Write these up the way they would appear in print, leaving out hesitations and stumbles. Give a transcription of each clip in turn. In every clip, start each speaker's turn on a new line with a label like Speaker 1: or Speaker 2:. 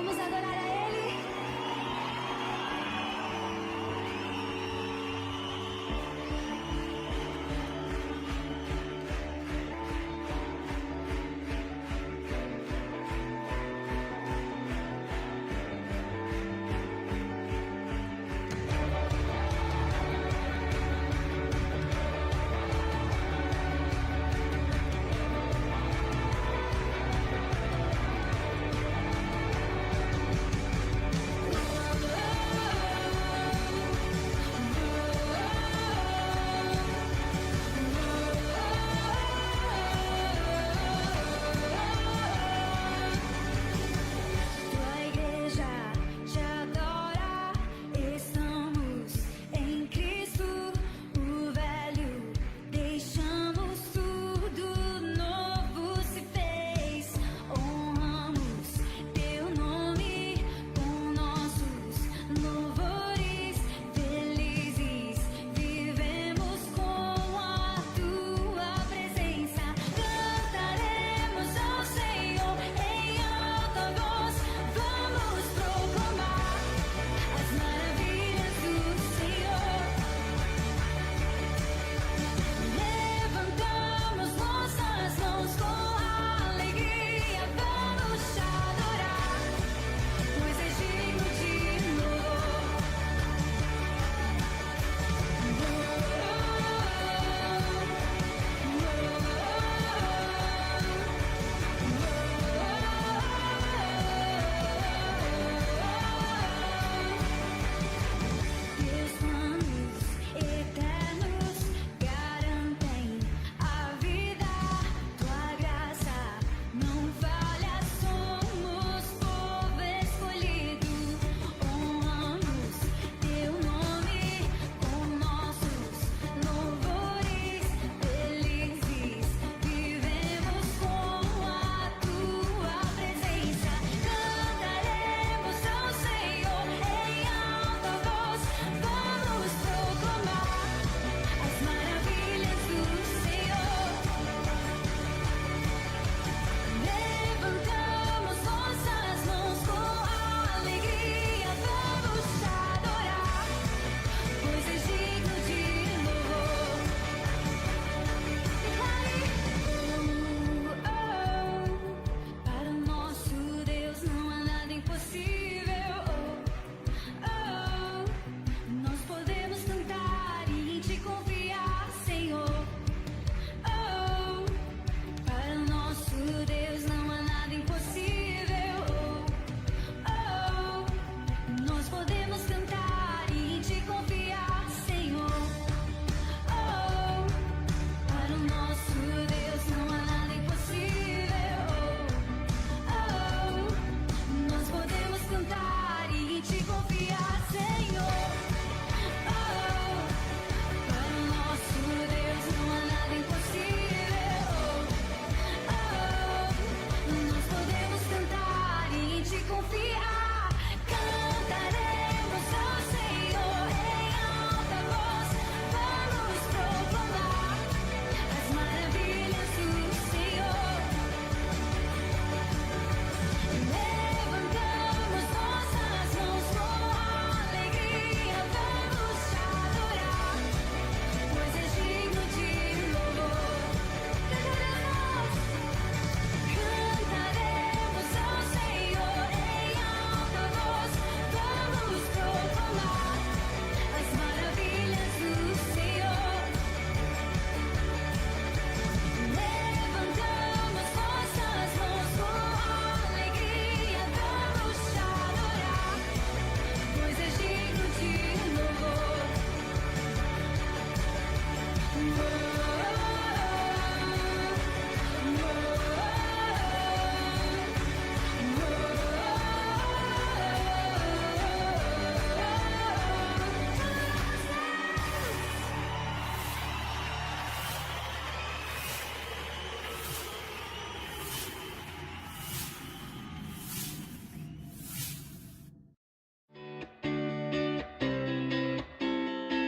Speaker 1: Vamos adorar a Ele.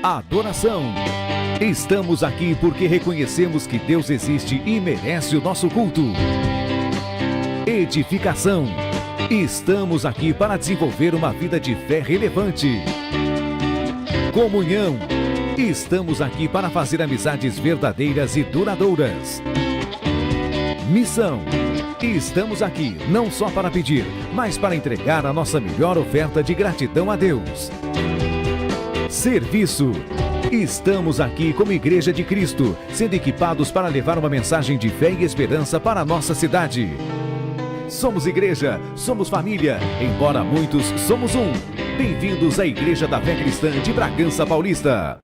Speaker 2: Adoração. Estamos aqui porque reconhecemos que Deus existe e merece o nosso culto. Edificação. Estamos aqui para desenvolver uma vida de fé relevante. Comunhão. Estamos aqui para fazer amizades verdadeiras e duradouras. Missão. Estamos aqui não só para pedir, mas para entregar a nossa melhor oferta de gratidão a Deus. Serviço. Estamos aqui como Igreja de Cristo, sendo equipados para levar uma mensagem de fé e esperança para a nossa cidade. Somos igreja, somos família, embora muitos somos um. Bem-vindos à Igreja da Fé Cristã de Bragança Paulista.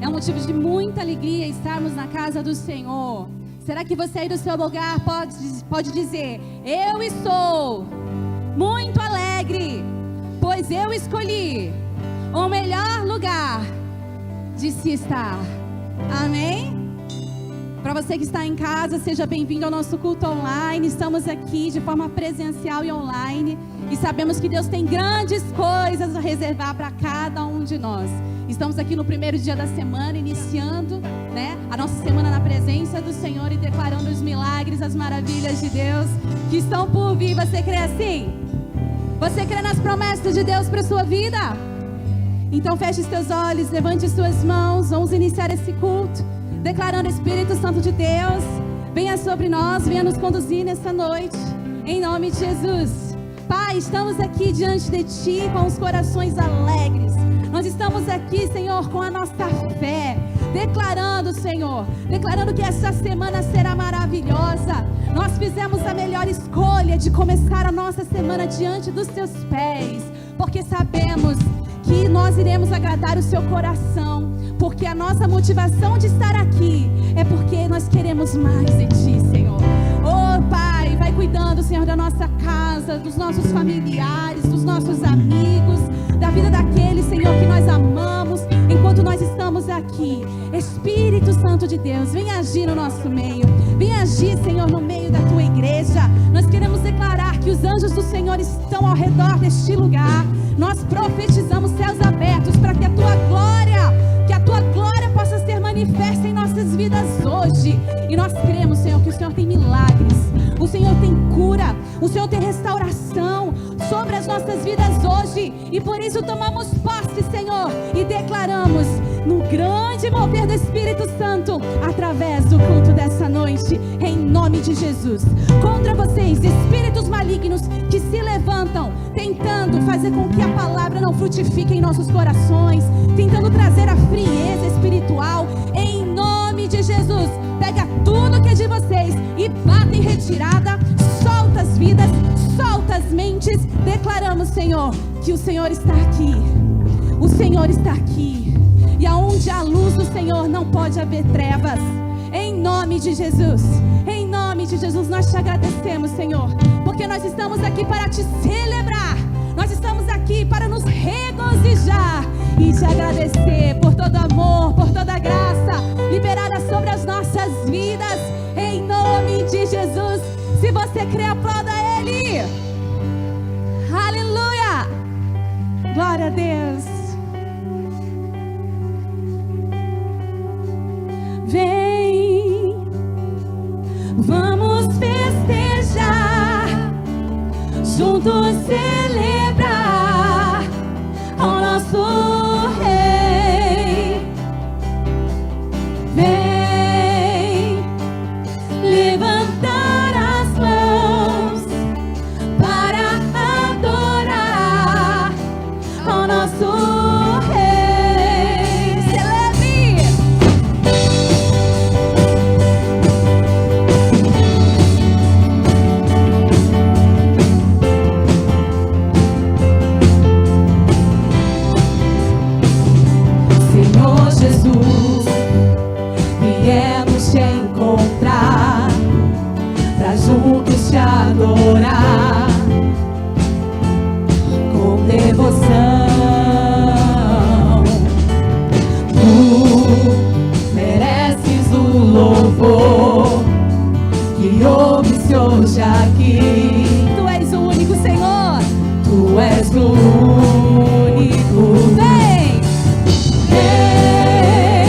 Speaker 1: É um motivo de muita alegria estarmos na casa do Senhor. Será que você aí do seu lugar pode dizer: eu estou muito alegre, pois eu escolhi o melhor lugar de se estar. Amém? Para você que está em casa, seja bem-vindo ao nosso culto online. Estamos aqui de forma presencial e online. E sabemos que Deus tem grandes coisas a reservar para cada um de nós. Estamos aqui no primeiro dia da semana, iniciando, a nossa semana na presença do Senhor e declarando os milagres, as maravilhas de Deus que estão por vir. Você crê assim? Você crê nas promessas de Deus para a sua vida? Então feche os teus olhos, levante as suas mãos. Vamos iniciar esse culto declarando o Espírito Santo de Deus. Venha sobre nós, venha nos conduzir nessa noite, em nome de Jesus. Pai, estamos aqui diante de Ti com os corações alegres. Nós estamos aqui, Senhor, com a nossa fé, declarando, Senhor, declarando que essa semana será maravilhosa. Nós fizemos a melhor escolha de começar a nossa semana diante dos Teus pés, porque sabemos que nós iremos agradar o Seu coração, porque a nossa motivação de estar aqui é porque nós queremos mais de Ti, Senhor. Oh, Pai, vai cuidando, Senhor, da nossa casa, dos nossos familiares, dos nossos amigos, da vida daqueles, Senhor, que nós amamos, enquanto nós estamos aqui. Espírito Santo de Deus, vem agir no nosso meio, vem agir, Senhor, no meio da Tua igreja. Nós queremos declarar que os anjos do Senhor estão ao redor deste lugar. Nós profetizamos céus abertos para que a Tua glória possa ser manifesta em nossas vidas hoje. E nós cremos, Senhor, que o Senhor tem milagres, o Senhor tem cura, o Senhor tem restauração sobre as nossas vidas hoje. E por isso tomamos posse, Senhor, e declaramos no grande mover do Espírito Santo através do culto dessa noite, em nome de Jesus. Contra vocês, espíritos malignos que se levantam, tentando fazer com que a palavra não frutifique em nossos corações, tentando trazer a frieza espiritual, em nome de Jesus. Pega tudo que é de vocês e bata em retirada, solta as vidas, solta as mentes. Declaramos, Senhor, que o Senhor está aqui, o Senhor está aqui, e aonde há luz do Senhor não pode haver trevas. Em nome de Jesus, em nome de Jesus, nós te agradecemos, Senhor, porque nós estamos aqui para te celebrar, nós estamos aqui para nos regozijar e te agradecer por todo amor, por toda graça liberada sobre as nossas vidas, em nome de Jesus. Se você crê, aplauda Ele. Aleluia, glória a Deus. Vem, vamos festejar, juntos celebrar ao nosso Rei. Vem levantar as mãos para adorar ao nosso Rei. Celebre! Senhor Jesus, viemos te encontrar, pra juntos te adorar com devoção. Tu mereces o louvor que ouve-se hoje aqui. Tu és o único, Senhor. Tu és o único. Vem! Vem!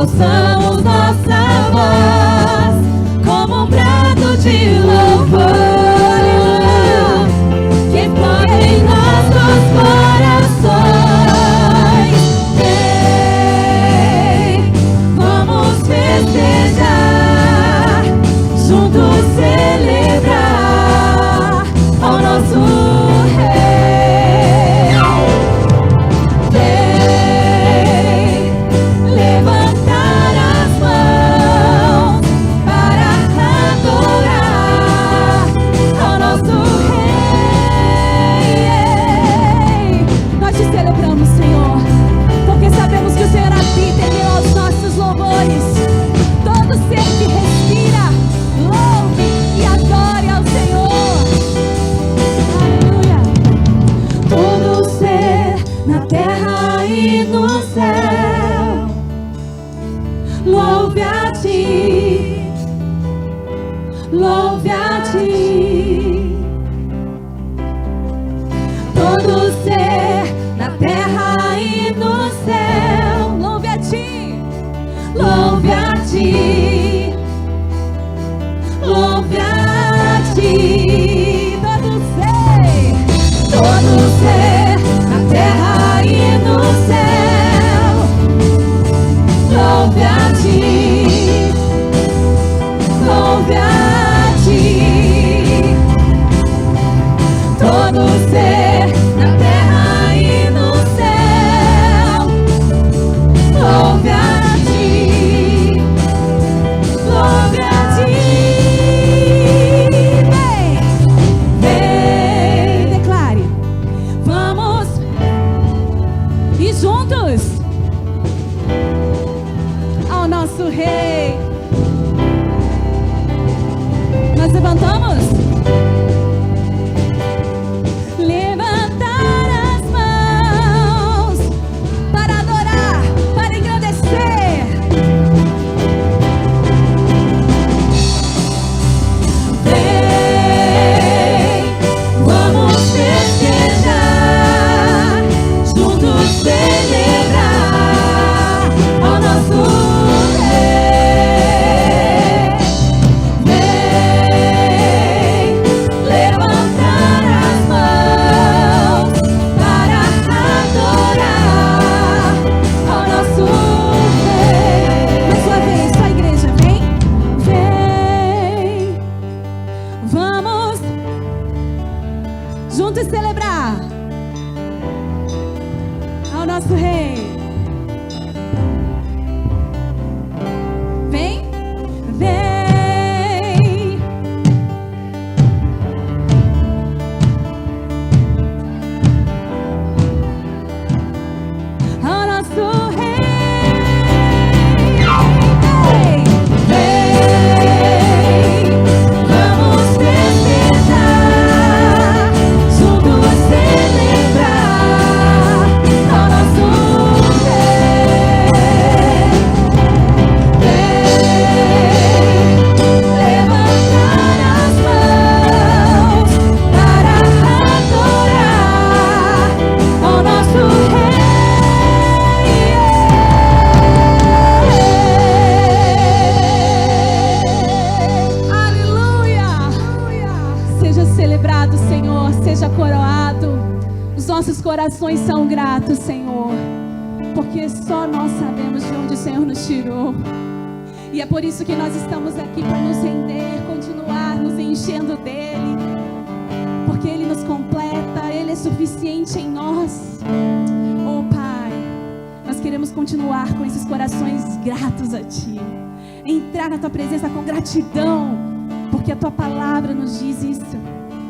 Speaker 1: alçamos nossa voz como um brado de louvor. Que toque em nossos corações. Vem, vamos festejar, juntos celebrar ao nosso Rei. Vem, levantar as mãos para adorar ao nosso Rei. Nós te celebramos, Senhor, porque sabemos que o Senhor habita em meio aos nossos louvores. Todo ser que respira, louve e adore ao Senhor. Aleluia. Todo ser na terra e no céu, louve a ti, louve a ti. Todo ser na terra e no céu, louve a ti, louve a ti, louve a ti. Todo ser na terra e no céu, louve a ti, louve a ti. Todo ser na terra e no céu, louve a ti, louve a ti. Vem, declare, vamos e juntos ao nosso Rei. Nós levantamos. Levantar as mãos para adorar, para engrandecer. Vem, vamos festejar, juntos celebrar ao nosso Rei. Vem, levantar as mãos para adorar ao nosso Rei. Mais uma vez, só a igreja, vem, vem, vamos juntos celebrar ao nosso Rei. Vem, vem. Ao nosso Rei. Vem, vamos festejar, juntos celebrar ao nosso Rei. Vem, levantar as mãos para adorar ao nosso Rei. Aleluia! Seja celebrado, Senhor, seja coroado. Os nossos corações são gratos, Senhor, porque só nós sabemos de onde o Senhor nos tirou. E é por isso que nós estamos aqui, para nos render, continuar nos enchendo dEle, porque Ele nos completa, Ele é suficiente em nós. Oh Pai, nós queremos continuar com esses corações gratos a Ti, entrar na Tua presença com gratidão, porque a Tua palavra nos diz isso.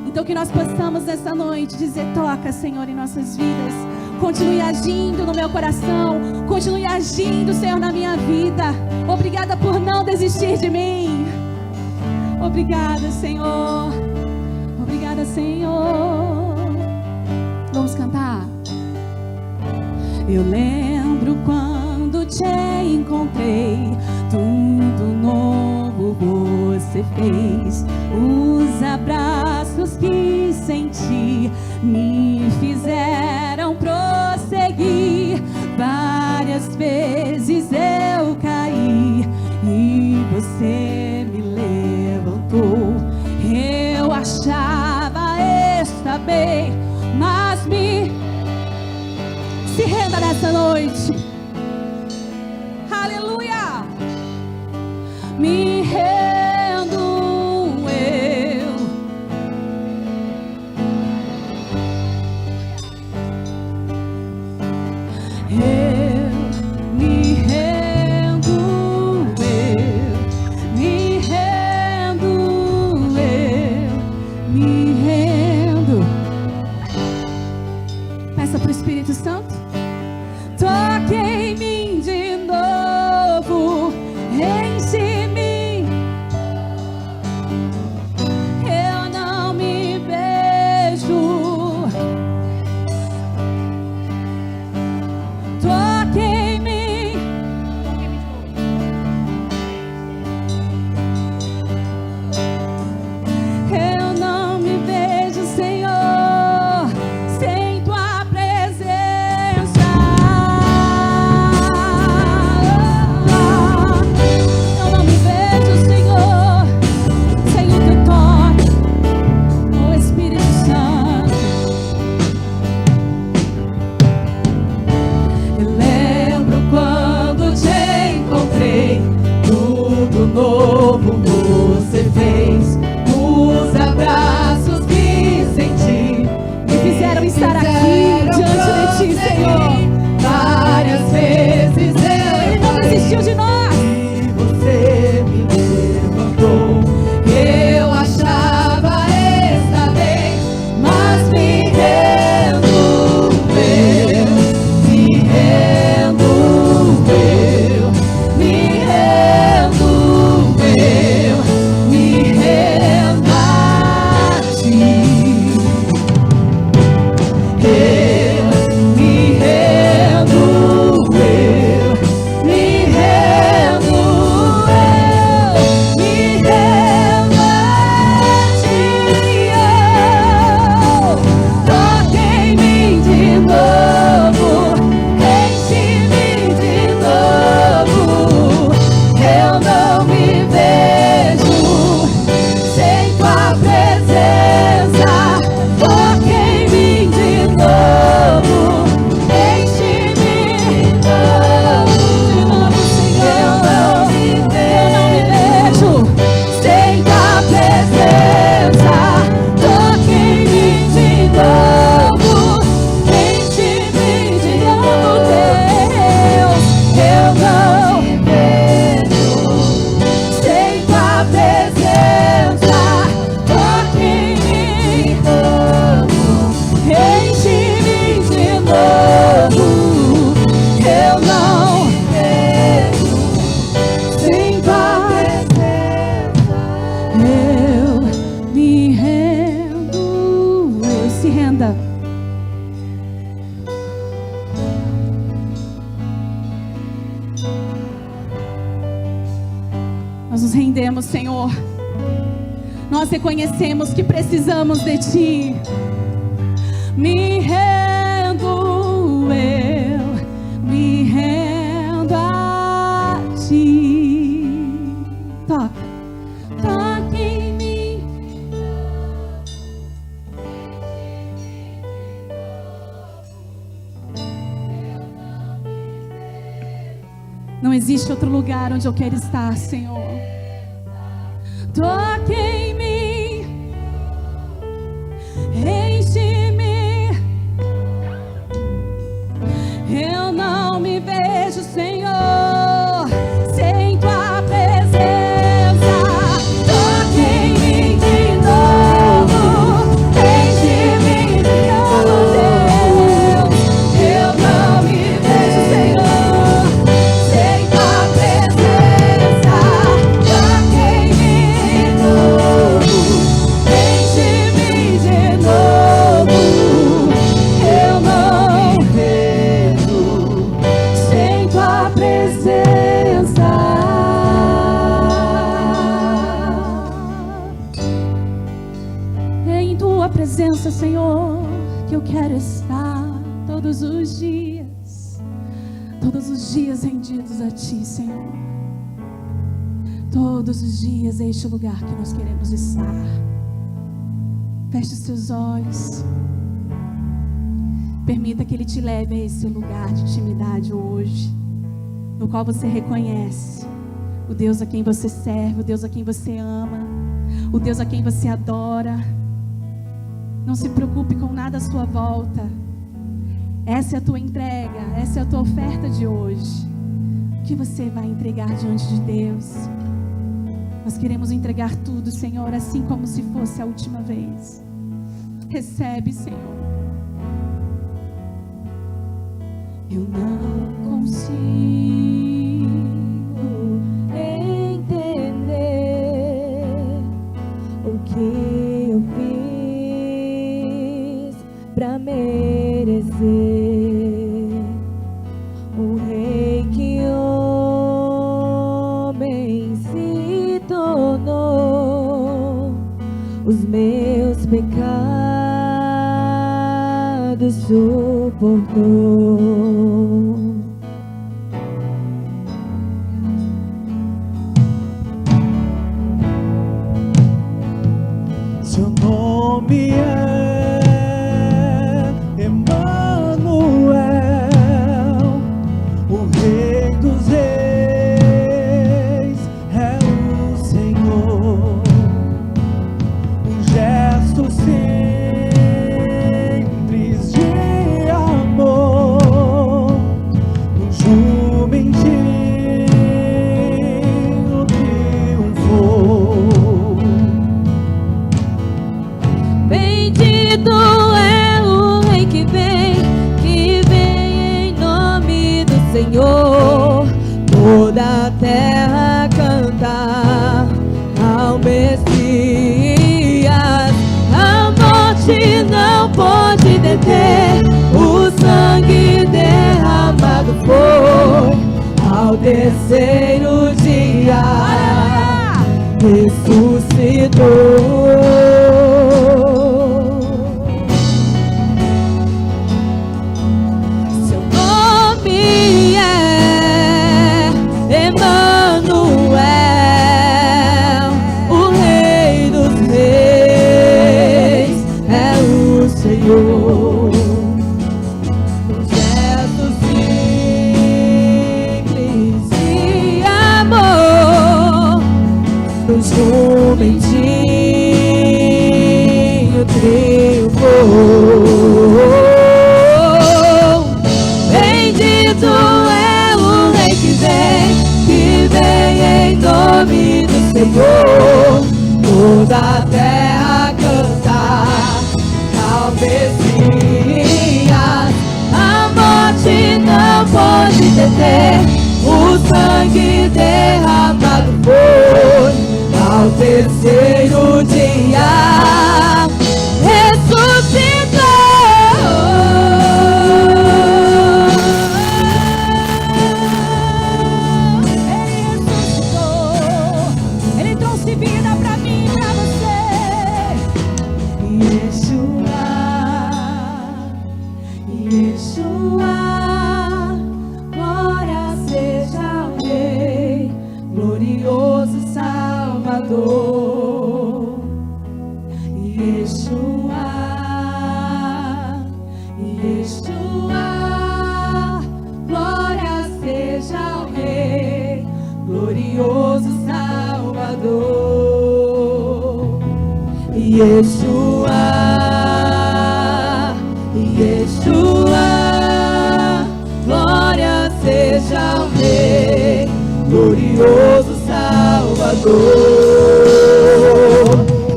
Speaker 1: Então que nós possamos nessa noite dizer: toca, Senhor, em nossas vidas, continue agindo no meu coração, continue agindo, Senhor, na minha vida. Obrigada por não desistir de mim. Obrigada, Senhor. Obrigada, Senhor. Vamos cantar. Eu lembro quando te encontrei, tudo novo você fez. Os abraços que senti me fizeram prosseguir. Várias vezes eu caí, nessa noite. Aleluia. Me rendo eu. Eu me rendo eu. Me rendo eu. Me rendo. Peça para o Espírito Santo. Toque em mim de novo, enche-me. Eu não me vejo. Toque em mim. Eu não me vejo, Senhor, sem tua presença. Eu não me vejo, Senhor, sem o teu toque, o Espírito Santo. Eu lembro quando te encontrei, tudo novo você fez. Os abraços que senti me fizeram estar aqui diante de ti, Senhor. Várias vezes Ele não desistiu de nós. E você me levantou. Eu achava estar bem, mas me rendo eu. Me rendo eu. Me rendo eu. Me rendo a ti. Eu me rendo eu. Me rendo eu. Me rendo a ti. Toque em mim de novo, enche-me de novo. Eu não me vejo sem tua presença. Toque em mim de novo, enche-me de novo, Senhor. Eu não me vejo sem tua presença. Toque em mim de novo, enche-me de novo, Deus. Eu não me vejo sem tua presença. Toque em mim de novo, enche-me de novo. Eu não me vejo sem tua presença. Eu me rendo. Eu se renda. Nós nos rendemos, Senhor. Nós reconhecemos que precisamos de Ti. Me rendo eu. Me rendo a Ti. Toca. Toca em mim. Não existe outro lugar onde eu quero estar, Senhor. Toque em mim, enche-me. Eu não me vejo, Senhor, sem tua presença. Toque em mim de novo, enche-me de novo, Deus. Eu não me vejo, Senhor, sem tua presença. Toque em mim de novo, enche-me de novo. Eu não me vejo sem tua presença. É em tua presença, Senhor, que eu quero estar todos os dias rendidos a Ti, Senhor. Todos os dias é este o lugar que nós queremos estar. Feche os seus olhos. Permita que Ele te leve a esse lugar de intimidade hoje, no qual você reconhece o Deus a quem você serve, o Deus a quem você ama, o Deus a quem você adora. Não se preocupe com nada à sua volta. Essa é a tua entrega, essa é a tua oferta de hoje. O que você vai entregar diante de Deus? Nós queremos entregar tudo, Senhor, assim como se fosse a última vez. Recebe, Senhor. Eu não consigo entender o que eu fiz pra merecer o rei que homem se tornou. Os meus pecados suportou.
Speaker 3: Seu nome é Emanuel, o Rei dos Reis é o Senhor. Um gesto simples de amor, um jumentinho triunfou.
Speaker 4: Bendito é o Rei que vem em nome do Senhor. Toda a terra canta ao Messias. A morte não pode deter, o sangue derramado foi ao terceiro dia. Ressuscitou. Seu nome é Emanuel, o Rei dos Reis é o Senhor. Um gesto simples de amor, um jumentinho triunfou. Bendito é o Rei que vem em nome do Senhor. Toda a terra canta ao Messias. A morte não pode deter, o sangue derramado foi ao terceiro dia. Ressuscitou.
Speaker 1: Ele ressuscitou. Ele trouxe vida pra mim e pra você.
Speaker 4: Yeshua, Yeshua, glória seja ao Rei, glorioso Salvador. Yeshua, Yeshua, glória seja ao Rei, glorioso Salvador. Yeshua, Yeshua, glória seja ao Rei, glorioso Salvador.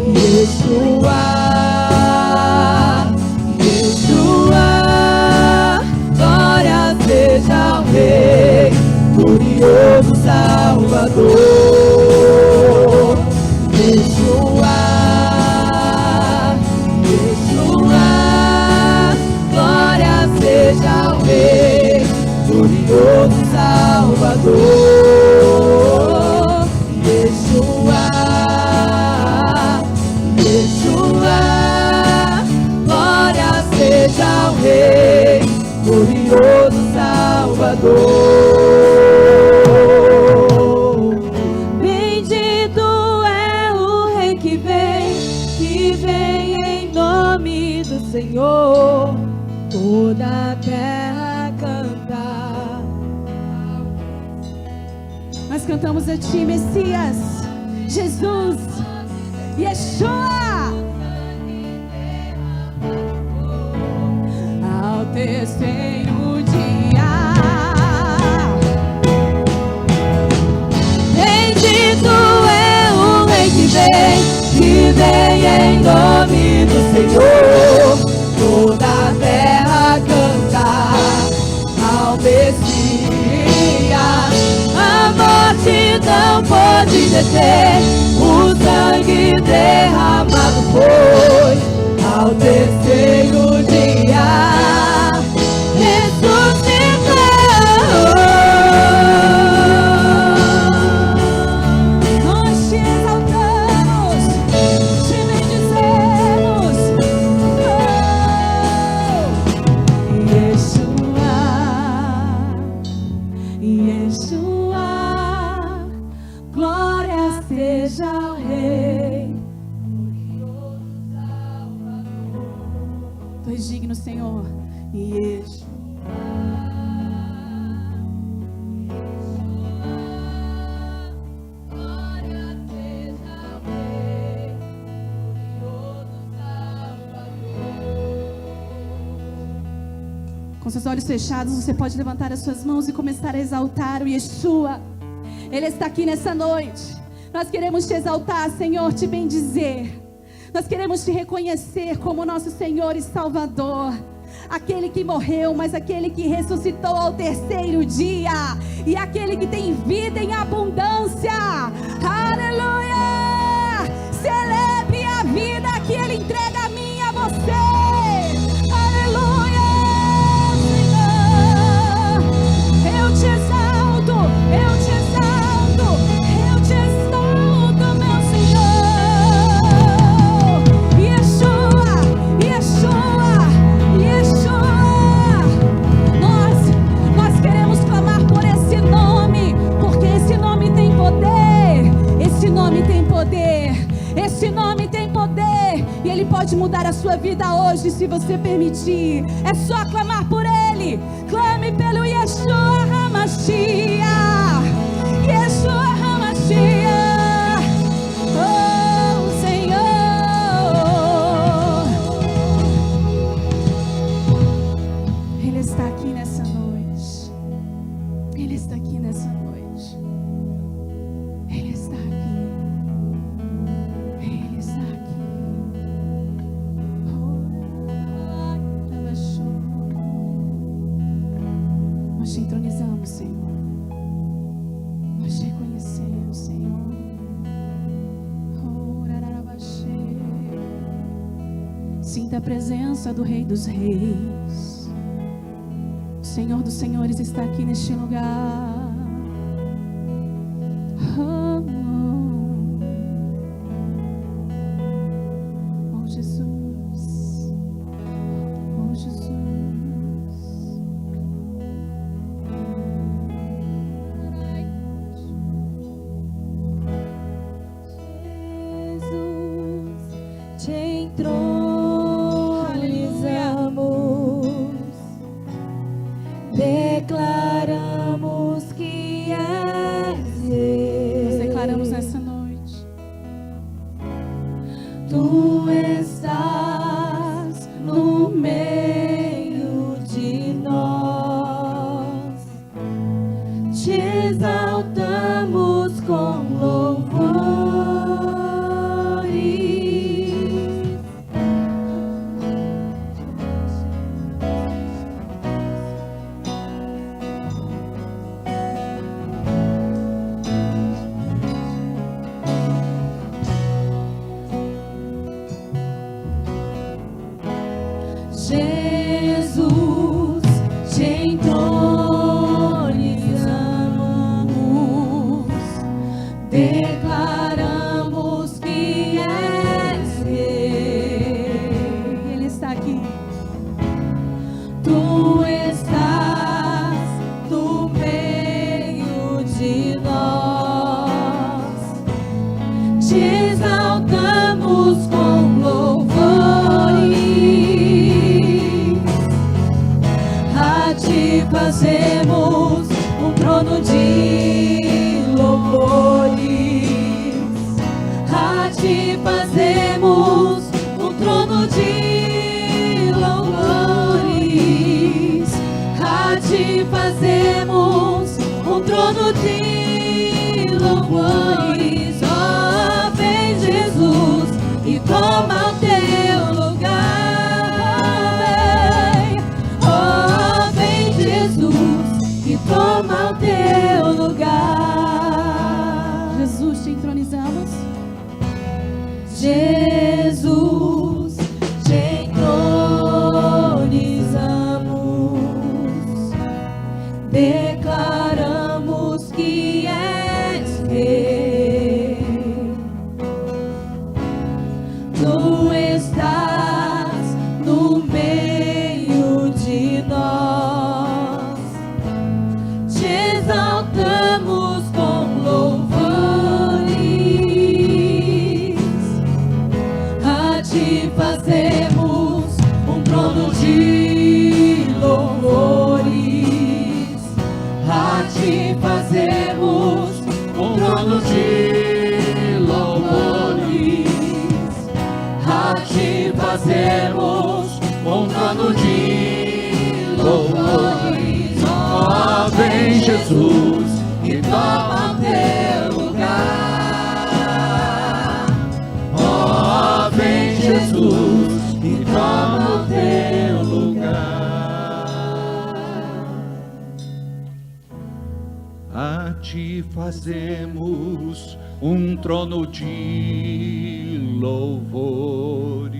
Speaker 4: Yeshua, Yeshua, glória seja ao Rei, glorioso Salvador. Yeshua, Yeshua, glória seja ao Rei, glorioso Salvador. Yeshua, Yeshua, glória seja ao Rei, glorioso Salvador. Bendito é o Rei que vem em nome do Senhor. Toda
Speaker 1: nós cantamos a Ti, Messias, Jesus, Yeshua. Ao terceiro dia,
Speaker 4: Bendito é o Rei que vem em nome do Senhor. Toda a terra canta ao Messias. A morte não pode deter, o sangue derramado foi ao terceiro dia.
Speaker 1: nós te exaltamos, te bendizemos. Yeshua, Yeshua, glória seja ao Rei. Tu és digno, Senhor. Yeshua. Com seus olhos fechados, você pode levantar as suas mãos e começar a exaltar o Yeshua. Ele está aqui nessa noite. Nós queremos te exaltar, Senhor, te bendizer. Nós queremos te reconhecer como nosso Senhor e Salvador. Aquele que morreu, mas aquele que ressuscitou ao terceiro dia. E aquele que tem vida em abundância. Aleluia! Celebre a vida que Ele entrega a mim e a você. Aleluia, Senhor. Eu te exalto, eu te exalto, eu te exalto, meu Senhor. Yeshua, Yeshua, Yeshua. Nós queremos clamar por esse nome, porque esse nome tem poder, esse nome tem poder, esse nome tem poder, e Ele pode mudar a sua vida hoje, se você permitir. É só clamar por Ele. Clame pelo Yeshua HaMashiach, Yeshua HaMashiach. Oh, Senhor, Ele está aqui nessa noite. Ele está aqui nessa noite. Ele está aqui. Ele está aqui. Nós te entronizamos, Senhor. Nós te reconhecemos, Senhor. Sinta a presença do Rei dos Reis. O Senhor dos Senhores está aqui neste lugar. Oh, Jesus. Oh, Jesus.
Speaker 4: Te entronizamos, declaramos que és Rei.
Speaker 1: Nós declaramos nessa noite.
Speaker 4: Tu estás no meio de nós, te exaltamos com louvores. Jesus, te entronizamos, declaramos que és Rei. Tu estás no meio de nós, te exaltamos com louvores, a ti fazemos um trono de louvores, a ti fazemos um trono de louvores, a ti fazemos um trono de louvores. Ó, vem Jesus e toma o teu lugar. Ó, vem Jesus e toma o teu lugar.
Speaker 5: A ti fazemos um trono de louvores,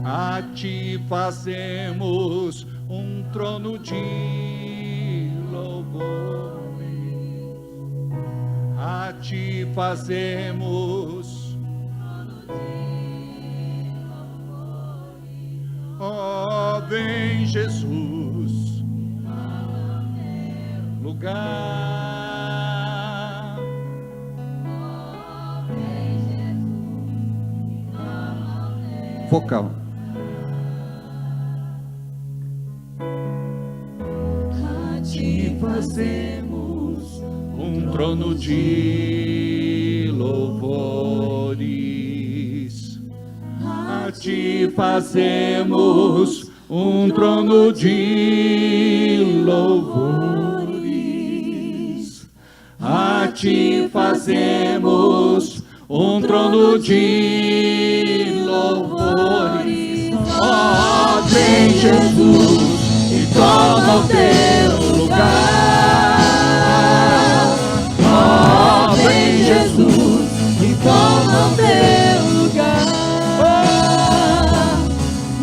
Speaker 5: a ti fazemos um trono de louvores, a ti fazemos ó, vem Jesus lugar. Vocal.
Speaker 4: A ti fazemos
Speaker 5: Um trono de louvores, a ti fazemos um trono de louvores, a ti fazemos um trono de louvores. Ó, vem Jesus e toma o teu lugar. Ó, vem Jesus e toma o teu lugar.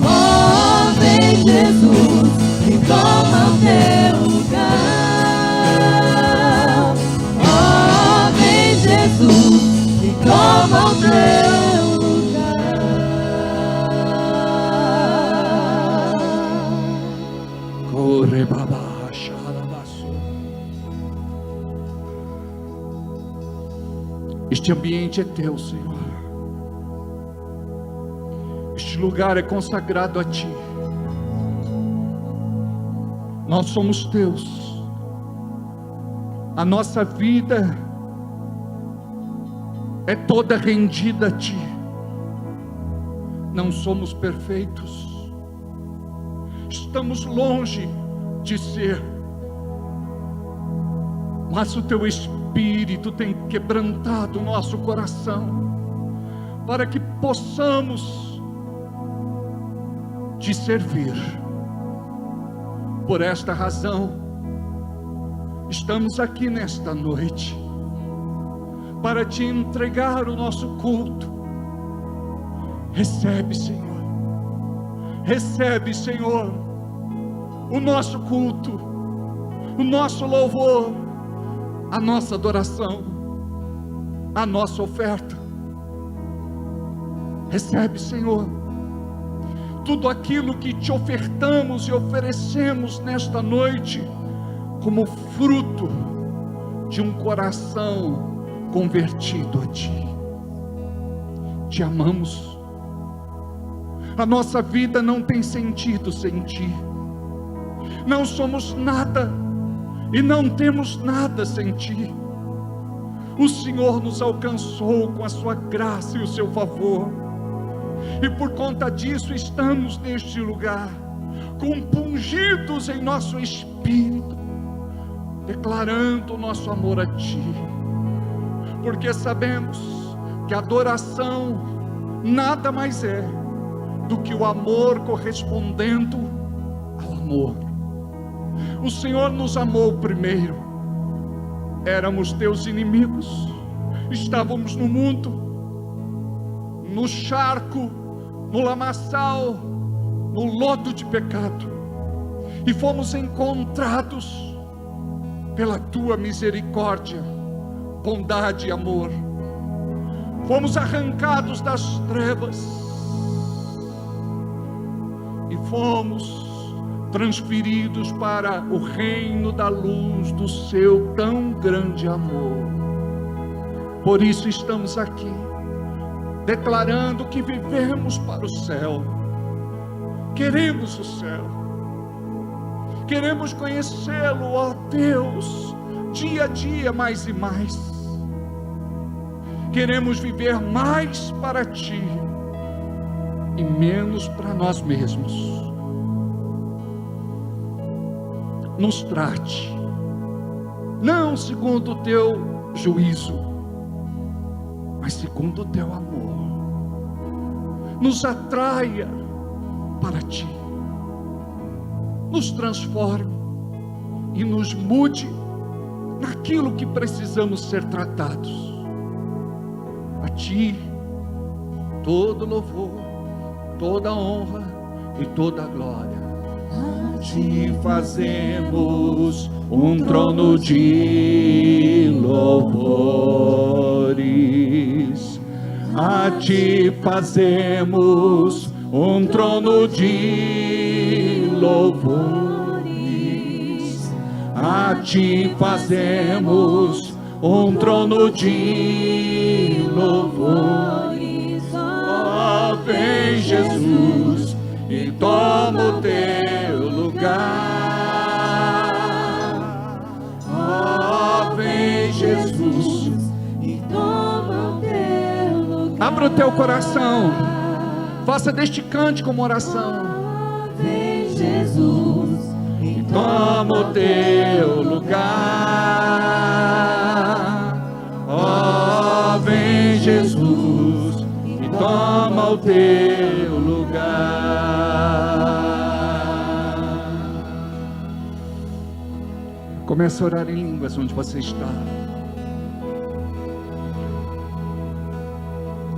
Speaker 4: Ó, vem Jesus e toma o teu lugar. Ó, vem Jesus e toma o teu lugar.
Speaker 5: Corre babá, xalabaço. Este ambiente é teu, Senhor. Este lugar é consagrado a ti. Nós somos teus. A nossa vida é toda rendida a ti. Não somos perfeitos. Estamos longe de ser. Mas o teu Espírito tem quebrantado o nosso coração, para que possamos te servir. Por esta razão, estamos aqui nesta noite, para te entregar o nosso culto. Recebe, Senhor. Recebe, Senhor, o nosso culto, o nosso louvor, a nossa adoração, a nossa oferta. Recebe, Senhor, tudo aquilo que te ofertamos e oferecemos nesta noite, como fruto de um coração convertido a ti. Te amamos. A nossa vida não tem sentido sem ti. Não somos nada e não temos nada sem ti. O Senhor nos alcançou com a sua graça e o seu favor, e por conta disso estamos neste lugar, compungidos em nosso espírito, declarando o nosso amor a ti, porque sabemos que a adoração nada mais é do que o amor correspondendo ao amor. O Senhor nos amou primeiro. Éramos teus inimigos, estávamos no mundo, no charco, no lamaçal, no lodo de pecado, e fomos encontrados pela tua misericórdia, bondade e amor. Fomos arrancados das trevas e fomos transferidos para o reino da luz do seu tão grande amor. Por isso estamos aqui, declarando que vivemos para o céu. Queremos o céu, queremos conhecê-lo, ó Deus, dia a dia mais e mais. Queremos viver mais para Ti e menos para nós mesmos. Nos trate, não segundo o Teu juízo, mas segundo o Teu amor. Nos atraia para Ti, nos transforme e nos mude naquilo que precisamos ser tratados. A Ti todo louvor, toda honra e toda glória. A Ti fazemos um trono de louvores. A Ti fazemos um trono de louvores. A Ti fazemos um trono de louvores. Ó, vem Jesus e toma o Teu lugar. Ó, vem Jesus
Speaker 4: e toma o Teu lugar.
Speaker 5: Abra o teu coração, faça deste cântico uma oração.
Speaker 4: Vem Jesus
Speaker 5: E toma o Teu lugar. Ó, vem Jesus e toma o Teu lugar. Comece a orar em línguas onde você está.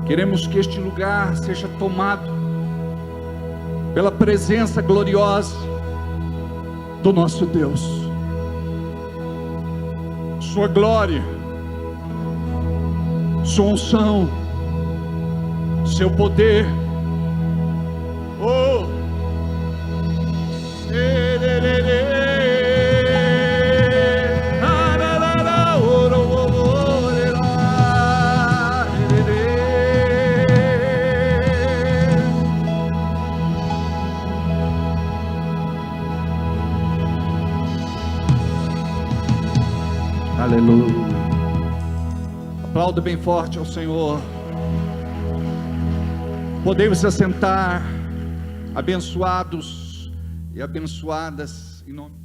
Speaker 5: Queremos que este lugar seja tomado pela presença gloriosa do nosso Deus. Sua glória, sua unção, seu poder. Oh, aleluia. Aplauda bem forte ao Senhor. Podemos assentar, abençoados e abençoadas em nome.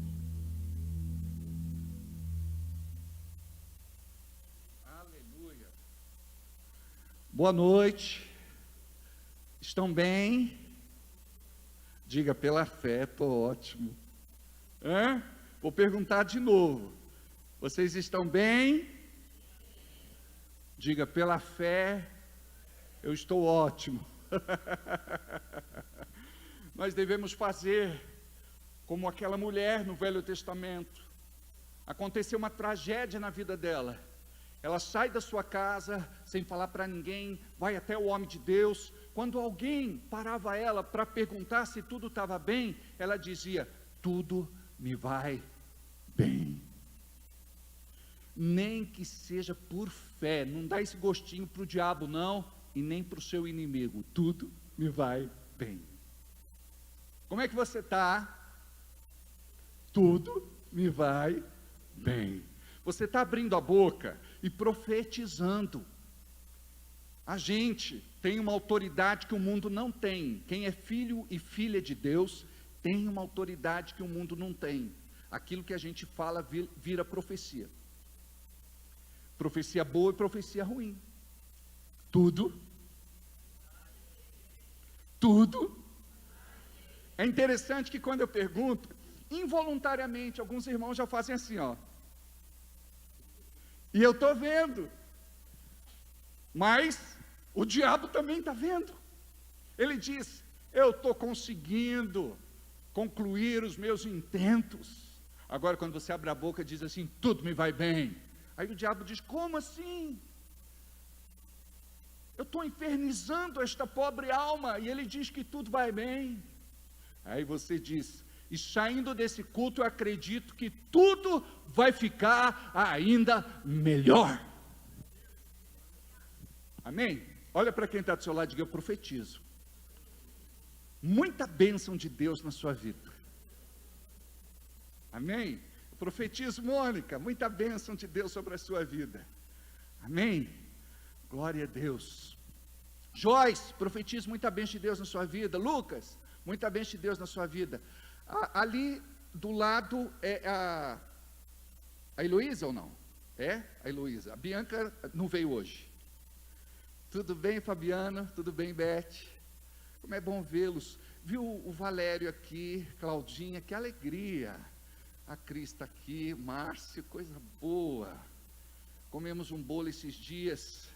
Speaker 5: Aleluia. Boa noite. Estão bem? Diga, pela fé, estou ótimo. Vou perguntar de novo. Vocês estão bem? Diga, pela fé, eu estou ótimo. Nós devemos fazer como aquela mulher no Velho Testamento. Aconteceu uma tragédia na vida dela. Ela sai da sua casa sem falar para ninguém, vai até o homem de Deus. Quando alguém parava ela para perguntar se tudo estava bem, ela dizia: tudo me vai bem. Nem que seja por fé, não dá esse gostinho para o diabo não, e nem para o seu inimigo, tudo me vai bem. Como é que você está? Tudo me vai bem. Você está abrindo a boca e profetizando. A gente tem uma autoridade que o mundo não tem. Quem é filho e filha de Deus tem uma autoridade que o mundo não tem. Aquilo que a gente fala vira profecia. Profecia boa e profecia ruim. Tudo. É interessante que quando eu pergunto, involuntariamente, alguns irmãos já fazem assim, ó. E eu estou vendo. Mas o diabo também está vendo. Ele diz: eu estou conseguindo concluir os meus intentos. Agora, quando você abre a boca, diz assim: tudo me vai bem. Aí o diabo diz: como assim? Eu estou infernizando esta pobre alma, e ele diz que tudo vai bem. Aí você diz: e saindo desse culto, eu acredito que tudo vai ficar ainda melhor. Amém? Olha para quem está do seu lado e diga: eu profetizo muita bênção de Deus na sua vida. Amém? Eu profetizo, Mônica, muita bênção de Deus sobre a sua vida. Amém? Glória a Deus. Joyce, profetizo muita bênção de Deus na sua vida. Lucas, muita bênção de Deus na sua vida. Ali do lado é a Heloísa ou não? É? A Heloísa. A Bianca não veio hoje. Tudo bem, Fabiana? Tudo bem, Beth? Como é bom vê-los. Viu o Valério aqui, Claudinha, que alegria. A Cris está aqui, Márcio, coisa boa. Comemos um bolo esses dias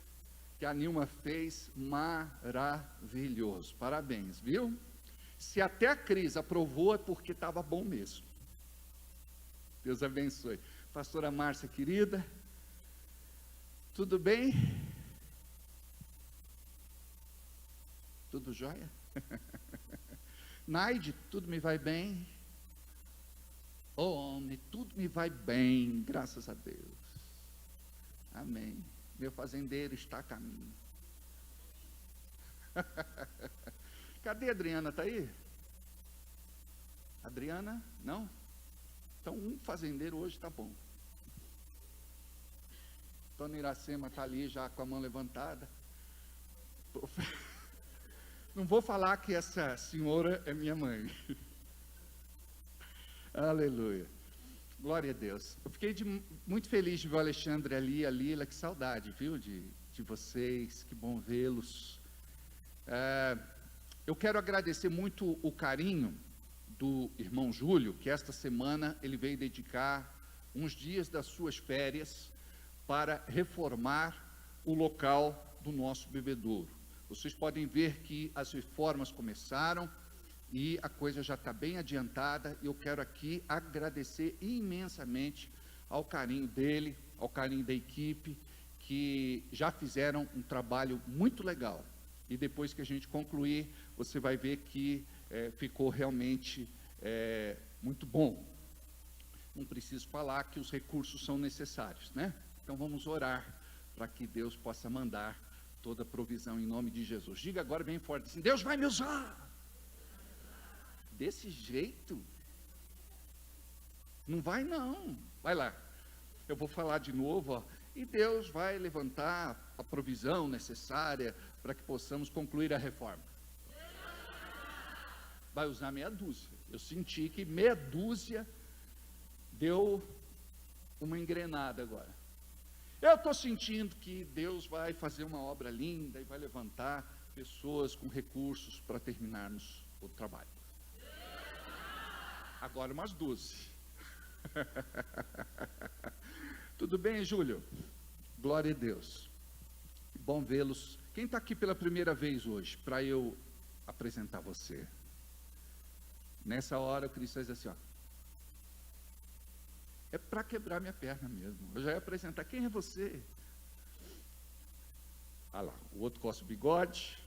Speaker 5: que a Nilma fez, maravilhoso. Parabéns, viu? Se até a Cris aprovou, é porque estava bom mesmo. Deus abençoe. Pastora Márcia, querida, tudo bem? Tudo jóia? Naide, tudo me vai bem? Oh, homem, tudo me vai bem, graças a Deus. Amém. Meu fazendeiro está a caminho. Cadê a Adriana? Está aí? Adriana? Não? Então um fazendeiro hoje está bom. Dona Iracema está ali já com a mão levantada. Não vou falar que essa senhora é minha mãe. Aleluia. Glória a Deus. Eu fiquei muito feliz de ver o Alexandre ali, a Lila, que saudade, viu, de vocês, que bom vê-los. Eu quero agradecer muito o carinho do irmão Júlio, que esta semana ele veio dedicar uns dias das suas férias para reformar o local do nosso bebedouro. Vocês podem ver que as reformas começaram e a coisa já está bem adiantada. Eu quero aqui agradecer imensamente ao carinho dele, ao carinho da equipe, que já fizeram um trabalho muito legal. E depois que a gente concluir, você vai ver que ficou realmente muito bom. Não preciso falar que os recursos são necessários, né? Então vamos orar para que Deus possa mandar toda a provisão em nome de Jesus. Diga agora bem forte assim: Deus vai me usar. Desse jeito? Não vai não. Vai lá. Eu vou falar de novo, ó. E Deus vai levantar a provisão necessária para que possamos concluir a reforma. Vai usar meia dúzia. Eu senti que meia dúzia deu uma engrenada agora. Eu estou sentindo que Deus vai fazer uma obra linda e vai levantar pessoas com recursos para terminarmos o trabalho. Agora umas 12. Tudo bem, Júlio? Glória a Deus. Bom vê-los. Quem está aqui pela primeira vez hoje, para eu apresentar você? Nessa hora, o Cristo diz assim, ó. É para quebrar minha perna mesmo. Eu já ia apresentar. Quem é você? Ah lá, o outro coça o bigode.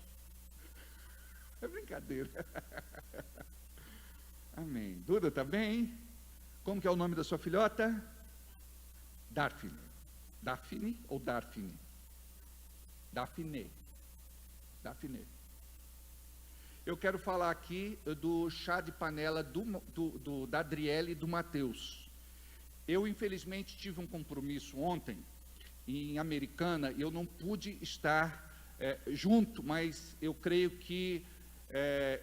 Speaker 5: É brincadeira. Amém. Duda, tá bem? Como que é o nome da sua filhota? Daphne. Daphne ou Daphne? Daphne. Daphne. Eu quero falar aqui do chá de panela da Adriele e do Mateus. Eu, infelizmente, tive um compromisso ontem em Americana e eu não pude estar junto, mas eu creio que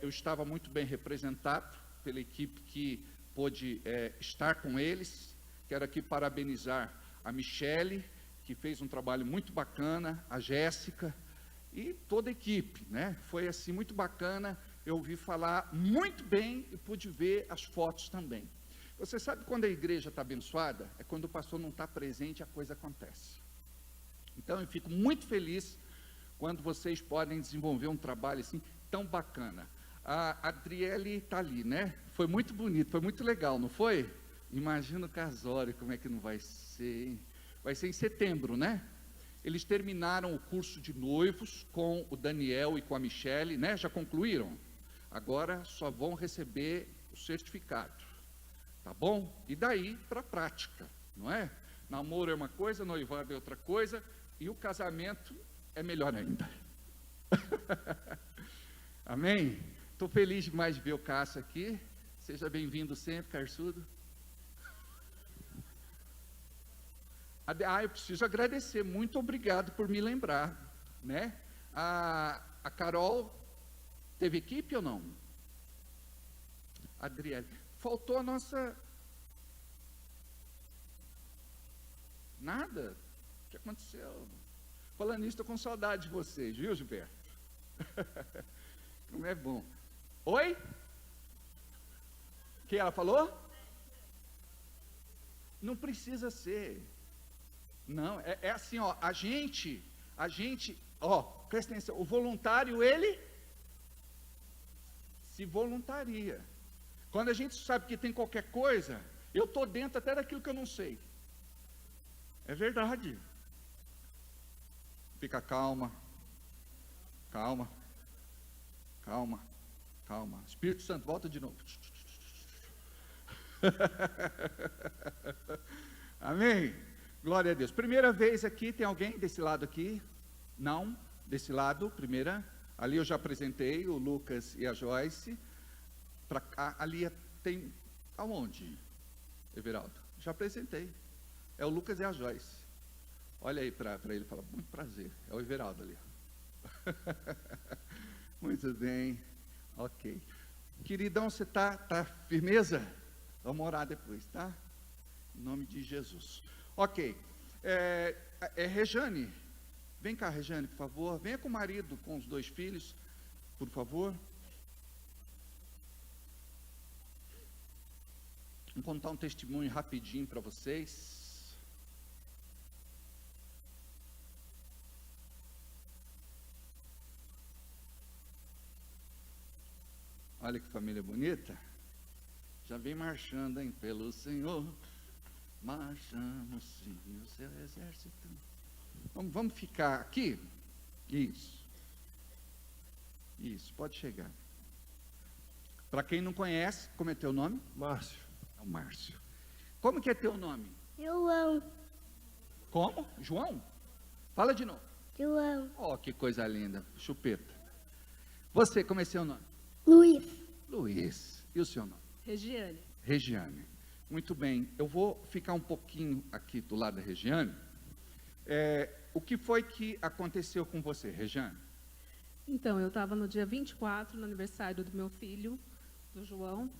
Speaker 5: eu estava muito bem representado pela equipe que pôde estar com eles. Quero aqui parabenizar a Michele, que fez um trabalho muito bacana, a Jéssica e toda a equipe, né? Foi assim muito bacana, eu ouvi falar muito bem e pude ver as fotos também. Você sabe quando a igreja está abençoada? É quando o pastor não está presente, a coisa acontece. Então eu fico muito feliz quando vocês podem desenvolver um trabalho assim tão bacana. A Adriele está ali, né? Foi muito bonito, foi muito legal, não foi? Imagina o casório, como é que não vai ser, hein? Vai ser em setembro, né? Eles terminaram o curso de noivos com o Daniel e com a Michele, né? Já concluíram? Agora só vão receber o certificado, tá bom? E daí para a prática, não é? Namoro é uma coisa, noivado é outra coisa, e o casamento é melhor ainda. Amém? Estou feliz demais de ver o Cássio aqui. Seja bem-vindo sempre, Carçudo. Eu preciso agradecer, muito obrigado por me lembrar, né? A Carol teve equipe ou não? Adriele, faltou a nossa... Nada? O que aconteceu? Falando nisso, estou com saudade de vocês, viu, Gilberto? Como é bom. Oi? O que ela falou? Não precisa ser. Não, é assim, ó, a gente, ó, presta atenção, o voluntário, ele se voluntaria. Quando a gente sabe que tem qualquer coisa, eu estou dentro até daquilo que eu não sei. É verdade. Fica calma, calma, calma, calma. Espírito Santo, volta de novo. Amém? Glória a Deus. Primeira vez aqui, tem alguém desse lado aqui? Não? Desse lado, primeira. Ali eu já apresentei o Lucas e a Joyce. Pra cá, ali tem... Aonde, Everaldo? Já apresentei. É o Lucas e a Joyce. Olha aí para ele e fala, muito prazer. É o Everaldo ali. Muito bem. Ok. Queridão, você tá firmeza? Vamos orar depois, tá? Em nome de Jesus. Ok, Rejane, vem cá, Rejane, por favor, venha com o marido, com os 2 filhos, por favor. Vou contar um testemunho rapidinho para vocês. Olha que família bonita, já vem marchando, hein, pelo Senhor. Marchamos sim, o seu exército. Vamos ficar aqui? Isso, pode chegar. Para quem não conhece, como é teu nome?
Speaker 3: Márcio.
Speaker 5: É o Márcio. Como que é teu nome?
Speaker 4: João.
Speaker 5: Como? João? Fala de novo.
Speaker 4: João.
Speaker 5: Oh, que coisa linda, chupeta. Você, como é seu nome?
Speaker 4: Luiz.
Speaker 5: Luiz. E o seu nome?
Speaker 1: Regiane.
Speaker 5: Regiane. Muito bem, eu vou ficar um pouquinho aqui do lado da Regiane. O que foi que aconteceu com você, Regiane?
Speaker 6: Então, eu estava no dia 24, no aniversário do meu filho, do João.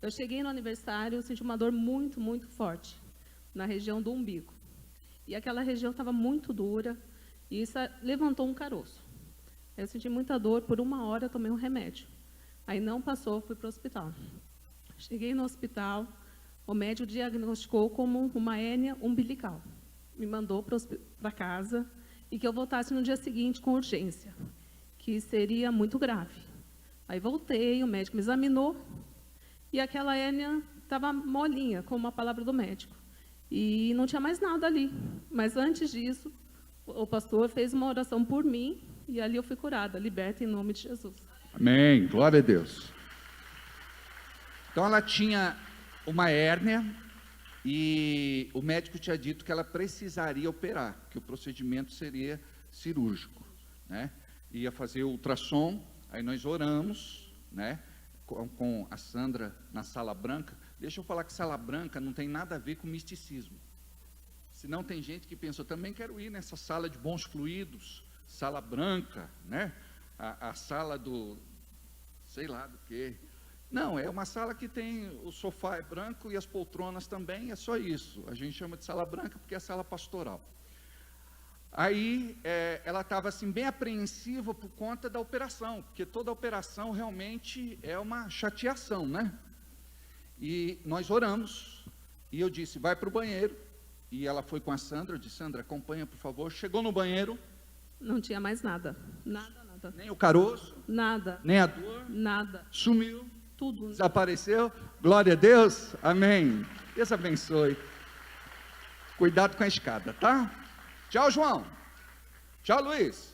Speaker 6: Eu cheguei no aniversário, eu senti uma dor muito, muito forte, na região do umbigo. E aquela região estava muito dura, e isso levantou um caroço. Eu senti muita dor, por 1 hora eu tomei um remédio. Aí não passou, fui para o hospital. Cheguei no hospital, o médico diagnosticou como uma hérnia umbilical. Me mandou para casa e que eu voltasse no dia seguinte com urgência, que seria muito grave. Aí voltei, o médico me examinou e aquela hérnia estava molinha, como a palavra do médico. E não tinha mais nada ali. Mas antes disso, o pastor fez uma oração por mim e ali eu fui curada, liberta em nome de Jesus.
Speaker 5: Amém, glória a Deus. Então ela tinha uma hérnia e o médico tinha dito que ela precisaria operar, que o procedimento seria cirúrgico, né? Ia fazer o ultrassom, aí nós oramos, né? Com a Sandra na sala branca. Deixa eu falar que sala branca não tem nada a ver com misticismo. Senão tem gente que pensa, eu também quero ir nessa sala de bons fluidos, sala branca, né? A sala do, sei lá do que. Não, é uma sala que tem, o sofá é branco e as poltronas também, é só isso. A gente chama de sala branca porque é sala pastoral. Aí ela estava assim bem apreensiva por conta da operação, porque toda operação realmente é uma chateação, né? E nós oramos, e eu disse, vai para o banheiro, e ela foi com a Sandra, eu disse, Sandra, acompanha por favor. Chegou no banheiro.
Speaker 6: Não tinha mais nada, nada, nada.
Speaker 5: Nem o caroço,
Speaker 6: Nada,
Speaker 5: nem a dor,
Speaker 6: nada.
Speaker 5: sumiu.
Speaker 6: tudo.
Speaker 5: Desapareceu? Glória a Deus. Amém. Deus abençoe. Cuidado com a escada, tá? Tchau, João. Tchau, Luiz.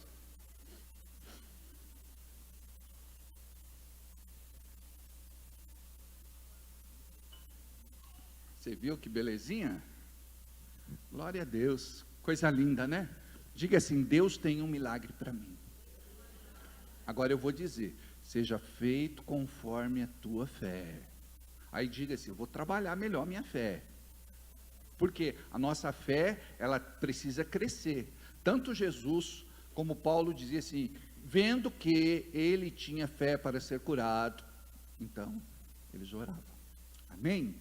Speaker 5: Você viu que belezinha? Glória a Deus. Coisa linda, né? Diga assim: Deus tem um milagre para mim. Agora eu vou dizer: seja feito conforme a tua fé. Aí diga assim: eu vou trabalhar melhor minha fé. Porque a nossa fé, ela precisa crescer. Tanto Jesus como Paulo dizia assim: vendo que ele tinha fé para ser curado, então eles oravam. Amém?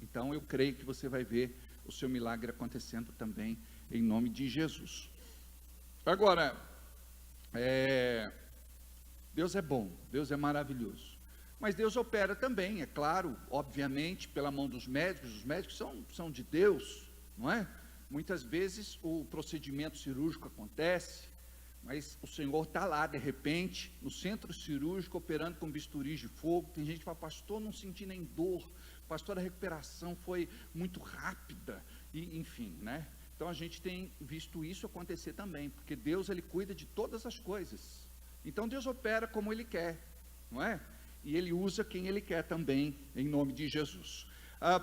Speaker 5: Então eu creio que você vai ver o seu milagre acontecendo também, em nome de Jesus. Agora, Deus é bom, Deus é maravilhoso. Mas Deus opera também, é claro, obviamente, pela mão dos médicos. Os médicos são de Deus, não é? Muitas vezes o procedimento cirúrgico acontece, mas o Senhor está lá, de repente, no centro cirúrgico, operando com bisturis de fogo. Tem gente que fala: pastor, não senti nem dor, pastor, a recuperação foi muito rápida, e enfim, né? Então a gente tem visto isso acontecer também, porque Deus, Ele cuida de todas as coisas. Então Deus opera como Ele quer, não é? E Ele usa quem Ele quer também, em nome de Jesus.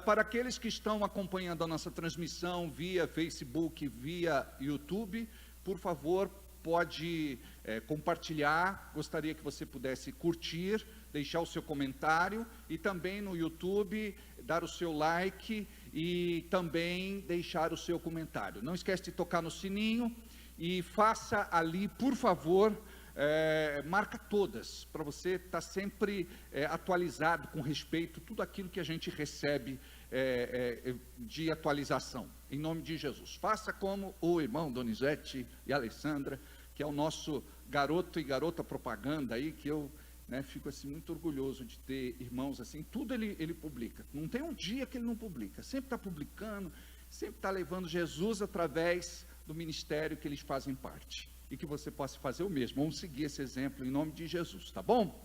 Speaker 5: Para aqueles que estão acompanhando a nossa transmissão via Facebook, via YouTube, por favor, pode compartilhar. Gostaria que você pudesse curtir, deixar o seu comentário, e também no YouTube dar o seu like e também deixar o seu comentário. Não esquece de tocar no sininho e faça ali, por favor, marca todas, para você estar sempre atualizado com respeito a tudo aquilo que a gente recebe de atualização, em nome de Jesus. Faça como o irmão Donizete e Alessandra, que é o nosso garoto e garota propaganda aí, que eu fico assim muito orgulhoso de ter irmãos assim. Tudo ele publica, não tem um dia que ele não publica, sempre está publicando, sempre está levando Jesus através do ministério que eles fazem parte. E que você possa fazer o mesmo. Vamos seguir esse exemplo em nome de Jesus, tá bom?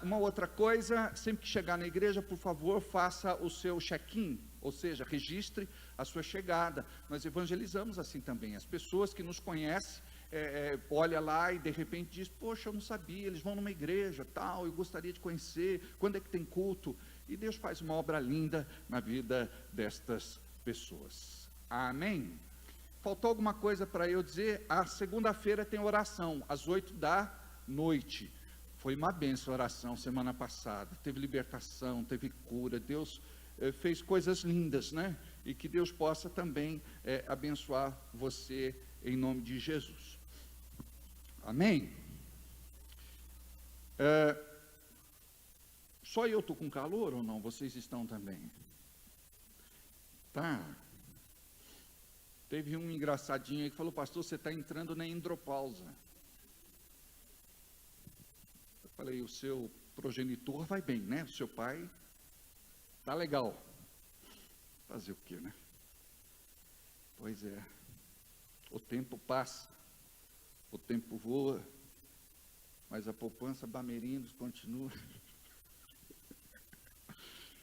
Speaker 5: Uma outra coisa: sempre que chegar na igreja, por favor, faça o seu check-in, ou seja, registre a sua chegada. Nós evangelizamos assim também. As pessoas que nos conhecem, olha lá e de repente diz: poxa, eu não sabia, eles vão numa igreja, tal, eu gostaria de conhecer, quando é que tem culto? E Deus faz uma obra linda na vida destas pessoas. Amém? Faltou alguma coisa para eu dizer? A segunda-feira tem oração, às 20h. Foi uma bênção a oração semana passada. Teve libertação, teve cura. Deus fez coisas lindas, né? E que Deus possa também abençoar você, em nome de Jesus. Amém? Só eu estou com calor ou não? Vocês estão também? Tá. Teve um engraçadinho aí que falou: pastor, você está entrando na andropausa. Eu falei: o seu progenitor vai bem, né? O seu pai está legal. Fazer o quê, né? Pois é. O tempo passa, o tempo voa, mas a poupança Bamerindos continua.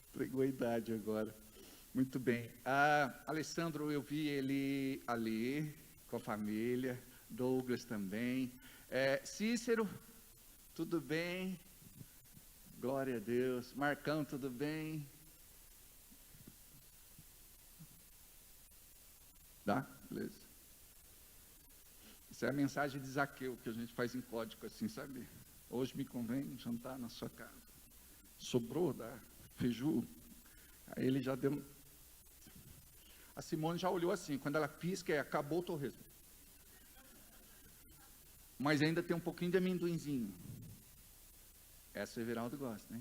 Speaker 5: Entregou a idade agora. Muito bem. Alessandro, eu vi ele ali com a família, Douglas também. Cícero, tudo bem? Glória a Deus. Marcão, tudo bem? Dá? Beleza. Essa é a mensagem de Zaqueu, que a gente faz em código assim, sabe? Hoje me convém jantar na sua casa. Sobrou da feiju. Aí ele já deu... A Simone já olhou assim, quando ela pisca, acabou o torresmo. Mas ainda tem um pouquinho de amendoinzinho. Essa o Everaldo gosta, né?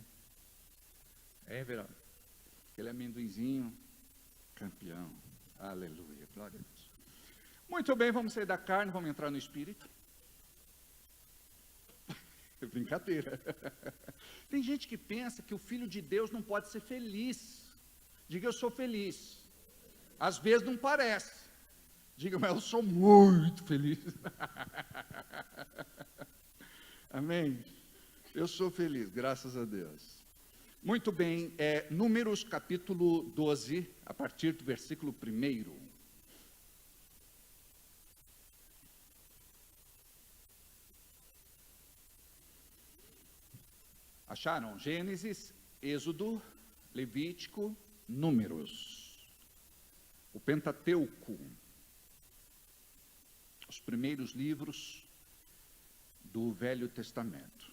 Speaker 5: Everaldo. Aquele amendoinzinho, campeão. Aleluia, glória a Deus. Muito bem, vamos sair da carne, vamos entrar no espírito. Brincadeira. Tem gente que pensa que o filho de Deus não pode ser feliz. Diga: eu sou feliz. Às vezes não parece. Diga: mas eu sou muito feliz. Amém? Eu sou feliz, graças a Deus. Muito bem, Números capítulo 12, a partir do versículo 1. Acharam? Gênesis, Êxodo, Levítico, Números. O Pentateuco. Os primeiros livros do Velho Testamento.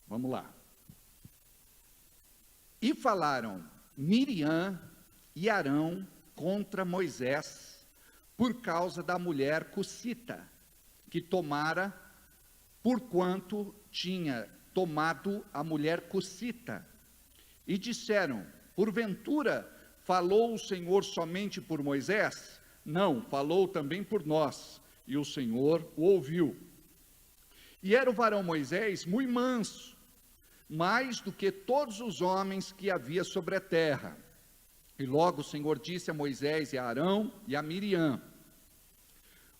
Speaker 5: Vamos lá. E falaram Miriam e Arão contra Moisés, por causa da mulher cussita, que tomara, porquanto tinha tomado a mulher cussita. E disseram: porventura falou o Senhor somente por Moisés? Não, falou também por nós. E o Senhor o ouviu. E era o varão Moisés muito manso, mais do que todos os homens que havia sobre a terra. E logo o Senhor disse a Moisés e a Arão e a Miriam: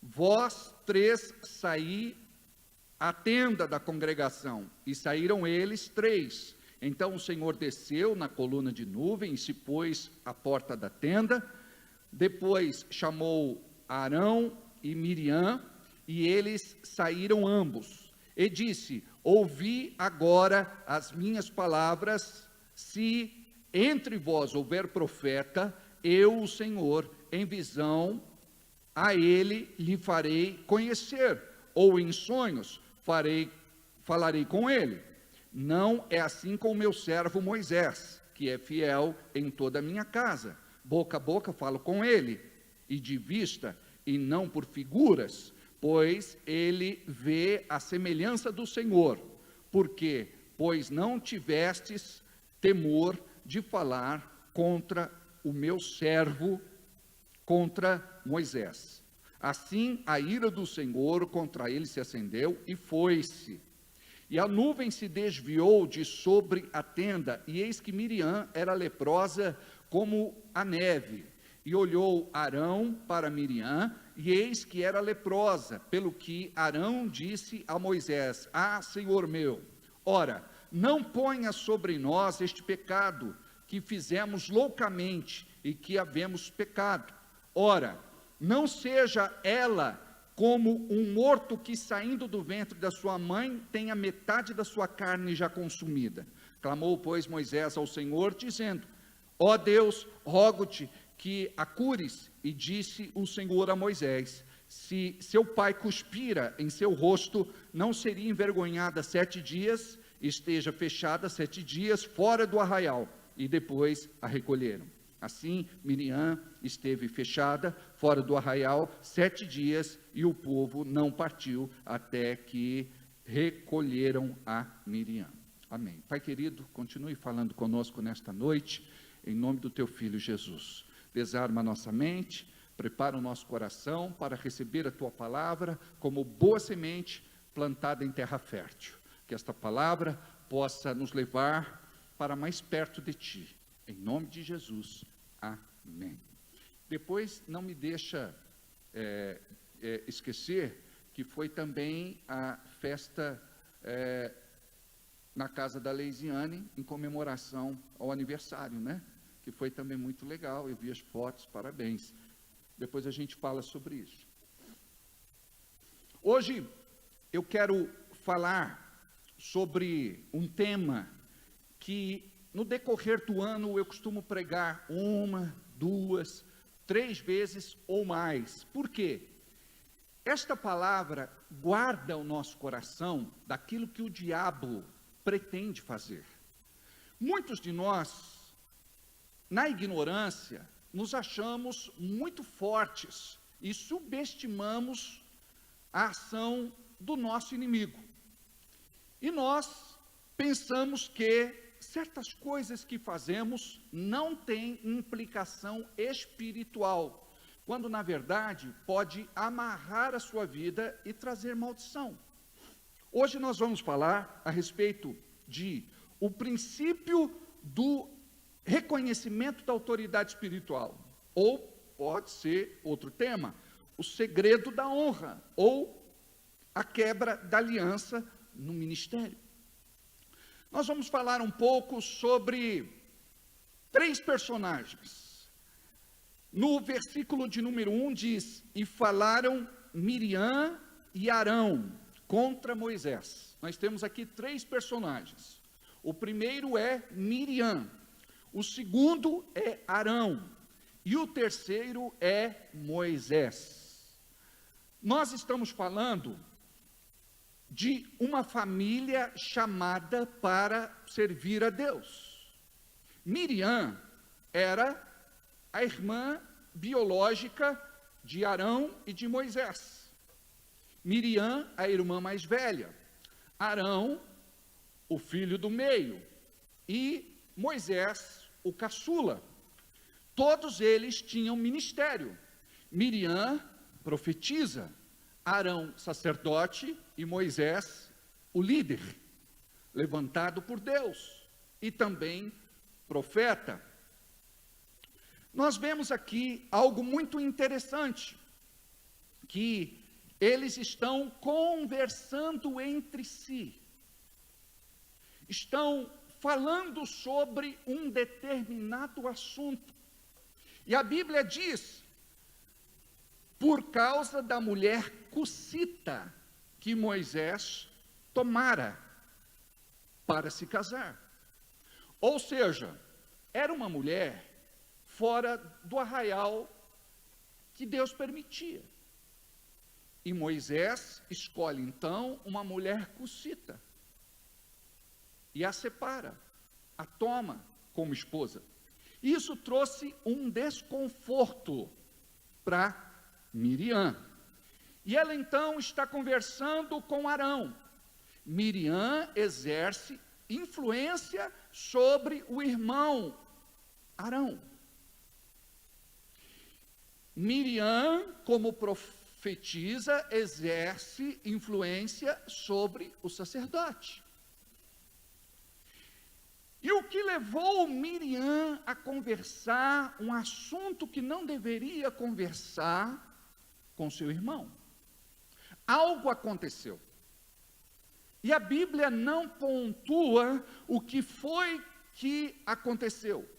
Speaker 5: vós três saí à tenda da congregação. E saíram eles três. Então o Senhor desceu na coluna de nuvem e se pôs à porta da tenda. Depois chamou Arão e Miriam, e eles saíram ambos. E disse: ouvi agora as minhas palavras. Se entre vós houver profeta, eu, o Senhor, em visão, a ele lhe farei conhecer, ou em sonhos falarei com ele. Não é assim com o meu servo Moisés, que é fiel em toda a minha casa. Boca a boca falo com ele, e de vista, e não por figuras, pois ele vê a semelhança do Senhor. Porque, pois não tivestes temor de falar contra o meu servo, contra Moisés. Assim a ira do Senhor contra ele se acendeu e foi-se. E a nuvem se desviou de sobre a tenda, e eis que Miriam era leprosa como a neve. E olhou Arão para Miriam, e eis que era leprosa, pelo que Arão disse a Moisés: ah, Senhor meu, ora, não ponha sobre nós este pecado, que fizemos loucamente, e que havemos pecado. Ora, não seja ela como um morto que, saindo do ventre da sua mãe, tenha metade da sua carne já consumida. Clamou, pois, Moisés ao Senhor, dizendo: ó Deus, rogo-te que a cures. E disse o Senhor a Moisés: se seu pai cuspira em seu rosto, não seria envergonhada 7 dias, esteja fechada 7 dias fora do arraial. E depois a recolheram. Assim, Miriam esteve fechada fora do arraial 7 dias, e o povo não partiu até que recolheram a Miriam. Amém. Pai querido, continue falando conosco nesta noite, em nome do teu Filho Jesus. Desarma a nossa mente, prepara o nosso coração para receber a tua palavra como boa semente plantada em terra fértil. Que esta palavra possa nos levar para mais perto de ti. Em nome de Jesus, amém. Depois, não me deixa esquecer que foi também a festa na casa da Leisiane, em comemoração ao aniversário, né? Que foi também muito legal, eu vi as fotos, parabéns. Depois a gente fala sobre isso. Hoje, eu quero falar sobre um tema que, no decorrer do ano, eu costumo pregar 1, 2, 3 vezes ou mais. Por quê? Esta palavra guarda o nosso coração daquilo que o diabo pretende fazer. Muitos de nós, na ignorância, nos achamos muito fortes e subestimamos a ação do nosso inimigo. E nós pensamos que certas coisas que fazemos não têm implicação espiritual, quando na verdade pode amarrar a sua vida e trazer maldição. Hoje nós vamos falar a respeito de o princípio do reconhecimento da autoridade espiritual, ou pode ser outro tema, o segredo da honra, ou a quebra da aliança no ministério. Nós vamos falar um pouco sobre 3 personagens. No versículo de número 1 diz: e falaram Miriam e Arão contra Moisés. Nós temos aqui 3 personagens. O primeiro é Miriam, o segundo é Arão e o terceiro é Moisés. Nós estamos falando de uma família chamada para servir a Deus. Miriam era a irmã biológica de Arão e de Moisés. Miriam, a irmã mais velha. Arão, o filho do meio. E Moisés, o caçula. Todos eles tinham ministério. Miriam, profetiza. Arão, sacerdote, e Moisés, o líder, levantado por Deus, e também profeta. Nós vemos aqui algo muito interessante, que eles estão conversando entre si, estão falando sobre um determinado assunto, e a Bíblia diz, por causa da mulher cussita que Moisés tomara para se casar. Ou seja, era uma mulher fora do arraial que Deus permitia. E Moisés escolhe então uma mulher cussita e a separa, a toma como esposa. Isso trouxe um desconforto para Miriam. E ela então está conversando com Arão. Miriam exerce influência sobre o irmão Arão. Miriam, como profetiza, exerce influência sobre o sacerdote. E o que levou Miriam a conversar um assunto que não deveria conversar com seu irmão? Algo aconteceu. E a Bíblia não pontua o que foi que aconteceu.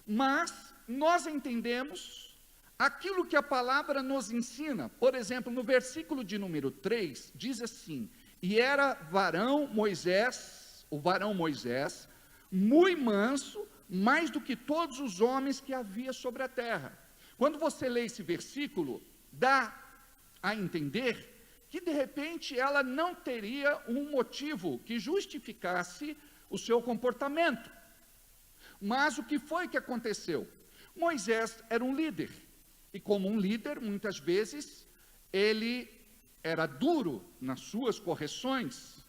Speaker 5: Mas nós entendemos aquilo que a palavra nos ensina. Por exemplo, no versículo de número 3, diz assim: e era o varão Moisés, muito manso, mais do que todos os homens que havia sobre a terra. Quando você lê esse versículo, dá a entender que de repente ela não teria um motivo que justificasse o seu comportamento. Mas o que foi que aconteceu? Moisés era um líder, e como um líder, muitas vezes, ele era duro nas suas correções.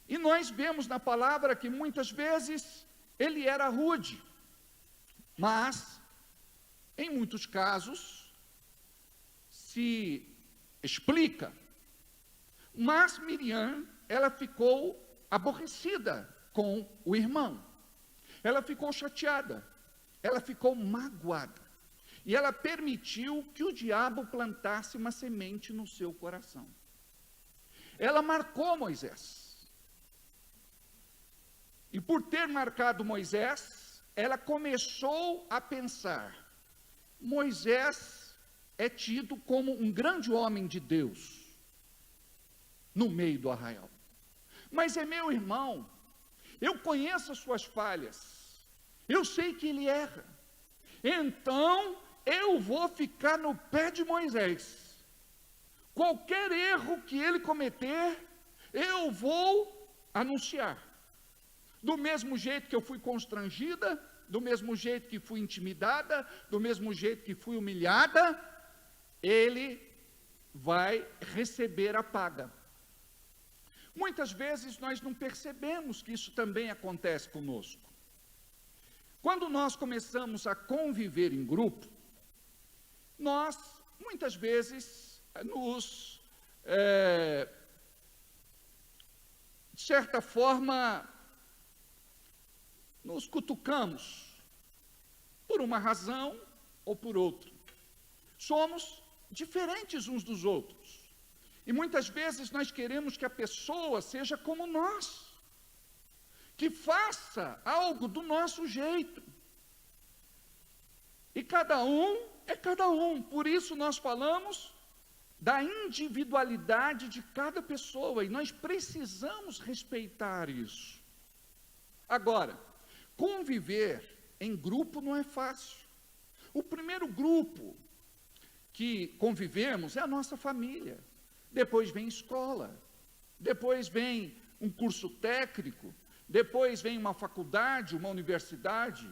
Speaker 5: E nós vemos na palavra que muitas vezes ele era rude, mas em muitos casos se explica. Mas Miriam, ela ficou aborrecida com o irmão, ela ficou chateada, ela ficou magoada, e ela permitiu que o diabo plantasse uma semente no seu coração. Ela marcou Moisés, e por ter marcado Moisés, ela começou a pensar: Moisés é tido como um grande homem de Deus no meio do arraial, mas é meu irmão, eu conheço as suas falhas, eu sei que ele erra, então eu vou ficar no pé de Moisés. Qualquer erro que ele cometer, eu vou anunciar. Do mesmo jeito que eu fui constrangida, do mesmo jeito que fui intimidada, do mesmo jeito que fui humilhada, ele vai receber a paga. Muitas vezes nós não percebemos que isso também acontece conosco. Quando nós começamos a conviver em grupo, nós muitas vezes nos, de certa forma, nos cutucamos, por uma razão ou por outra. Somos diferentes uns dos outros, e muitas vezes nós queremos que a pessoa seja como nós. que faça algo do nosso jeito. E cada um é cada um, por isso nós falamos da individualidade de cada pessoa, e nós precisamos respeitar isso. Agora, conviver em grupo não é fácil. O primeiro grupo que convivemos é a nossa família, depois vem escola, depois vem um curso técnico, depois vem uma faculdade, uma universidade,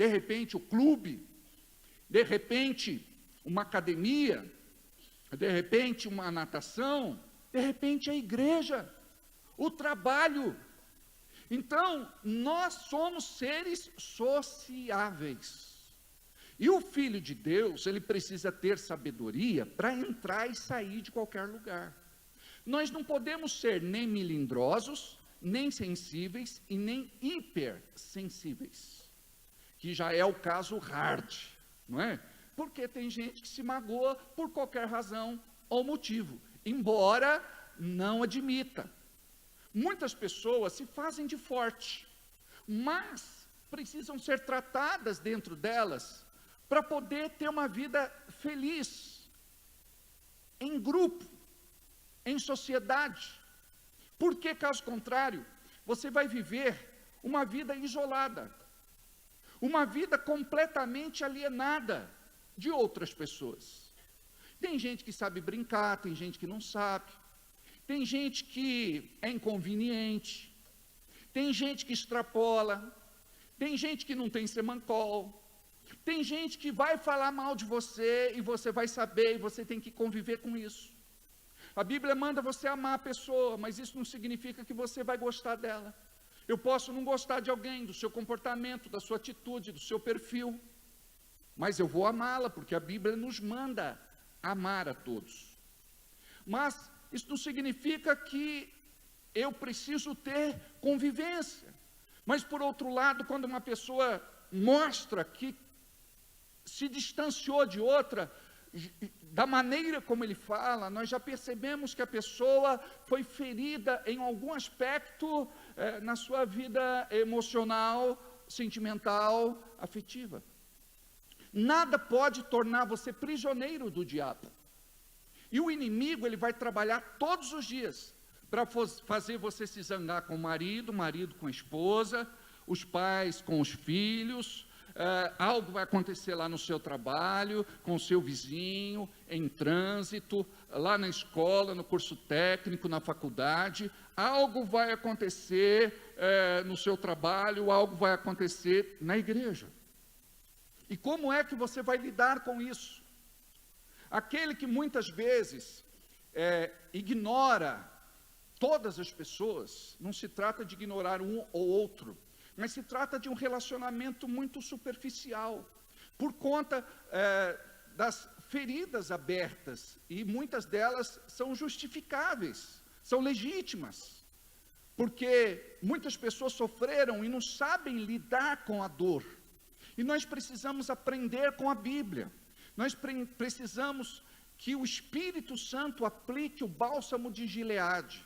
Speaker 5: de repente o clube, de repente uma academia, de repente uma natação, de repente a igreja, o trabalho. Então, nós somos seres sociáveis. E o Filho de Deus, ele precisa ter sabedoria para entrar e sair de qualquer lugar. Nós não podemos ser nem melindrosos, nem sensíveis e nem hipersensíveis, que já é o caso hard, não é? Porque tem gente que se magoa por qualquer razão ou motivo, embora não admita. Muitas pessoas se fazem de forte, mas precisam ser tratadas dentro delas para poder ter uma vida feliz, em grupo, em sociedade. Porque, caso contrário, você vai viver uma vida isolada, uma vida completamente alienada de outras pessoas. Tem gente que sabe brincar, tem gente que não sabe, tem gente que é inconveniente, tem gente que extrapola, tem gente que não tem semancol, tem gente que vai falar mal de você e você vai saber e você tem que conviver com isso. A Bíblia manda você amar a pessoa, mas isso não significa que você vai gostar dela. Eu posso não gostar de alguém, do seu comportamento, da sua atitude, do seu perfil, mas eu vou amá-la, porque a Bíblia nos manda amar a todos. Mas isso não significa que eu preciso ter convivência. Mas, por outro lado, quando uma pessoa mostra que se distanciou de outra, da maneira como ele fala, nós já percebemos que a pessoa foi ferida em algum aspecto na sua vida emocional, sentimental, afetiva. Nada pode tornar você prisioneiro do diabo. E o inimigo, ele vai trabalhar todos os dias para fazer você se zangar com o marido com a esposa, os pais com os filhos. Algo vai acontecer lá no seu trabalho, com o seu vizinho, em trânsito, lá na escola, no curso técnico, na faculdade. Algo vai acontecer no seu trabalho, algo vai acontecer na igreja. E como é que você vai lidar com isso? Aquele que muitas vezes ignora todas as pessoas, não se trata de ignorar um ou outro, mas se trata de um relacionamento muito superficial, por conta das feridas abertas, e muitas delas são justificáveis, são legítimas, porque muitas pessoas sofreram e não sabem lidar com a dor, e nós precisamos aprender com a Bíblia, nós precisamos que o Espírito Santo aplique o bálsamo de Gileade,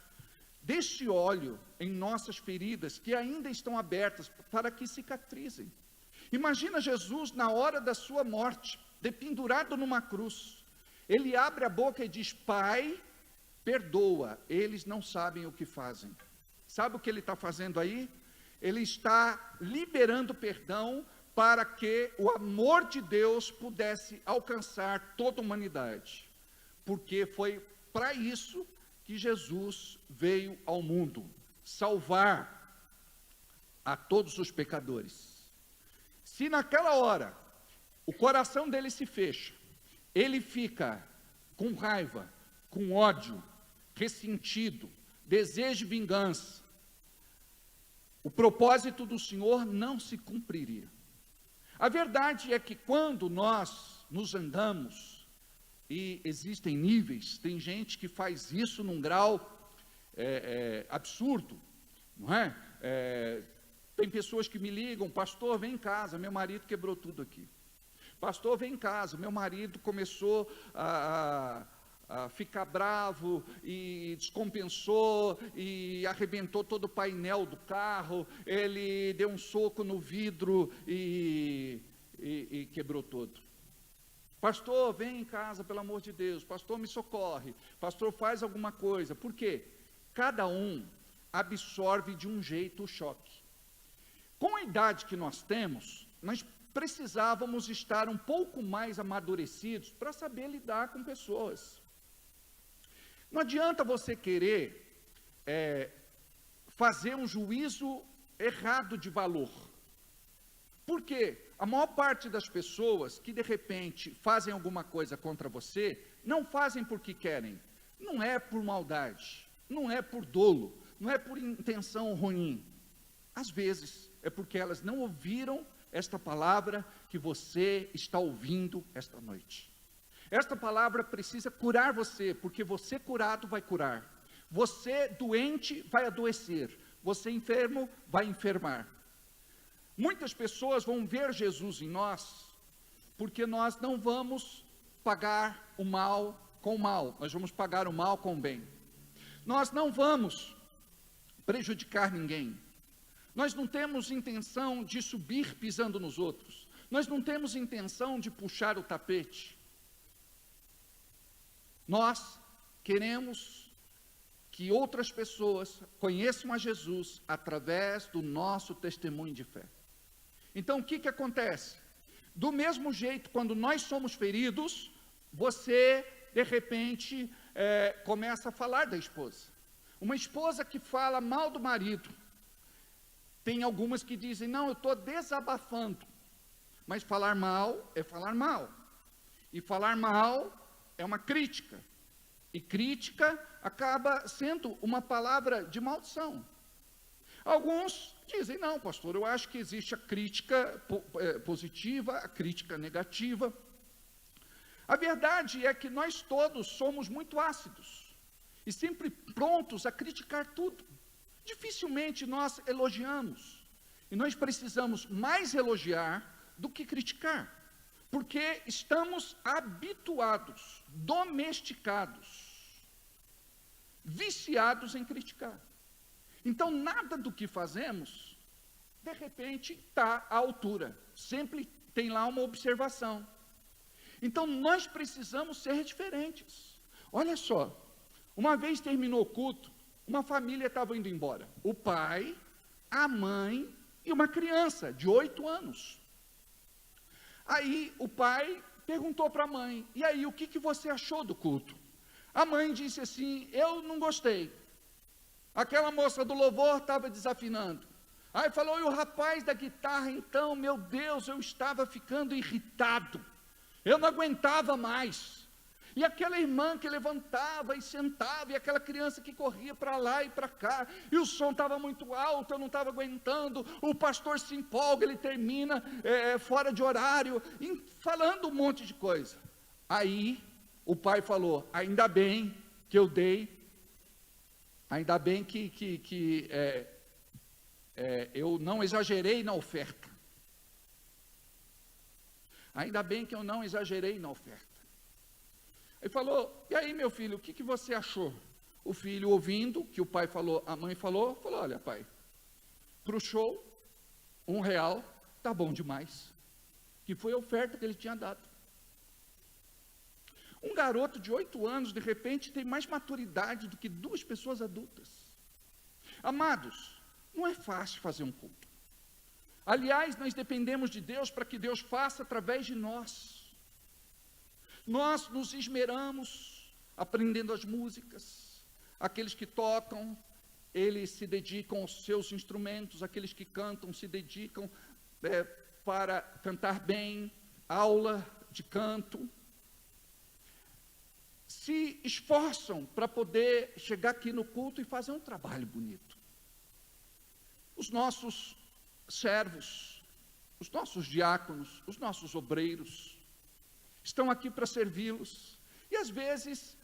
Speaker 5: deste óleo em nossas feridas que ainda estão abertas, para que cicatrizem. Imagina Jesus na hora da sua morte, dependurado numa cruz. Ele abre a boca e diz: Pai, perdoa, eles não sabem o que fazem. Sabe o que ele está fazendo aí? Ele está liberando perdão para que o amor de Deus pudesse alcançar toda a humanidade, porque foi para isso que Jesus veio ao mundo, salvar a todos os pecadores. Se naquela hora o coração dele se fecha, ele fica com raiva, com ódio, ressentido, desejo de vingança, o propósito do Senhor não se cumpriria. A verdade é que quando nós nos zangamos, e existem níveis, tem gente que faz isso num grau absurdo, não é? Tem pessoas que me ligam: pastor, vem em casa, meu marido quebrou tudo aqui. Pastor, vem em casa, meu marido começou a ficar bravo e descompensou e arrebentou todo o painel do carro, ele deu um soco no vidro e quebrou todo. Pastor, vem em casa, pelo amor de Deus. Pastor, me socorre. Pastor, faz alguma coisa. Por quê? Cada um absorve de um jeito o choque. Com a idade que nós temos, nós precisávamos estar um pouco mais amadurecidos para saber lidar com pessoas. Não adianta você querer fazer um juízo errado de valor. Por quê? A maior parte das pessoas que de repente fazem alguma coisa contra você, não fazem porque querem. Não é por maldade, não é por dolo, não é por intenção ruim. Às vezes é porque elas não ouviram esta palavra que você está ouvindo esta noite. Esta palavra precisa curar você, porque você curado vai curar. Você doente vai adoecer. Você enfermo vai enfermar. Muitas pessoas vão ver Jesus em nós, porque nós não vamos pagar o mal com o mal, nós vamos pagar o mal com o bem. Nós não vamos prejudicar ninguém. Nós não temos intenção de subir pisando nos outros. Nós não temos intenção de puxar o tapete. Nós queremos que outras pessoas conheçam a Jesus através do nosso testemunho de fé. Então, o que acontece? Do mesmo jeito, quando nós somos feridos, você, de repente, começa a falar da esposa. Uma esposa que fala mal do marido. Tem algumas que dizem, não, eu estou desabafando. Mas falar mal é falar mal. E falar mal é uma crítica. E crítica acaba sendo uma palavra de maldição. Alguns dizem, não, pastor, eu acho que existe a crítica positiva, a crítica negativa. A verdade é que nós todos somos muito ácidos e sempre prontos a criticar tudo. Dificilmente nós elogiamos. E nós precisamos mais elogiar do que criticar, porque estamos habituados, domesticados, viciados em criticar. Então, nada do que fazemos, de repente, está à altura. Sempre tem lá uma observação. Então, nós precisamos ser diferentes. Olha só, uma vez terminou o culto, uma família estava indo embora. O pai, a mãe e uma criança de 8 anos. Aí, o pai perguntou para a mãe, e aí, o que você achou do culto? A mãe disse assim, eu não gostei. Aquela moça do louvor estava desafinando. Aí falou, e o rapaz da guitarra, então, meu Deus, eu estava ficando irritado. Eu não aguentava mais. E aquela irmã que levantava e sentava, e aquela criança que corria para lá e para cá, e o som estava muito alto, eu não estava aguentando, o pastor se empolga, ele termina fora de horário, falando um monte de coisa. Aí, o pai falou, ainda bem que eu dei, ainda bem que eu não exagerei na oferta. Ainda bem que eu não exagerei na oferta. Ele falou, e aí meu filho, o que você achou? O filho ouvindo o que o pai falou, a mãe falou, olha pai, para o show, R$1 tá bom demais. Que foi a oferta que ele tinha dado. Um garoto de 8 anos, de repente, tem mais maturidade do que 2 pessoas adultas. Amados, não é fácil fazer um culto. Aliás, nós dependemos de Deus para que Deus faça através de nós. Nós nos esmeramos aprendendo as músicas. Aqueles que tocam, eles se dedicam aos seus instrumentos. Aqueles que cantam se dedicam para cantar bem, aula de canto. Se esforçam para poder chegar aqui no culto e fazer um trabalho bonito. Os nossos servos, os nossos diáconos, os nossos obreiros, estão aqui para servi-los, e às vezes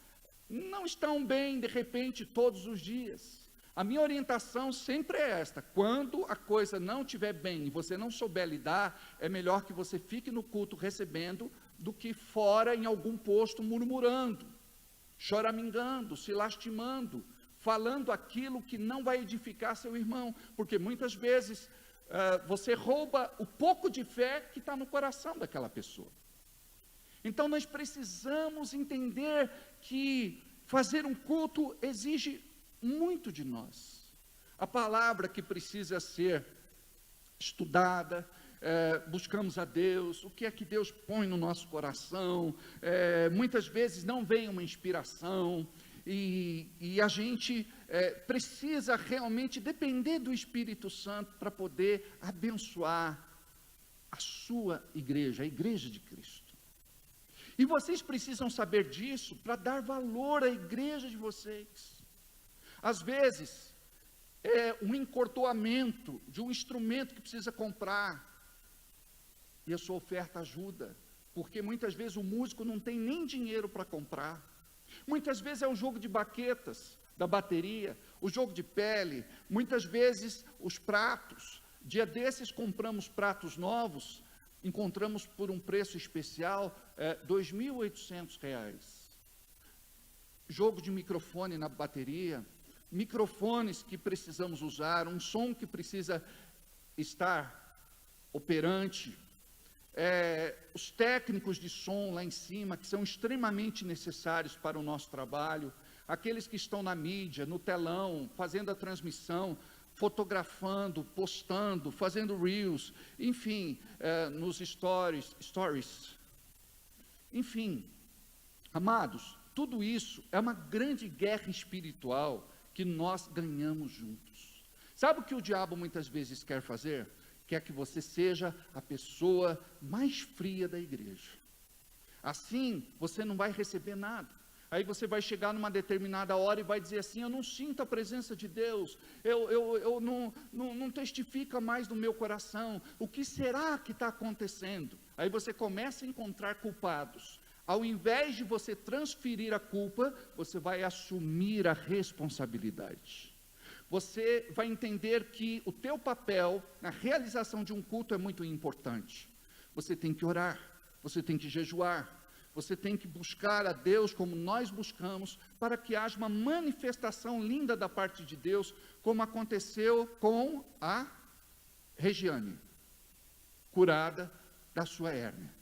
Speaker 5: não estão bem, de repente, todos os dias. A minha orientação sempre é esta, quando a coisa não estiver bem e você não souber lidar, é melhor que você fique no culto recebendo, do que fora em algum posto murmurando. choramingando, se lastimando, falando aquilo que não vai edificar seu irmão, porque muitas vezes você rouba o pouco de fé que está no coração daquela pessoa. Então nós precisamos entender que fazer um culto exige muito de nós. A palavra que precisa ser estudada, buscamos a Deus, o que é que Deus põe no nosso coração, muitas vezes não vem uma inspiração, e a gente precisa realmente depender do Espírito Santo para poder abençoar a sua igreja, a igreja de Cristo. E vocês precisam saber disso para dar valor à igreja de vocês. Às vezes, é um encordoamento de um instrumento que precisa comprar, e a sua oferta ajuda, porque muitas vezes o músico não tem nem dinheiro para comprar. Muitas vezes é o jogo de baquetas da bateria, o jogo de pele, muitas vezes os pratos. Dia desses compramos pratos novos, encontramos por um preço especial, R$2.800. Jogo de microfone na bateria, microfones que precisamos usar, um som que precisa estar operante, os técnicos de som lá em cima, que são extremamente necessários para o nosso trabalho, aqueles que estão na mídia, no telão, fazendo a transmissão, fotografando, postando, fazendo reels, enfim, nos stories. Enfim, amados, tudo isso é uma grande guerra espiritual que nós ganhamos juntos. Sabe o que o diabo muitas vezes quer fazer? Quer que você seja a pessoa mais fria da igreja. Assim, você não vai receber nada. Aí você vai chegar numa determinada hora e vai dizer assim: eu não sinto a presença de Deus, eu não testifica mais no meu coração, o que será que está acontecendo? Aí você começa a encontrar culpados. Ao invés de você transferir a culpa, você vai assumir a responsabilidade. Você vai entender que o teu papel na realização de um culto é muito importante. Você tem que orar, você tem que jejuar, você tem que buscar a Deus como nós buscamos, para que haja uma manifestação linda da parte de Deus, como aconteceu com a Regiane, curada da sua hérnia.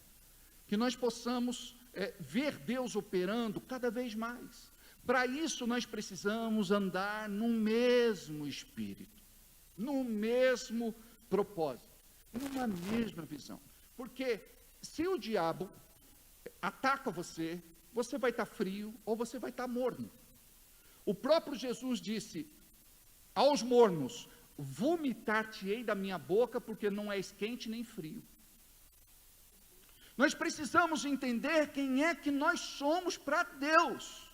Speaker 5: Que nós possamos ver Deus operando cada vez mais. Para isso nós precisamos andar no mesmo espírito, no mesmo propósito, numa mesma visão. Porque se o diabo ataca você, você vai estar frio ou você vai estar morno. O próprio Jesus disse aos mornos: vomitar-te-ei da minha boca, porque não és quente nem frio. Nós precisamos entender quem é que nós somos para Deus.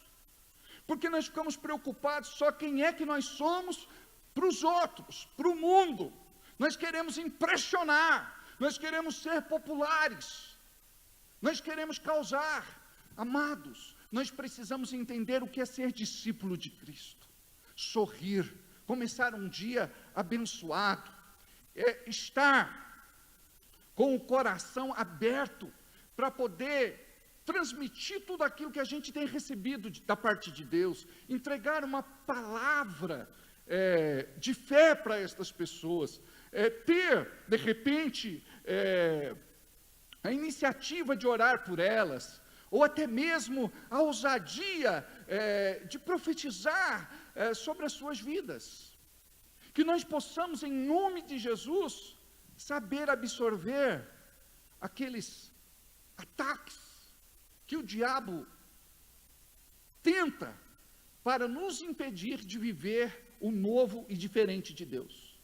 Speaker 5: Porque nós ficamos preocupados só quem é que nós somos para os outros, para o mundo. Nós queremos impressionar, nós queremos ser populares, nós queremos causar. Amados, nós precisamos entender o que é ser discípulo de Cristo. Sorrir, começar um dia abençoado, estar com o coração aberto para poder transmitir tudo aquilo que a gente tem recebido da parte de Deus, entregar uma palavra de fé para estas pessoas, ter, de repente, a iniciativa de orar por elas, ou até mesmo a ousadia de profetizar sobre as suas vidas. Que nós possamos, em nome de Jesus, saber absorver aqueles ataques que o diabo tenta para nos impedir de viver o novo e diferente de Deus.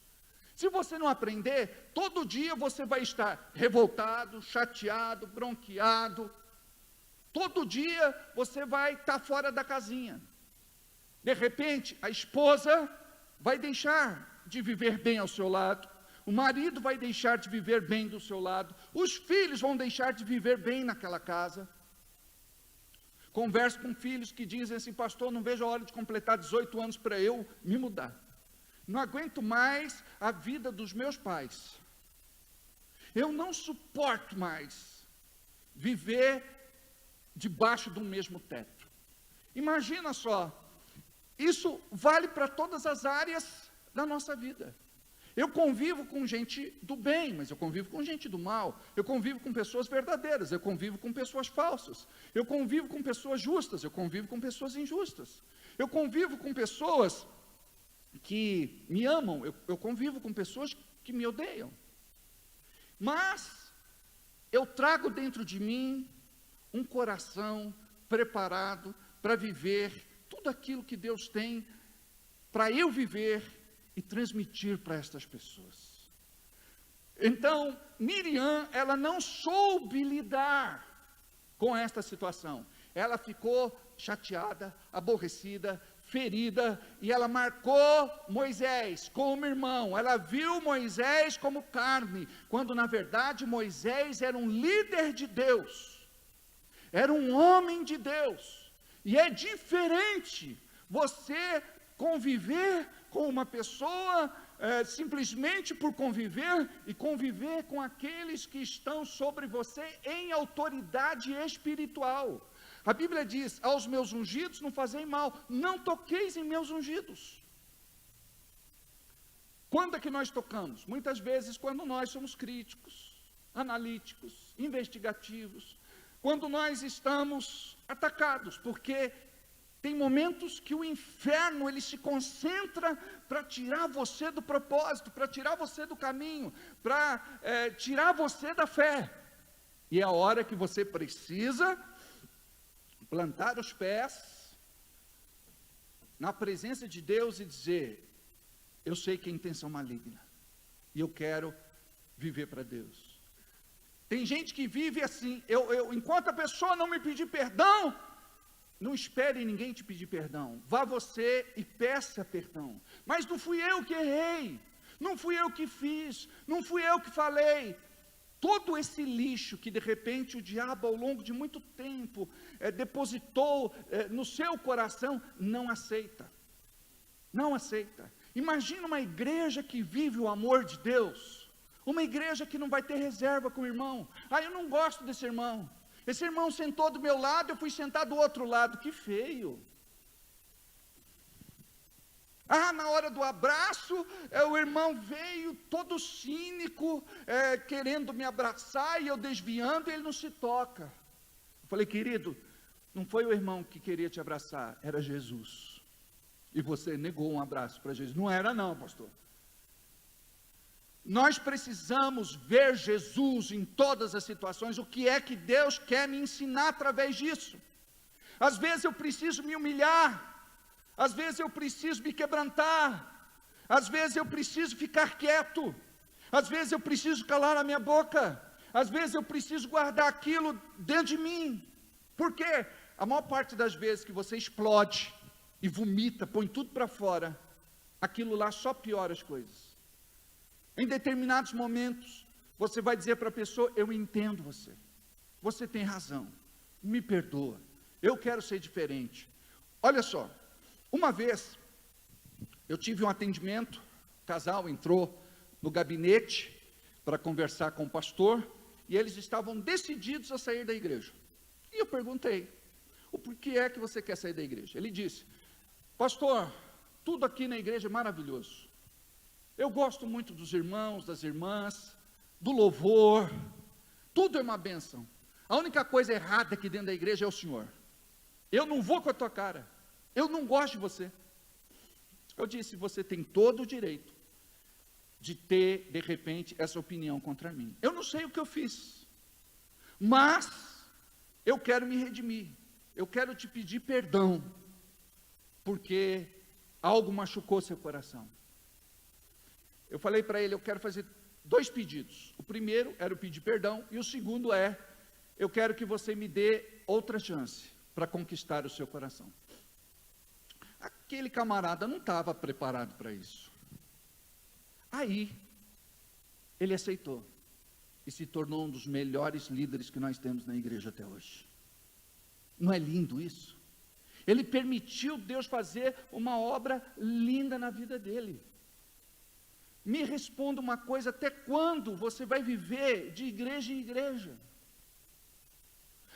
Speaker 5: Se você não aprender, todo dia você vai estar revoltado, chateado, bronqueado. Todo dia você vai estar fora da casinha. De repente, a esposa vai deixar de viver bem ao seu lado. O marido vai deixar de viver bem do seu lado. Os filhos vão deixar de viver bem naquela casa. Converso com filhos que dizem assim: pastor, não vejo a hora de completar 18 anos para eu me mudar. Não aguento mais a vida dos meus pais. Eu não suporto mais viver debaixo do mesmo teto. Imagina só, isso vale para todas as áreas da nossa vida. Eu convivo com gente do bem, mas eu convivo com gente do mal. Eu convivo com pessoas verdadeiras, eu convivo com pessoas falsas. Eu convivo com pessoas justas, eu convivo com pessoas injustas. Eu convivo com pessoas que me amam, eu convivo com pessoas que me odeiam. Mas eu trago dentro de mim um coração preparado para viver tudo aquilo que Deus tem para eu viver e transmitir para estas pessoas. Então, Miriam, ela não soube lidar com esta situação. Ela ficou chateada, aborrecida, ferida, e ela marcou Moisés como irmão. Ela viu Moisés como carne, quando na verdade Moisés era um líder de Deus, era um homem de Deus. E é diferente você conviver com uma pessoa simplesmente por conviver, e conviver com aqueles que estão sobre você em autoridade espiritual. A Bíblia diz: aos meus ungidos não fazei mal, não toqueis em meus ungidos. Quando é que nós tocamos? Muitas vezes quando nós somos críticos, analíticos, investigativos, quando nós estamos atacados, porque tem momentos que o inferno ele se concentra para tirar você do propósito, para tirar você do caminho, para tirar você da fé. E é a hora que você precisa plantar os pés na presença de Deus e dizer: eu sei que é intenção maligna, e eu quero viver para Deus. Tem gente que vive assim, enquanto a pessoa não me pedir perdão, não espere ninguém te pedir perdão, vá você e peça perdão. Mas não fui eu que errei, não fui eu que fiz, não fui eu que falei. Todo esse lixo que de repente o diabo ao longo de muito tempo depositou no seu coração, não aceita, não aceita. Imagina uma igreja que vive o amor de Deus, uma igreja que não vai ter reserva com o irmão. Eu não gosto desse irmão, esse irmão sentou do meu lado, eu fui sentar do outro lado, que feio. Na hora do abraço, o irmão veio todo cínico, querendo me abraçar, e eu desviando, e ele não se toca. Eu falei: querido, não foi o irmão que queria te abraçar, era Jesus. E você negou um abraço para Jesus. Não era não, pastor. Nós precisamos ver Jesus em todas as situações. O que é que Deus quer me ensinar através disso? Às vezes eu preciso me humilhar, às vezes eu preciso me quebrantar, às vezes eu preciso ficar quieto, às vezes eu preciso calar a minha boca, às vezes eu preciso guardar aquilo dentro de mim. Por quê? A maior parte das vezes que você explode e vomita, põe tudo para fora, aquilo lá só piora as coisas. Em determinados momentos, você vai dizer para a pessoa: eu entendo você, você tem razão, me perdoa, eu quero ser diferente. Olha só, uma vez, eu tive um atendimento, o casal entrou no gabinete para conversar com o pastor, e eles estavam decididos a sair da igreja. E eu perguntei: o porquê é que você quer sair da igreja? Ele disse: pastor, tudo aqui na igreja é maravilhoso. Eu gosto muito dos irmãos, das irmãs, do louvor, tudo é uma bênção. A única coisa errada aqui dentro da igreja é o senhor. Eu não vou com a tua cara, eu não gosto de você. Eu disse: você tem todo o direito de ter, de repente, essa opinião contra mim. Eu não sei o que eu fiz, mas eu quero me redimir, eu quero te pedir perdão, porque algo machucou seu coração. Eu falei para ele: eu quero fazer 2 pedidos. O primeiro era o pedir perdão, e o segundo é: eu quero que você me dê outra chance para conquistar o seu coração. Aquele camarada não estava preparado para isso. Aí, ele aceitou, e se tornou um dos melhores líderes que nós temos na igreja até hoje. Não é lindo isso? Ele permitiu Deus fazer uma obra linda na vida dele. Me responda uma coisa: até quando você vai viver de igreja em igreja?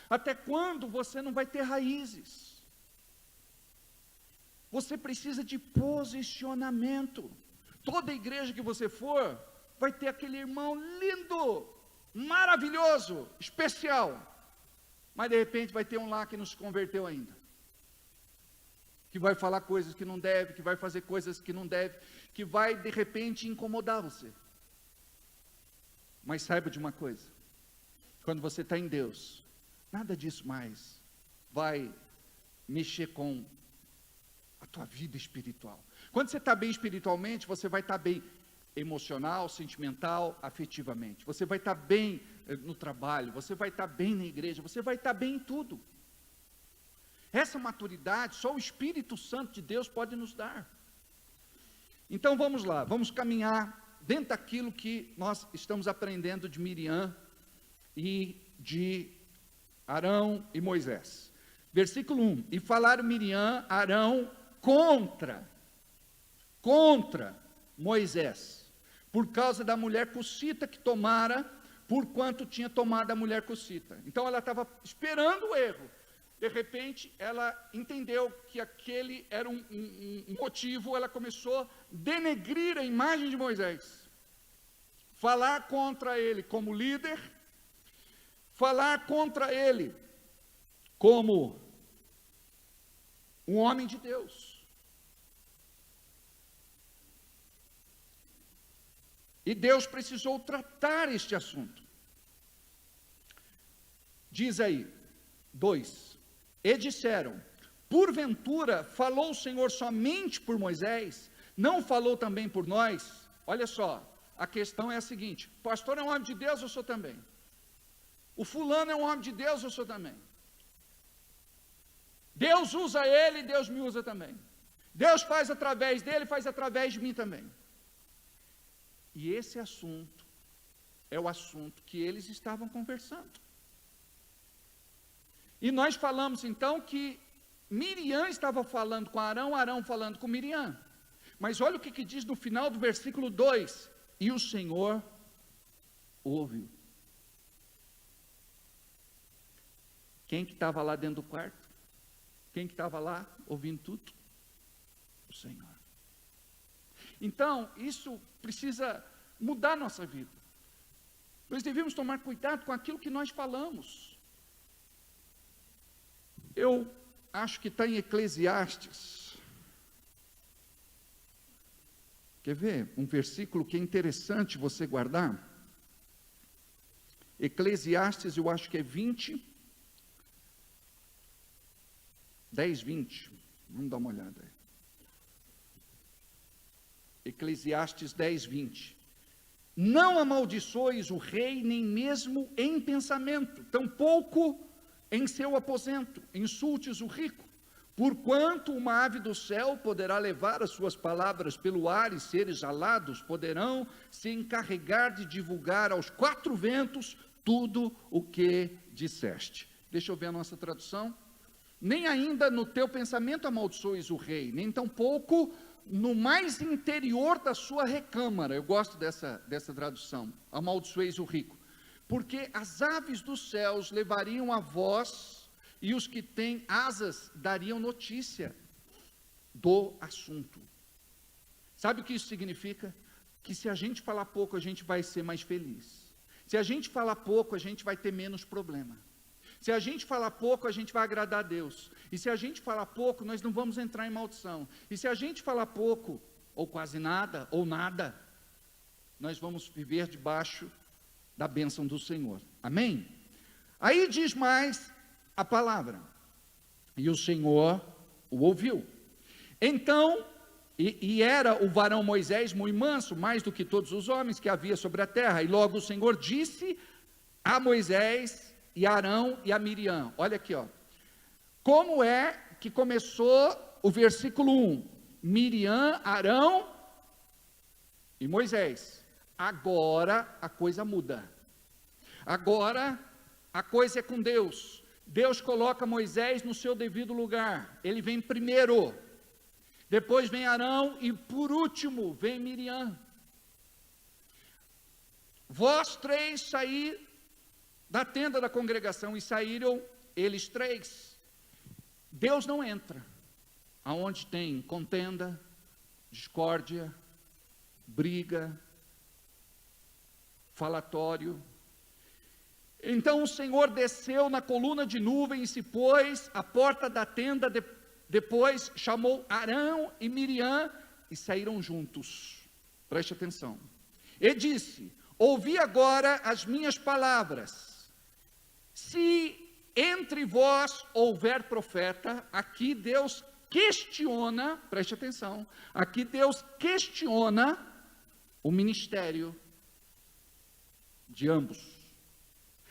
Speaker 5: Até quando você não vai ter raízes? Você precisa de posicionamento. Toda igreja que você for, vai ter aquele irmão lindo, maravilhoso, especial. Mas de repente vai ter um lá que não se converteu ainda. Que vai falar coisas que não deve, que vai fazer coisas que não deve, que vai de repente incomodar você. Mas saiba de uma coisa, quando você está em Deus, nada disso mais vai mexer com a tua vida espiritual. Quando você está bem espiritualmente, você vai estar bem emocional, sentimental, afetivamente. Você vai estar bem no trabalho, você vai estar bem na igreja, você vai estar bem em tudo. Essa maturidade, só o Espírito Santo de Deus pode nos dar. Então vamos lá, vamos caminhar dentro daquilo que nós estamos aprendendo de Miriam e de Arão e Moisés. Versículo 1, e falaram Miriam, Arão, contra Moisés, por causa da mulher cussita que tomara, por quanto tinha tomado a mulher cussita. Então ela estava esperando o erro. De repente, ela entendeu que aquele era um motivo, ela começou a denegrir a imagem de Moisés. Falar contra ele como líder, falar contra ele como um homem de Deus. E Deus precisou tratar este assunto. Diz aí, 2. E disseram, porventura falou o Senhor somente por Moisés, não falou também por nós? Olha só, a questão é a seguinte, o pastor é um homem de Deus, eu sou também. O fulano é um homem de Deus, eu sou também. Deus usa ele, Deus me usa também. Deus faz através dele, faz através de mim também. E esse assunto é o assunto que eles estavam conversando. E nós falamos então que Miriam estava falando com Arão, Arão falando com Miriam. Mas olha o que diz no final do versículo 2: e o Senhor ouviu. Quem que estava lá dentro do quarto? Quem que estava lá ouvindo tudo? O Senhor. Então, isso precisa mudar nossa vida. Nós devemos tomar cuidado com aquilo que nós falamos. Eu acho que está em Eclesiastes. Quer ver um versículo que é interessante você guardar? Eclesiastes, eu acho que é 20, 10, 20. Vamos dar uma olhada aí. Eclesiastes 10, 20. Não amaldiçoes o rei, nem mesmo em pensamento, tampouco em seu aposento, insultes o rico, porquanto uma ave do céu poderá levar as suas palavras pelo ar, e seres alados poderão se encarregar de divulgar aos quatro ventos tudo o que disseste. Deixa eu ver a nossa tradução. Nem ainda no teu pensamento amaldiçoes o rei, nem tampouco no mais interior da sua recâmara. Eu gosto dessa tradução, amaldiçoeis o rico. Porque as aves dos céus levariam a voz, e os que têm asas dariam notícia do assunto. Sabe o que isso significa? Que se a gente falar pouco, a gente vai ser mais feliz. Se a gente falar pouco, a gente vai ter menos problema. Se a gente falar pouco, a gente vai agradar a Deus. E se a gente falar pouco, nós não vamos entrar em maldição. E se a gente falar pouco, ou quase nada, ou nada, nós vamos viver debaixo da bênção do Senhor. Amém? Aí diz mais a palavra. E o Senhor o ouviu. Então, e era o varão Moisés muito manso, mais do que todos os homens que havia sobre a terra. E logo o Senhor disse a Moisés e a Arão e a Miriam. Olha aqui, ó. Como é que começou o versículo 1? Miriam, Arão e Moisés. Agora a coisa muda. Agora a coisa é com Deus. Deus coloca Moisés no seu devido lugar. Ele vem primeiro. Depois vem Arão e por último vem Miriam. Vós três saí da tenda da congregação, e saíram eles três. Deus não entra. aonde tem contenda, discórdia, briga, falatório. Então o Senhor desceu na coluna de nuvem e se pôs à porta da tenda, depois chamou Arão e Miriam e saíram juntos. Preste atenção. E disse: ouvi agora as minhas palavras. Se entre vós houver profeta, aqui Deus questiona, preste atenção, aqui Deus questiona o ministério de ambos.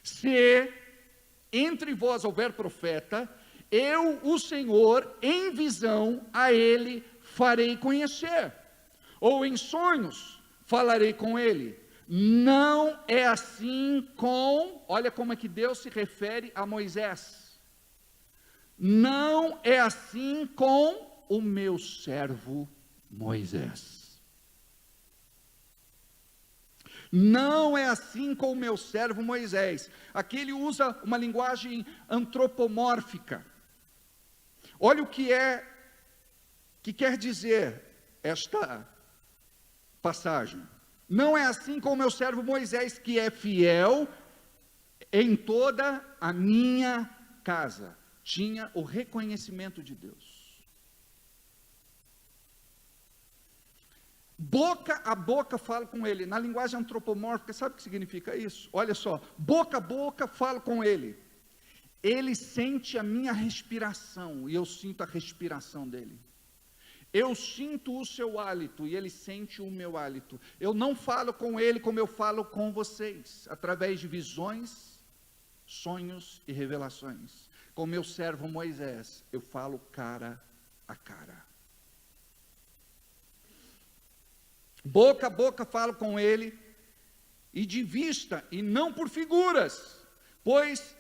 Speaker 5: Se entre vós houver profeta, eu, o Senhor, em visão a ele farei conhecer, ou em sonhos falarei com ele. Não é assim com, olha como é que Deus se refere a Moisés. Não é assim com o meu servo Moisés. Não é assim com o meu servo Moisés. Aqui ele usa uma linguagem antropomórfica. Olha o que quer dizer esta passagem. Não é assim com o meu servo Moisés, que é fiel em toda a minha casa. Tinha o reconhecimento de Deus. Boca a boca falo com ele. Na linguagem antropomórfica, sabe o que significa isso? Olha só, boca a boca falo com ele. Ele sente a minha respiração e eu sinto a respiração dele. Eu sinto o seu hálito e ele sente o meu hálito. Eu não falo com ele como eu falo com vocês, através de visões, sonhos e revelações. Com meu servo Moisés, eu falo cara a cara. Boca a boca falo com ele, e de vista, e não por figuras, pois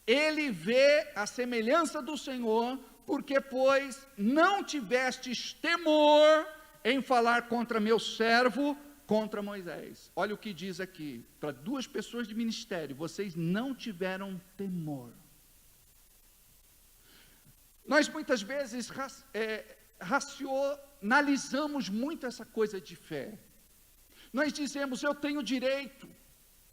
Speaker 5: ele vê a semelhança do Senhor, porque, pois, não tivestes temor em falar contra meu servo, contra Moisés. Olha o que diz aqui, para duas pessoas de ministério, vocês não tiveram temor. Nós muitas vezes racionalizamos muito essa coisa de fé. Nós dizemos, eu tenho direito,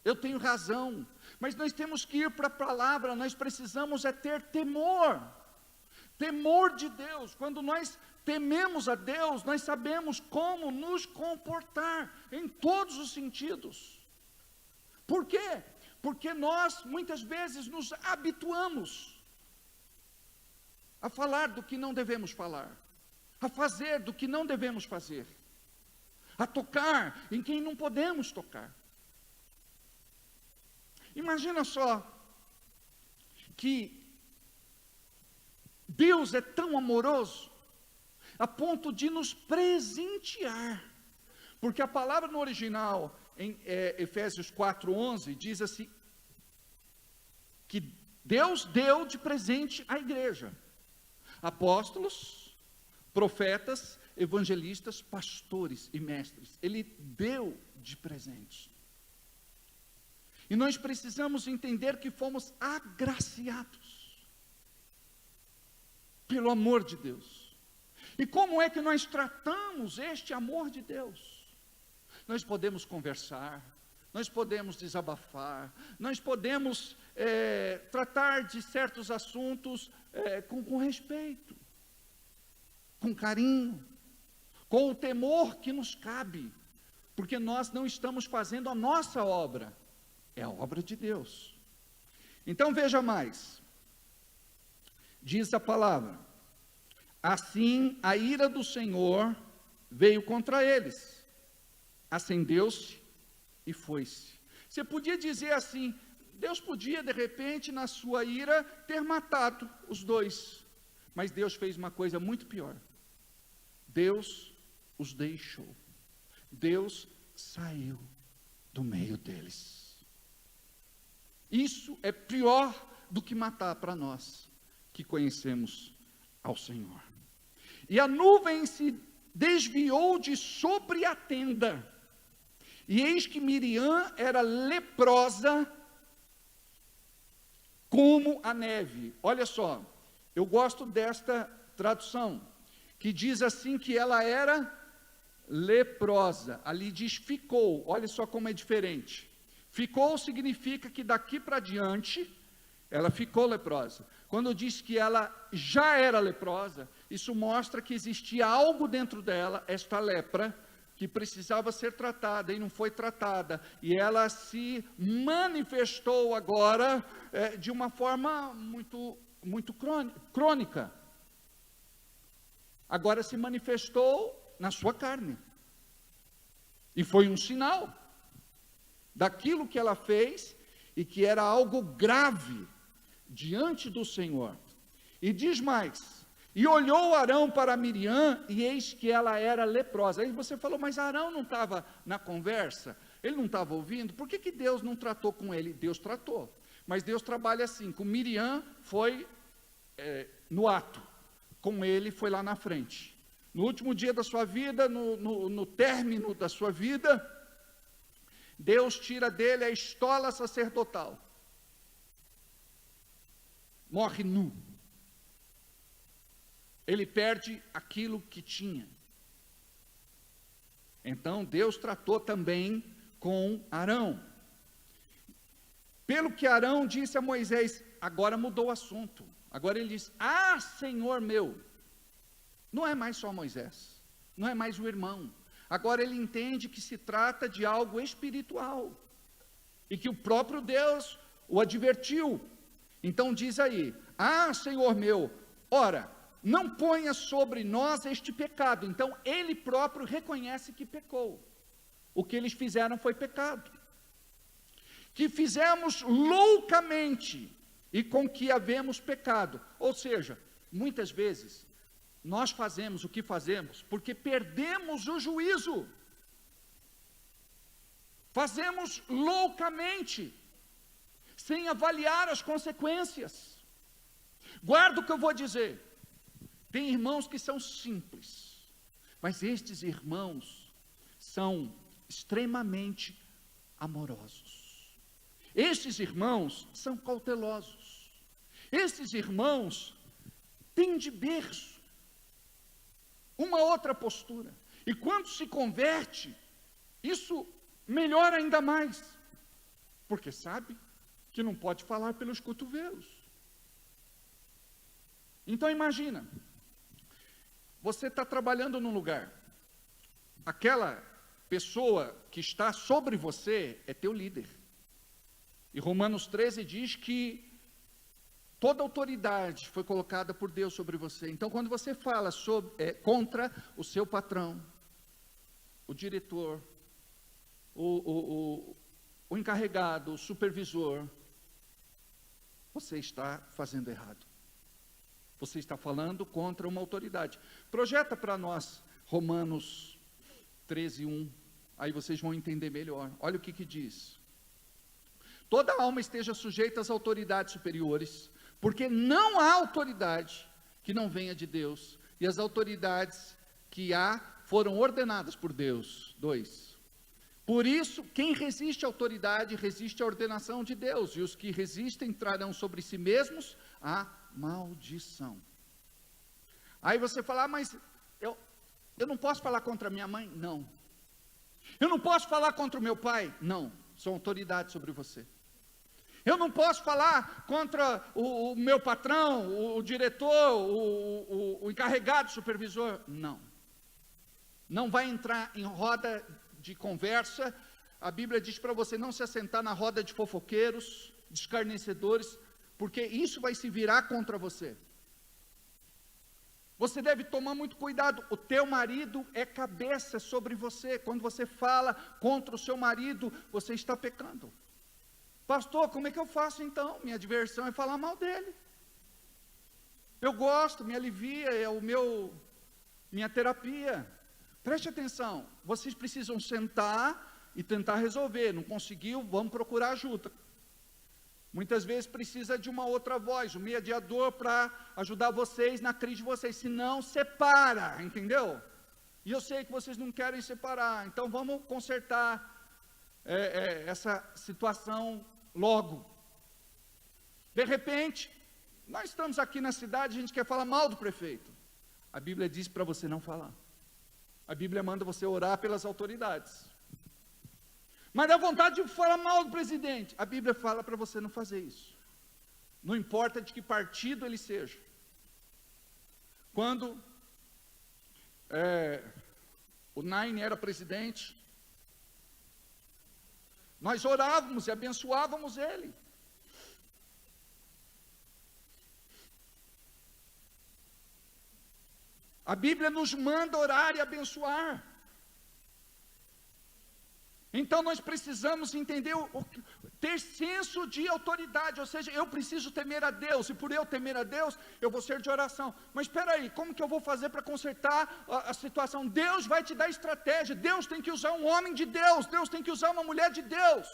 Speaker 5: eu tenho razão, mas nós temos que ir para a palavra, nós precisamos ter temor de Deus. Quando nós tememos a Deus, nós sabemos como nos comportar, em todos os sentidos. Por quê? Porque nós, muitas vezes, nos habituamos a falar do que não devemos falar, a fazer do que não devemos fazer, a tocar em quem não podemos tocar. Imagina só, que Deus é tão amoroso, a ponto de nos presentear, porque a palavra no original, em Efésios 4:11, diz assim, que Deus deu de presente à igreja, apóstolos, profetas, evangelistas, pastores e mestres. Ele deu de presente. E nós precisamos entender que fomos agraciados pelo amor de Deus. E como é que nós tratamos este amor de Deus? Nós podemos conversar, nós podemos desabafar, nós podemos tratar de certos assuntos com respeito, com carinho, com o temor que nos cabe, porque nós não estamos fazendo a nossa obra, é a obra de Deus. Então veja mais, diz a palavra, assim a ira do Senhor veio contra eles, acendeu-se e foi-se. Você podia dizer assim, Deus podia de repente na sua ira ter matado os dois, mas Deus fez uma coisa muito pior. Deus os deixou, Deus saiu do meio deles. Isso é pior do que matar para nós que conhecemos ao Senhor. E a nuvem se desviou de sobre a tenda, e eis que Miriam era leprosa como a neve. Olha só, eu gosto desta tradução. que diz assim que ela era leprosa. Ali diz ficou, olha só como é diferente. Ficou significa que daqui para diante, ela ficou leprosa. Quando diz que ela já era leprosa, isso mostra que existia algo dentro dela, esta lepra, que precisava ser tratada e não foi tratada. E ela se manifestou agora de uma forma muito crônica. Agora se manifestou na sua carne. E foi um sinal daquilo que ela fez e que era algo grave diante do Senhor. E diz mais: e olhou Arão para Miriam, e eis que ela era leprosa. Aí você falou, mas Arão não estava na conversa? Ele não estava ouvindo? Por que Deus não tratou com ele? Deus tratou. Mas Deus trabalha assim, com Miriam foi no ato, com ele foi lá na frente. No último dia da sua vida, no término da sua vida, Deus tira dele a estola sacerdotal. Morre nu. Ele perde aquilo que tinha. Então Deus tratou também com Arão. Pelo que Arão disse a Moisés, agora mudou o assunto. Agora ele diz: ah, Senhor meu. Não é mais só Moisés, não é mais o irmão. Agora ele entende que se trata de algo espiritual. E que o próprio Deus o advertiu. Então diz aí: ah, Senhor meu, ora, não ponha sobre nós este pecado. Então ele próprio reconhece que pecou. O que eles fizeram foi pecado. Que fizemos loucamente e com que havemos pecado. Ou seja, muitas vezes nós fazemos o que fazemos porque perdemos o juízo. Fazemos loucamente, sem avaliar as consequências. Guarda o que eu vou dizer. Tem irmãos que são simples, mas estes irmãos são extremamente amorosos. Estes irmãos são cautelosos. Estes irmãos têm de berço uma outra postura. E quando se converte, isso melhora ainda mais, porque sabe que não pode falar pelos cotovelos. Então imagina, você está trabalhando num lugar, aquela pessoa que está sobre você é teu líder. E Romanos 13 diz que toda autoridade foi colocada por Deus sobre você. Então quando você fala contra o seu patrão, o diretor, o encarregado, o supervisor, você está fazendo errado. Você está falando contra uma autoridade. Projeta para nós Romanos 13:1. Aí vocês vão entender melhor. Olha o que diz. Toda alma esteja sujeita às autoridades superiores, porque não há autoridade que não venha de Deus, e as autoridades que há foram ordenadas por Deus. 2. Por isso, quem resiste à autoridade, resiste à ordenação de Deus, e os que resistem trarão sobre si mesmos a maldição. Aí você fala, mas eu não posso falar contra minha mãe? Não. Eu não posso falar contra o meu pai? Não. São autoridades sobre você. Eu não posso falar contra o meu patrão, o diretor, o encarregado, o supervisor? Não. Não vai entrar em roda de conversa. A Bíblia diz para você não se assentar na roda de fofoqueiros, de escarnecedores, porque isso vai se virar contra você. Você deve tomar muito cuidado. O teu marido é cabeça sobre você. Quando você fala contra o seu marido, você está pecando. Pastor, como é que eu faço então? Minha diversão é falar mal dele. Eu gosto, me alivia, é minha terapia. Preste atenção, vocês precisam sentar e tentar resolver. Não conseguiu, vamos procurar ajuda. Muitas vezes precisa de uma outra voz, um mediador para ajudar vocês na crise de vocês. Se não, separa, entendeu? E eu sei que vocês não querem separar, então vamos consertar essa situação logo. De repente, nós estamos aqui na cidade, a gente quer falar mal do prefeito. A Bíblia diz para você não falar. A Bíblia manda você orar pelas autoridades. Mas dá vontade de falar mal do presidente. A Bíblia fala para você não fazer isso. Não importa de que partido ele seja. Quando o Nine era presidente, nós orávamos e abençoávamos ele. A Bíblia nos manda orar e abençoar. Então nós precisamos entender, ter senso de autoridade, ou seja, eu preciso temer a Deus, e por eu temer a Deus, eu vou ser de oração. Mas espera aí, como que eu vou fazer para consertar a situação? Deus vai te dar estratégia, Deus tem que usar um homem de Deus, Deus tem que usar uma mulher de Deus,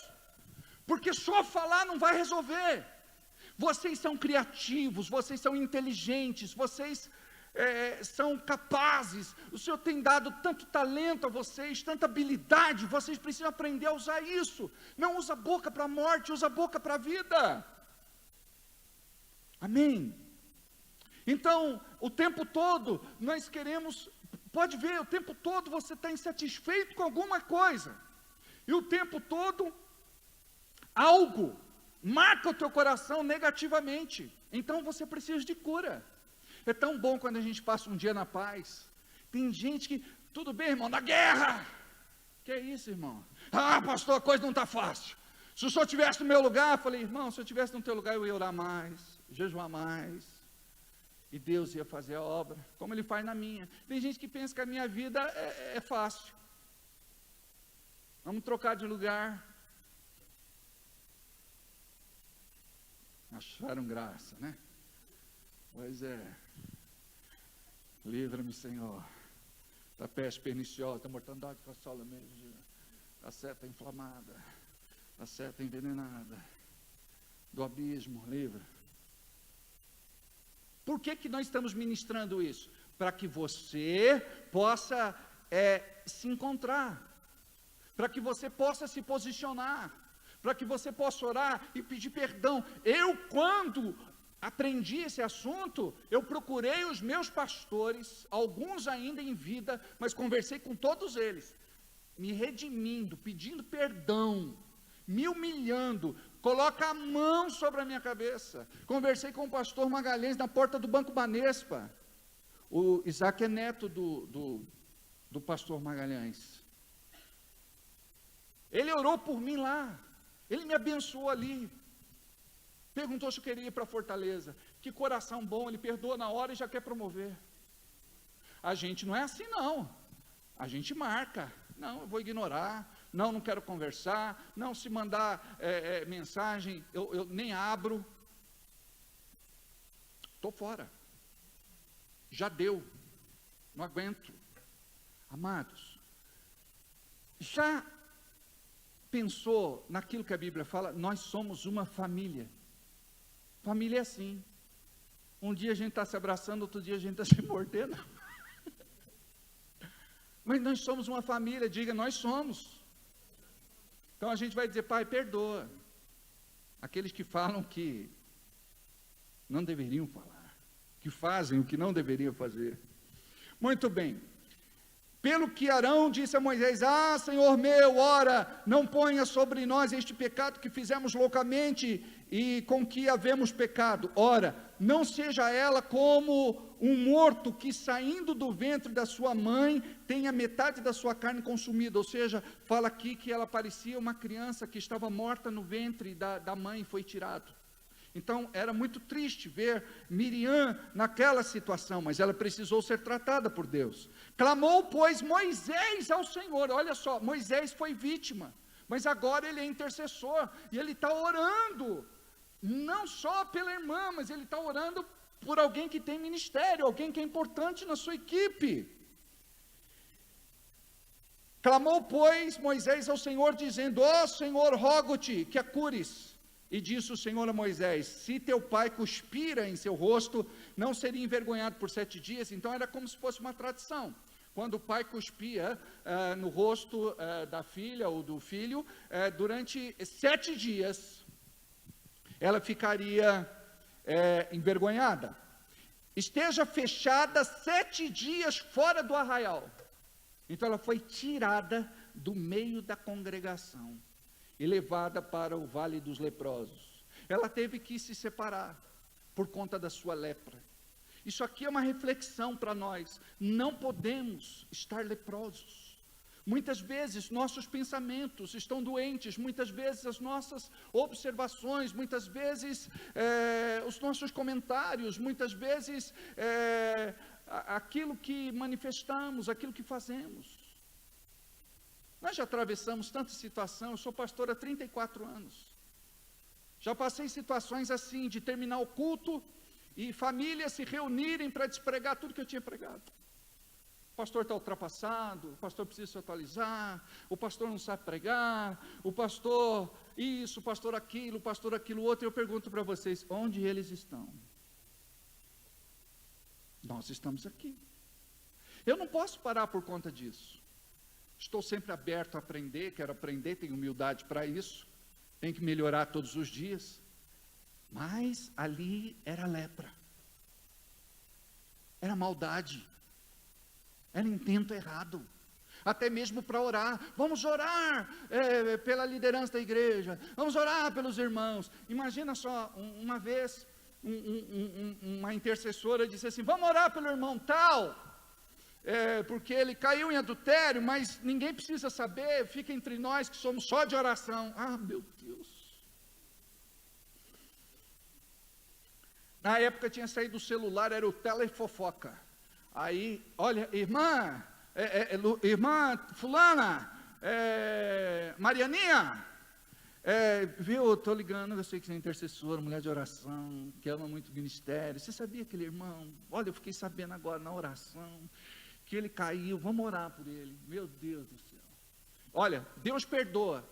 Speaker 5: porque só falar não vai resolver. Vocês são criativos, vocês são inteligentes, vocês são capazes, o Senhor tem dado tanto talento a vocês, tanta habilidade, vocês precisam aprender a usar isso. Não usa a boca para a morte, usa a boca para a vida. Amém? Então, o tempo todo, nós queremos, pode ver, o tempo todo você está insatisfeito com alguma coisa, e o tempo todo, algo marca o teu coração negativamente, então você precisa de cura. É tão bom quando a gente passa um dia na paz. Tem gente que, tudo bem, irmão, na guerra. Que é isso, irmão? Ah, pastor, a coisa não está fácil. Se o senhor estivesse no meu lugar, eu falei, irmão, se eu estivesse no teu lugar, eu ia orar mais, jejuar mais, e Deus ia fazer a obra, como Ele faz na minha. Tem gente que pensa que a minha vida é fácil. Vamos trocar de lugar. Acharam graça, né? Pois é. Livra-me, Senhor, da peste perniciosa, da mortandade que assola mesmo, da seta inflamada, da seta envenenada, do abismo, livra. Por que nós estamos ministrando isso? Para que você possa se encontrar, para que você possa se posicionar, para que você possa orar e pedir perdão. Quando aprendi esse assunto, eu procurei os meus pastores, alguns ainda em vida, mas conversei com todos eles, me redimindo, pedindo perdão, me humilhando, coloca a mão sobre a minha cabeça. Conversei com o pastor Magalhães na porta do Banco Banespa. O Isaac é neto do pastor Magalhães. Ele orou por mim lá, ele me abençoou ali. Perguntou se eu queria ir para Fortaleza. Que coração bom, ele perdoa na hora e já quer promover. A gente não é assim não, a gente marca, não, eu vou ignorar, não quero conversar, não, se mandar mensagem, eu nem abro, estou fora, já deu, não aguento. Amados, já pensou naquilo que a Bíblia fala? Nós somos uma família. Família é assim, um dia a gente está se abraçando, outro dia a gente está se mordendo, mas nós somos uma família, diga, nós somos. Então a gente vai dizer, Pai, perdoa aqueles que falam que não deveriam falar, que fazem o que não deveriam fazer. Muito bem. Pelo que Arão disse a Moisés, Senhor meu, ora, não ponha sobre nós este pecado que fizemos loucamente e com que havemos pecado. Ora, não seja ela como um morto que saindo do ventre da sua mãe tenha metade da sua carne consumida. Ou seja, fala aqui que ela parecia uma criança que estava morta no ventre da mãe e foi tirado. Então era muito triste ver Miriam naquela situação, mas ela precisou ser tratada por Deus. Clamou, pois, Moisés ao Senhor. Olha só, Moisés foi vítima, mas agora ele é intercessor, e ele está orando, não só pela irmã, mas ele está orando por alguém que tem ministério, alguém que é importante na sua equipe. Clamou, pois, Moisés ao Senhor, dizendo, Senhor, rogo-te que a cures. E disse o Senhor a Moisés, se teu pai cuspira em seu rosto, não seria envergonhado por 7 dias. Então era como se fosse uma tradição. Quando o pai cuspia no rosto da filha ou do filho, durante 7 dias, ela ficaria envergonhada. esteja fechada 7 dias fora do arraial. Então ela foi tirada do meio da congregação e levada para o vale dos leprosos. Ela teve que se separar por conta da sua lepra. Isso aqui é uma reflexão para nós. Não podemos estar leprosos. Muitas vezes nossos pensamentos estão doentes, muitas vezes as nossas observações, muitas vezes os nossos comentários, muitas vezes aquilo que manifestamos, aquilo que fazemos. Nós já atravessamos tanta situação. Eu sou pastor há 34 anos. Já passei situações assim, de terminar o culto e famílias se reunirem para despregar tudo que eu tinha pregado. O pastor está ultrapassado, o pastor precisa se atualizar, o pastor não sabe pregar, o pastor isso, o pastor aquilo outro. Eu pergunto para vocês, onde eles estão? Nós estamos aqui. Eu não posso parar por conta disso. Estou sempre aberto a aprender, quero aprender, tenho humildade para isso, tenho que melhorar todos os dias. Mas ali era lepra, era maldade, era intento errado, até mesmo para orar. Vamos orar pela liderança da igreja, vamos orar pelos irmãos. Imagina só, uma vez uma intercessora disse assim: vamos orar pelo irmão tal, porque ele caiu em adultério, mas ninguém precisa saber, fica entre nós que somos só de oração. Ah, meu Deus. Na época tinha saído do celular, era o telefofoca. Aí, olha, irmã fulana, Marianinha, viu, estou ligando, eu sei que você é intercessora, mulher de oração, que ama muito o ministério. Você sabia aquele irmão? Olha, eu fiquei sabendo agora na oração, que ele caiu, vamos orar por ele. Meu Deus do céu. Olha, Deus perdoa.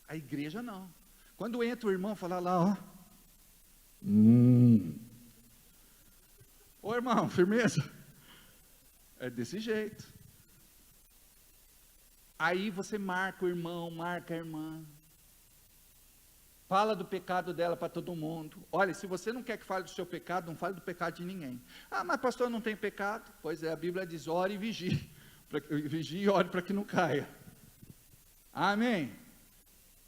Speaker 5: A igreja não. Quando entra o irmão, fala lá, ó. Ô irmão, firmeza? É desse jeito. Aí você marca o irmão, marca a irmã. Fala do pecado dela para todo mundo. Olha, se você não quer que fale do seu pecado, não fale do pecado de ninguém. Ah, mas pastor, não tem pecado? Pois é, a Bíblia diz, ore e vigie. Vigie e ore para que não caia. Amém?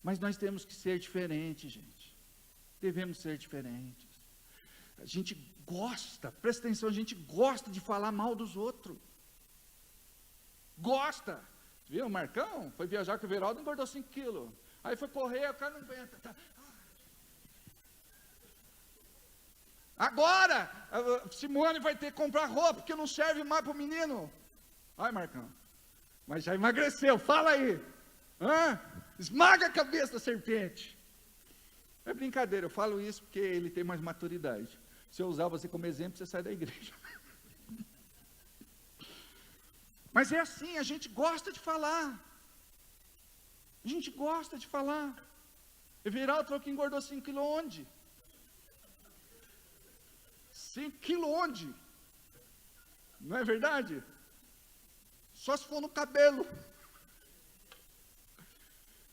Speaker 5: Mas nós temos que ser diferentes, gente. Devemos ser diferentes. A gente gosta, presta atenção, a gente gosta de falar mal dos outros. Gosta. Viu, o Marcão foi viajar com o Veraldo e engordou 5 quilos. Aí foi correr, o cara não aguenta. Tá. Agora, Simone vai ter que comprar roupa, porque não serve mais para o menino. Ai, Marcão, mas já emagreceu, fala aí. Esmaga a cabeça da serpente. É brincadeira, eu falo isso porque ele tem mais maturidade. Se eu usar você como exemplo, você sai da igreja. Mas é assim, a gente gosta de falar. A gente gosta de falar. Everaldo falou que engordou 5 quilos onde? 5 quilos onde? Não é verdade? Só se for no cabelo.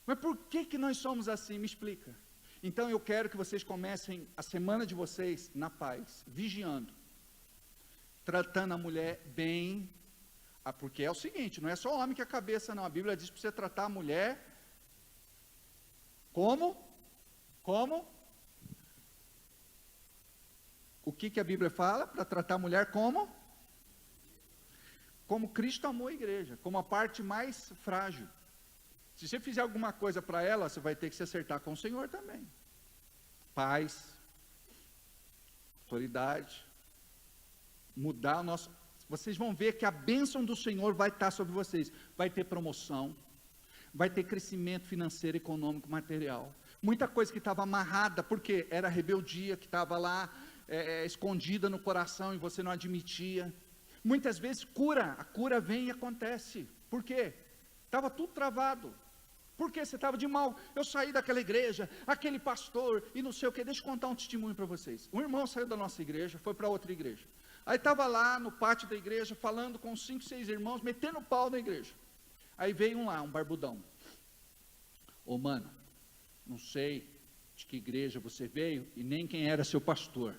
Speaker 5: Mas por que nós somos assim? Me explica. Então eu quero que vocês comecem a semana de vocês na paz, vigiando, tratando a mulher bem, porque é o seguinte, não é só homem que é a cabeça não, a Bíblia diz para você tratar a mulher como? O que a Bíblia fala? Para tratar a mulher como? Como Cristo amou a igreja, como a parte mais frágil. Se você fizer alguma coisa para ela, você vai ter que se acertar com o Senhor também. Paz, autoridade, mudar o nosso... Vocês vão ver que a bênção do Senhor vai estar sobre vocês. Vai ter promoção, vai ter crescimento financeiro, econômico, material. Muita coisa que estava amarrada, porque era rebeldia, que estava lá, escondida no coração e você não admitia. Muitas vezes a cura vem e acontece. Por quê? Estava tudo travado. Por que você estava de mal? Eu saí daquela igreja, aquele pastor e não sei o que. Deixa eu contar um testemunho para vocês. Um irmão saiu da nossa igreja, foi para outra igreja. Aí estava lá no pátio da igreja, falando com 5, 6 irmãos, metendo pau na igreja. Aí veio um lá, um barbudão. Ô mano, não sei de que igreja você veio e nem quem era seu pastor.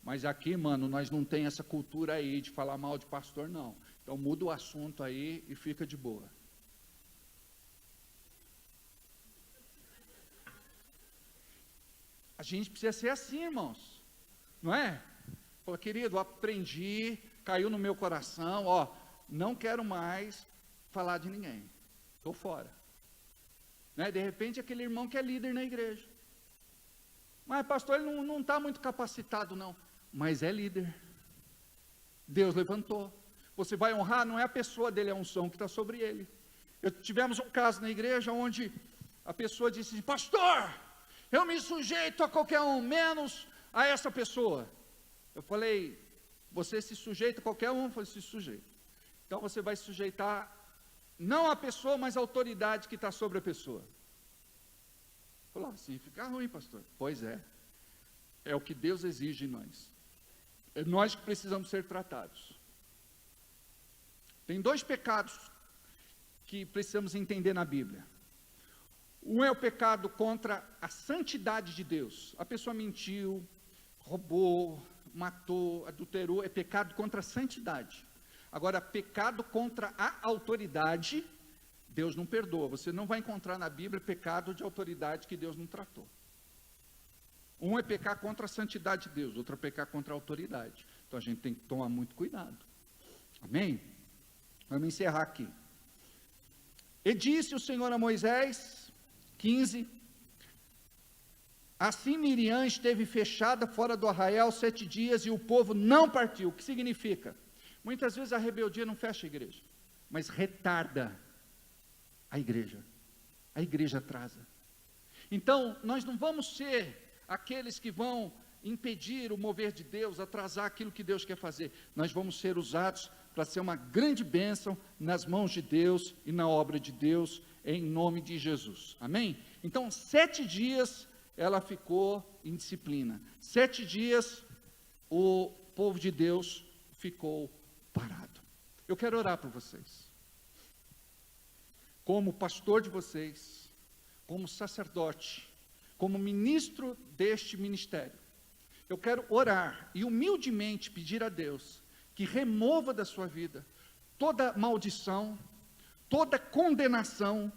Speaker 5: Mas aqui, mano, nós não tem essa cultura aí de falar mal de pastor, não. Então muda o assunto aí e fica de boa. A gente precisa ser assim, irmãos. Não é? Pô, querido, aprendi, caiu no meu coração, ó, não quero mais falar de ninguém. Estou fora. Né? De repente, aquele irmão que é líder na igreja. Mas, pastor, ele não está muito capacitado, não. Mas é líder. Deus levantou. Você vai honrar, não é a pessoa dele, é a unção que está sobre ele. Tivemos um caso na igreja onde a pessoa disse assim, pastor, eu me sujeito a qualquer um, menos a essa pessoa. Eu falei, você se sujeita a qualquer um? Eu falei, se sujeita. Então você vai se sujeitar, não a pessoa, mas a autoridade que está sobre a pessoa. Falou, assim fica ruim, pastor. Pois é. É o que Deus exige de nós. É nós que precisamos ser tratados. Tem 2 pecados que precisamos entender na Bíblia. Um é o pecado contra a santidade de Deus. A pessoa mentiu, roubou, matou, adulterou, é pecado contra a santidade. Agora, pecado contra a autoridade, Deus não perdoa. Você não vai encontrar na Bíblia pecado de autoridade que Deus não tratou. Um é pecar contra a santidade de Deus, outro é pecar contra a autoridade. Então a gente tem que tomar muito cuidado. Amém? Vamos encerrar aqui. E disse o Senhor a Moisés, 15, assim Miriam esteve fechada fora do arraial 7 dias e o povo não partiu. O que significa? Muitas vezes a rebeldia não fecha a igreja, mas retarda a igreja. A igreja atrasa. Então, nós não vamos ser aqueles que vão impedir o mover de Deus, atrasar aquilo que Deus quer fazer. Nós vamos ser usados para ser uma grande bênção nas mãos de Deus e na obra de Deus, em nome de Jesus. Amém? Então, 7 dias ela ficou em disciplina. 7 dias o povo de Deus ficou parado. Eu quero orar por vocês. Como pastor de vocês, como sacerdote, como ministro deste ministério, eu quero orar e humildemente pedir a Deus que remova da sua vida toda maldição, toda condenação,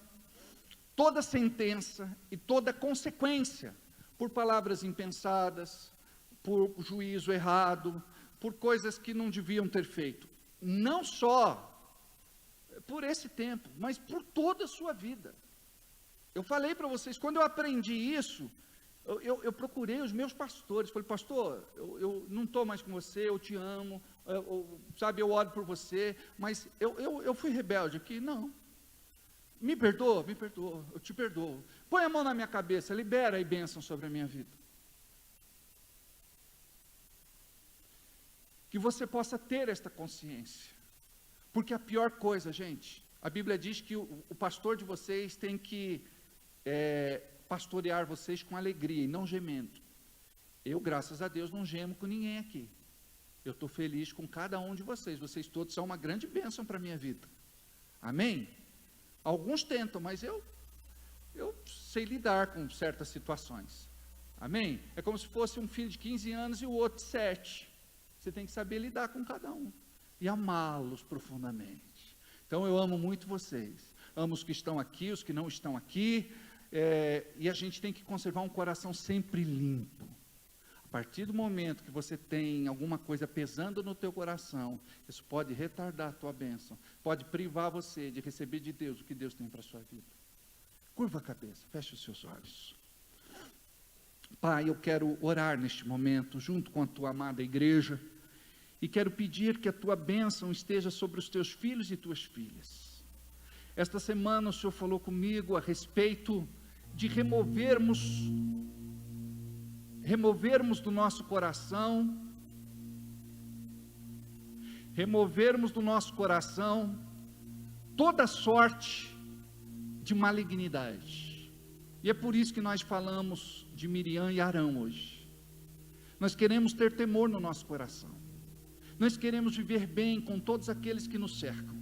Speaker 5: toda sentença e toda consequência por palavras impensadas, por juízo errado, por coisas que não deviam ter feito. Não só por esse tempo, mas por toda a sua vida. Eu falei para vocês, quando eu aprendi isso, eu procurei os meus pastores, falei, pastor, eu não estou mais com você, eu te amo, eu oro por você, mas eu fui rebelde aqui, não, me perdoa, eu te perdoo, põe a mão na minha cabeça, libera aí bênção sobre a minha vida, que você possa ter esta consciência, porque a pior coisa, gente, a Bíblia diz que o pastor de vocês tem que pastorear vocês com alegria e não gemendo. Eu, graças a Deus, não gemo com ninguém aqui. Eu estou feliz com cada um de vocês. Vocês todos são uma grande bênção para a minha vida. Amém? Alguns tentam, mas eu sei lidar com certas situações. Amém? É como se fosse um filho de 15 anos e o outro de 7. Você tem que saber lidar com cada um e amá-los profundamente. Então eu amo muito vocês. Amo os que estão aqui, os que não estão aqui. E a gente tem que conservar um coração sempre limpo. A partir do momento que você tem alguma coisa pesando no teu coração, isso pode retardar a tua bênção, pode privar você de receber de Deus o que Deus tem para a sua vida. Curva a cabeça, feche os seus olhos. Pai, eu quero orar neste momento, junto com a tua amada igreja, e quero pedir que a tua bênção esteja sobre os teus filhos e tuas filhas. Esta semana o Senhor falou comigo a respeito de removermos do nosso coração toda sorte de malignidade. E é por isso que nós falamos de Miriam e Arão hoje. Nós queremos ter temor no nosso coração. Nós queremos viver bem com todos aqueles que nos cercam,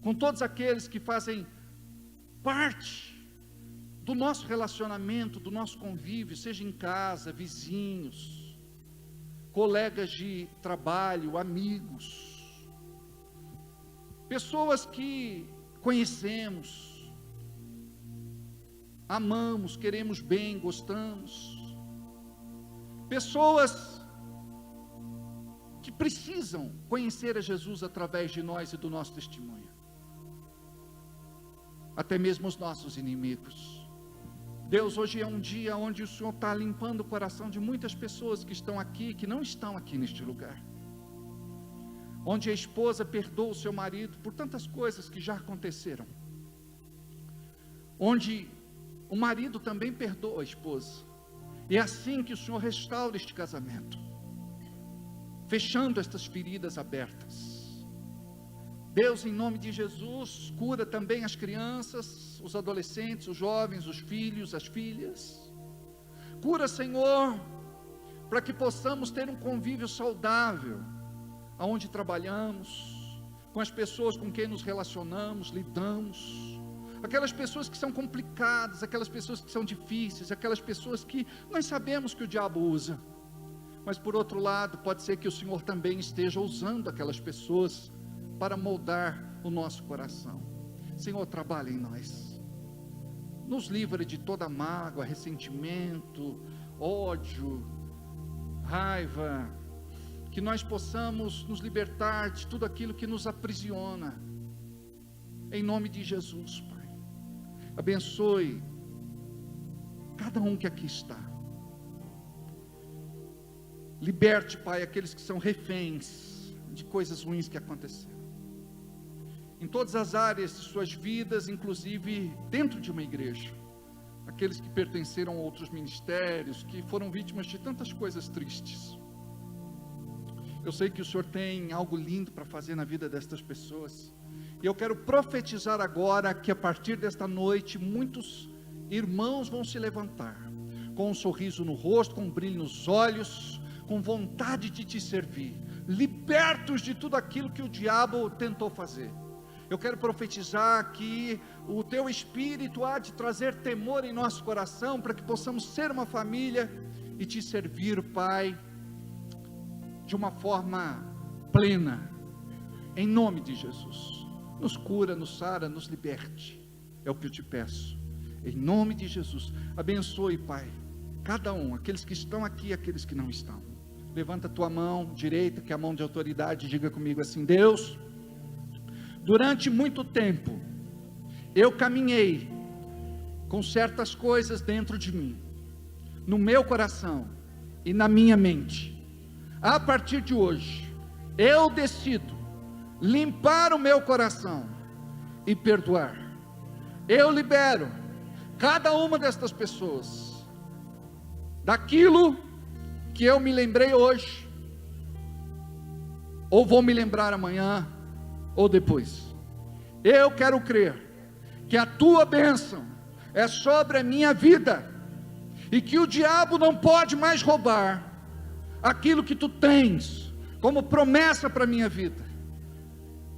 Speaker 5: com todos aqueles que fazem parte do nosso relacionamento, do nosso convívio, seja em casa, vizinhos, colegas de trabalho, amigos, pessoas que conhecemos, amamos, queremos bem, gostamos, pessoas que precisam conhecer a Jesus através de nós e do nosso testemunho, até mesmo os nossos inimigos. Deus, hoje é um dia onde o Senhor está limpando o coração de muitas pessoas que estão aqui, que não estão aqui neste lugar, onde a esposa perdoa o seu marido por tantas coisas que já aconteceram, onde o marido também perdoa a esposa, e é assim que o Senhor restaura este casamento, fechando estas feridas abertas. Deus, em nome de Jesus, cura também as crianças, os adolescentes, os jovens, os filhos, as filhas. Cura, Senhor, para que possamos ter um convívio saudável, aonde trabalhamos, com as pessoas com quem nos relacionamos, lidamos, aquelas pessoas que são complicadas, aquelas pessoas que são difíceis, aquelas pessoas que nós sabemos que o diabo usa, mas por outro lado, pode ser que o Senhor também esteja usando aquelas pessoas para moldar o nosso coração. Senhor, trabalha em nós, nos livra de toda mágoa, ressentimento, ódio, raiva, que nós possamos nos libertar de tudo aquilo que nos aprisiona, em nome de Jesus, Pai. Abençoe cada um que aqui está, liberte, Pai, aqueles que são reféns de coisas ruins que aconteceram, em todas as áreas de suas vidas, inclusive dentro de uma igreja, aqueles que pertenceram a outros ministérios, que foram vítimas de tantas coisas tristes. Eu sei que o Senhor tem algo lindo para fazer na vida destas pessoas, e eu quero profetizar agora, que a partir desta noite, muitos irmãos vão se levantar, com um sorriso no rosto, com um brilho nos olhos, com vontade de te servir, libertos de tudo aquilo que o diabo tentou fazer. Eu quero profetizar que o teu Espírito há de trazer temor em nosso coração, para que possamos ser uma família e te servir, Pai, de uma forma plena, em nome de Jesus. Nos cura, nos sara, nos liberte, é o que eu te peço, em nome de Jesus. Abençoe, Pai, cada um, aqueles que estão aqui, aqueles que não estão. Levanta a tua mão direita, que é a mão de autoridade, diga comigo assim: Deus, durante muito tempo, eu caminhei com certas coisas dentro de mim, no meu coração e na minha mente. A partir de hoje, eu decido limpar o meu coração e perdoar. Eu libero cada uma destas pessoas daquilo que eu me lembrei hoje, ou vou me lembrar amanhã, ou depois. Eu quero crer que a tua bênção é sobre a minha vida, e que o diabo não pode mais roubar aquilo que tu tens como promessa para a minha vida.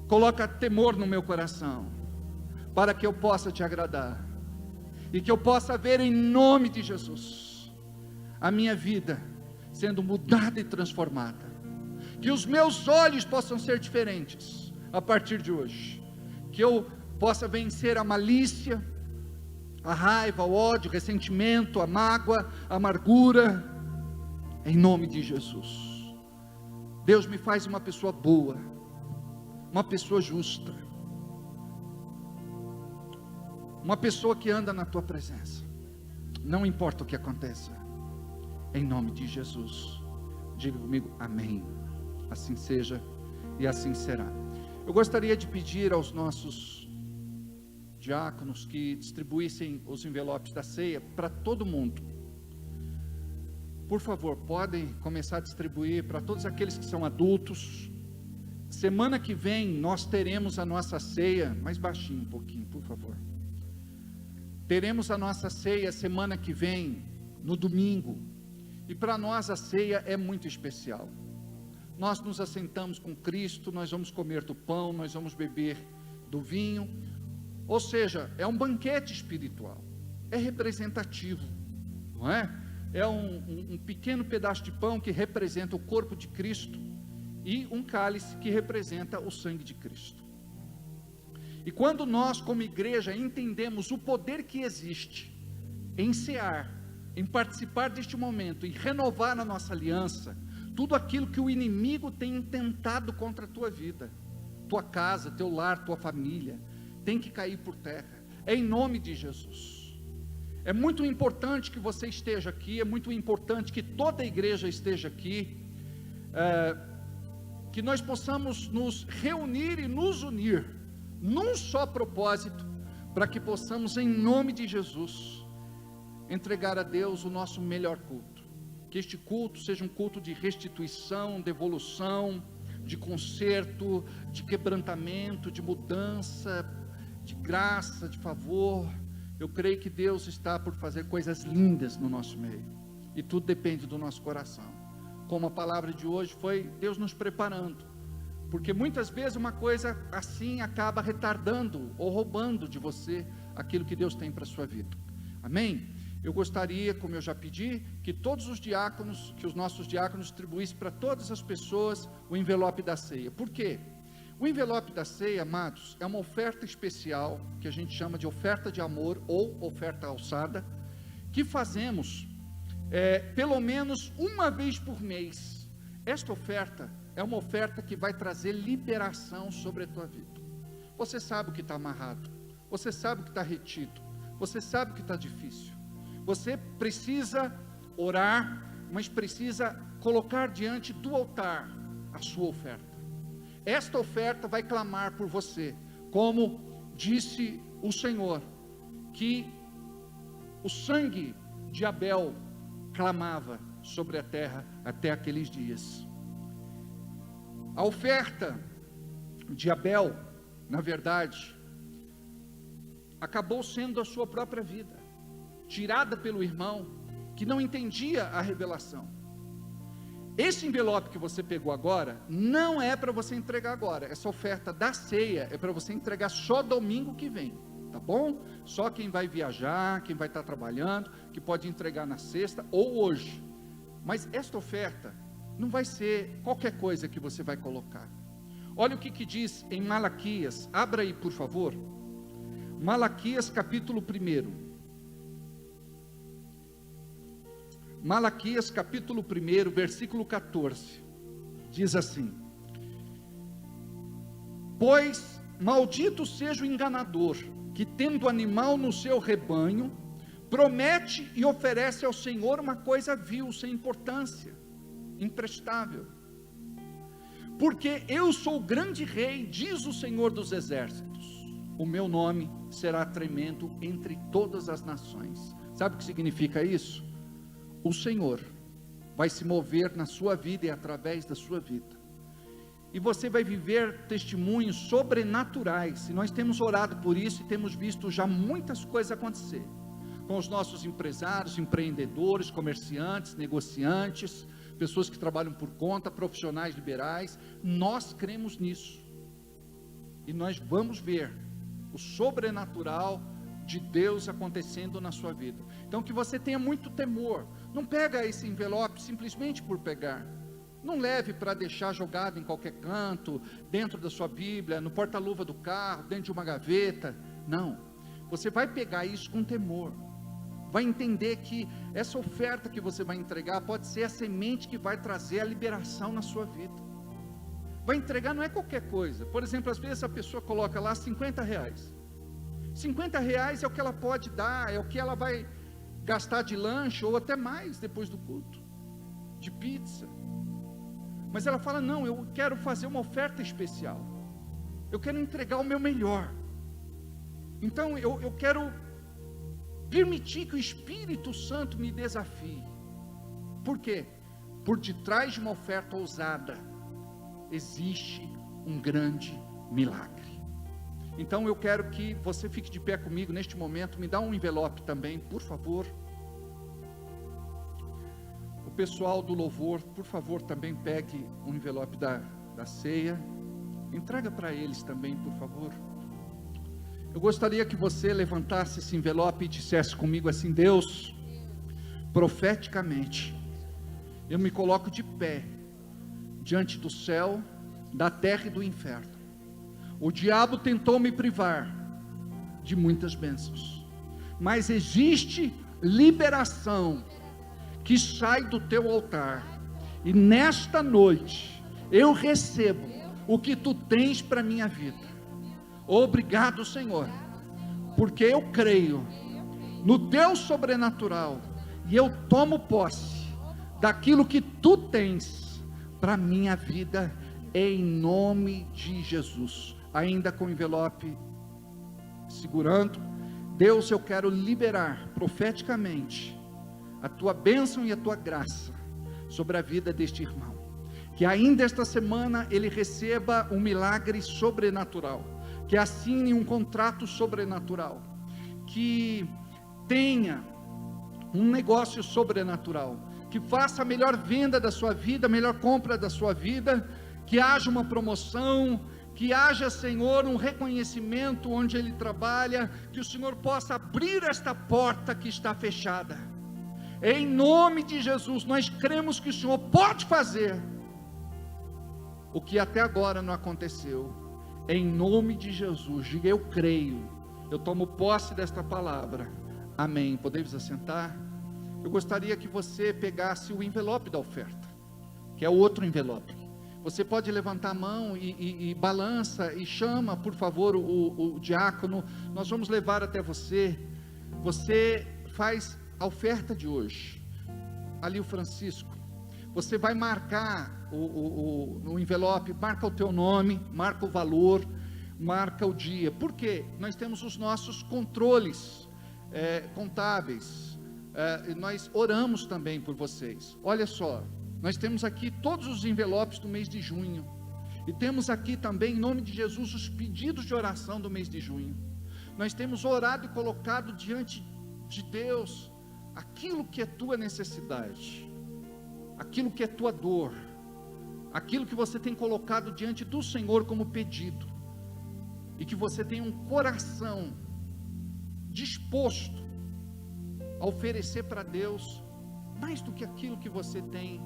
Speaker 5: Coloca temor no meu coração, para que eu possa te agradar, e que eu possa ver em nome de Jesus, a minha vida sendo mudada e transformada, que os meus olhos possam ser diferentes a partir de hoje, que eu possa vencer a malícia, a raiva, o ódio, o ressentimento, a mágoa, a amargura, em nome de Jesus. Deus, me faz uma pessoa boa, uma pessoa justa, uma pessoa que anda na tua presença, não importa o que aconteça, em nome de Jesus. Diga comigo, amém. Assim seja e assim será. Eu gostaria de pedir aos nossos diáconos que distribuíssem os envelopes da ceia para todo mundo. Por favor, podem começar a distribuir para todos aqueles que são adultos. Semana que vem nós teremos a nossa ceia, mais baixinho um pouquinho, por favor. Teremos a nossa ceia semana que vem, no domingo, e para nós a ceia é muito especial. Nós nos assentamos com Cristo, nós vamos comer do pão, nós vamos beber do vinho, ou seja, é um banquete espiritual, é representativo, não é? é um pequeno pedaço de pão que representa o corpo de Cristo, e um cálice que representa o sangue de Cristo. E quando nós, como igreja, entendemos o poder que existe em cear, em participar deste momento, em renovar a nossa aliança, tudo aquilo que o inimigo tem intentado contra a tua vida, tua casa, teu lar, tua família, tem que cair por terra, em nome de Jesus. É muito importante que você esteja aqui, é muito importante que toda a igreja esteja aqui, que nós possamos nos reunir e nos unir, num só propósito, para que possamos, em nome de Jesus, entregar a Deus o nosso melhor culto. Que este culto seja um culto de restituição, devolução, de conserto, de quebrantamento, de mudança, de graça, de favor. Eu creio que Deus está por fazer coisas lindas no nosso meio, e tudo depende do nosso coração. Como a palavra de hoje foi Deus nos preparando, porque muitas vezes uma coisa assim acaba retardando ou roubando de você aquilo que Deus tem para a sua vida. Amém? Eu gostaria, como eu já pedi, que todos os diáconos, que os nossos diáconos distribuíssem para todas as pessoas o envelope da ceia. Por quê? O envelope da ceia, amados, é uma oferta especial, que a gente chama de oferta de amor ou oferta alçada, que fazemos pelo menos uma vez por mês. Esta oferta é uma oferta que vai trazer liberação sobre a tua vida. Você sabe o que está amarrado, você sabe o que está retido, você sabe o que está difícil. Você precisa orar, mas precisa colocar diante do altar a sua oferta. Esta oferta vai clamar por você, como disse o Senhor, que o sangue de Abel clamava sobre a terra até aqueles dias. A oferta de Abel, na verdade, acabou sendo a sua própria vida, tirada pelo irmão que não entendia a revelação. Esse envelope que você pegou agora, não é para você entregar agora. Essa oferta da ceia é para você entregar só domingo que vem, tá bom? Só quem vai viajar, quem vai estar trabalhando, que pode entregar na sexta ou hoje. Mas esta oferta não vai ser qualquer coisa que você vai colocar. Olha o que diz em Malaquias, abra aí por favor, Malaquias capítulo 1. Malaquias capítulo 1, versículo 14, diz assim: pois maldito seja o enganador, que tendo animal no seu rebanho, promete e oferece ao Senhor uma coisa vil, sem importância, imprestável. Porque eu sou o grande rei, diz o Senhor dos exércitos, o meu nome será tremendo entre todas as nações. Sabe o que significa isso? O Senhor vai se mover na sua vida e através da sua vida, e você vai viver testemunhos sobrenaturais, e nós temos orado por isso, e temos visto já muitas coisas acontecer, com os nossos empresários, empreendedores, comerciantes, negociantes, pessoas que trabalham por conta, profissionais liberais. Nós cremos nisso, e nós vamos ver o sobrenatural de Deus acontecendo na sua vida. Então que você tenha muito temor, não pega esse envelope simplesmente por pegar, não leve para deixar jogado em qualquer canto, dentro da sua Bíblia, no porta-luva do carro, dentro de uma gaveta. Não, você vai pegar isso com temor, vai entender que essa oferta que você vai entregar, pode ser a semente que vai trazer a liberação na sua vida. Vai entregar, não é qualquer coisa. Por exemplo, às vezes a pessoa coloca lá R$50, R$50 é o que ela pode dar, é o que ela vai gastar de lanche, ou até mais depois do culto, de pizza. Mas ela fala: não, eu quero fazer uma oferta especial, eu quero entregar o meu melhor. Então eu quero permitir que o Espírito Santo me desafie. Por quê? Por detrás de uma oferta ousada existe um grande milagre. Então eu quero que você fique de pé comigo neste momento. Me dá um envelope também, por favor. O pessoal do louvor, por favor, também pegue um envelope da ceia. Entrega para eles também, por favor. Eu gostaria que você levantasse esse envelope e dissesse comigo assim: Deus, profeticamente, eu me coloco de pé diante do céu, da terra e do inferno. O diabo tentou me privar de muitas bênçãos, mas existe liberação que sai do teu altar, e nesta noite eu recebo o que tu tens para minha vida. Obrigado, Senhor, porque eu creio no teu sobrenatural, e eu tomo posse daquilo que tu tens para minha vida, em nome de Jesus. Ainda com o envelope segurando, Deus, eu quero liberar profeticamente a tua bênção e a tua graça sobre a vida deste irmão, que ainda esta semana ele receba um milagre sobrenatural, que assine um contrato sobrenatural, que tenha um negócio sobrenatural, que faça a melhor venda da sua vida, a melhor compra da sua vida, que haja uma promoção, que haja, Senhor, um reconhecimento onde ele trabalha, que o Senhor possa abrir esta porta que está fechada. Em nome de Jesus, nós cremos que o Senhor pode fazer o que até agora não aconteceu. Em nome de Jesus, diga: eu creio, eu tomo posse desta palavra. Amém. Podemos assentar? Eu gostaria que você pegasse o envelope da oferta, que é o outro envelope. Você pode levantar a mão e balança e chama, por favor, o diácono. Nós vamos levar até você. Você faz a oferta de hoje. Ali o Francisco. Você vai marcar no envelope, marca o teu nome, marca o valor, marca o dia. Por quê? Nós temos os nossos controles contábeis. Nós oramos também por vocês. Olha só, nós temos aqui todos os envelopes do mês de junho, e temos aqui também, em nome de Jesus, os pedidos de oração do mês de junho. Nós temos orado e colocado diante de Deus aquilo que é tua necessidade, aquilo que é tua dor, aquilo que você tem colocado diante do Senhor como pedido, e que você tem um coração disposto a oferecer para Deus mais do que aquilo que você tem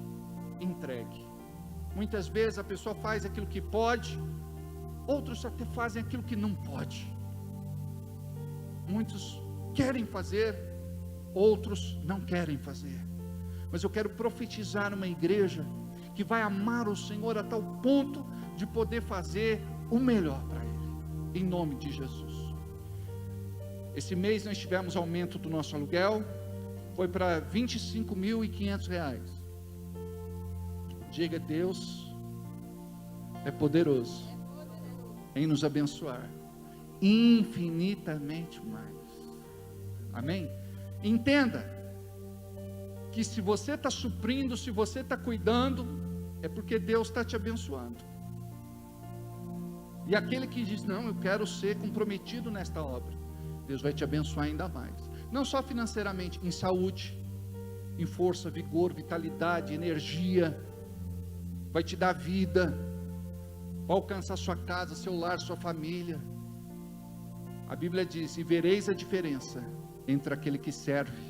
Speaker 5: entregue. Muitas vezes a pessoa faz aquilo que pode, outros até fazem aquilo que não pode. Muitos querem fazer, outros não querem fazer. Mas eu quero profetizar uma igreja que vai amar o Senhor a tal ponto de poder fazer o melhor para Ele, em nome de Jesus. Esse mês nós tivemos aumento do nosso aluguel, foi para R$ 25.500. Diga: Deus é poderoso em nos abençoar infinitamente mais. Amém? Entenda que se você está suprindo, se você está cuidando, é porque Deus está te abençoando. E aquele que diz: não, eu quero ser comprometido nesta obra, Deus vai te abençoar ainda mais. Não só financeiramente, em saúde, em força, vigor, vitalidade, energia. Vai te dar vida, vai alcançar sua casa, seu lar, sua família. A Bíblia diz: e vereis a diferença entre aquele que serve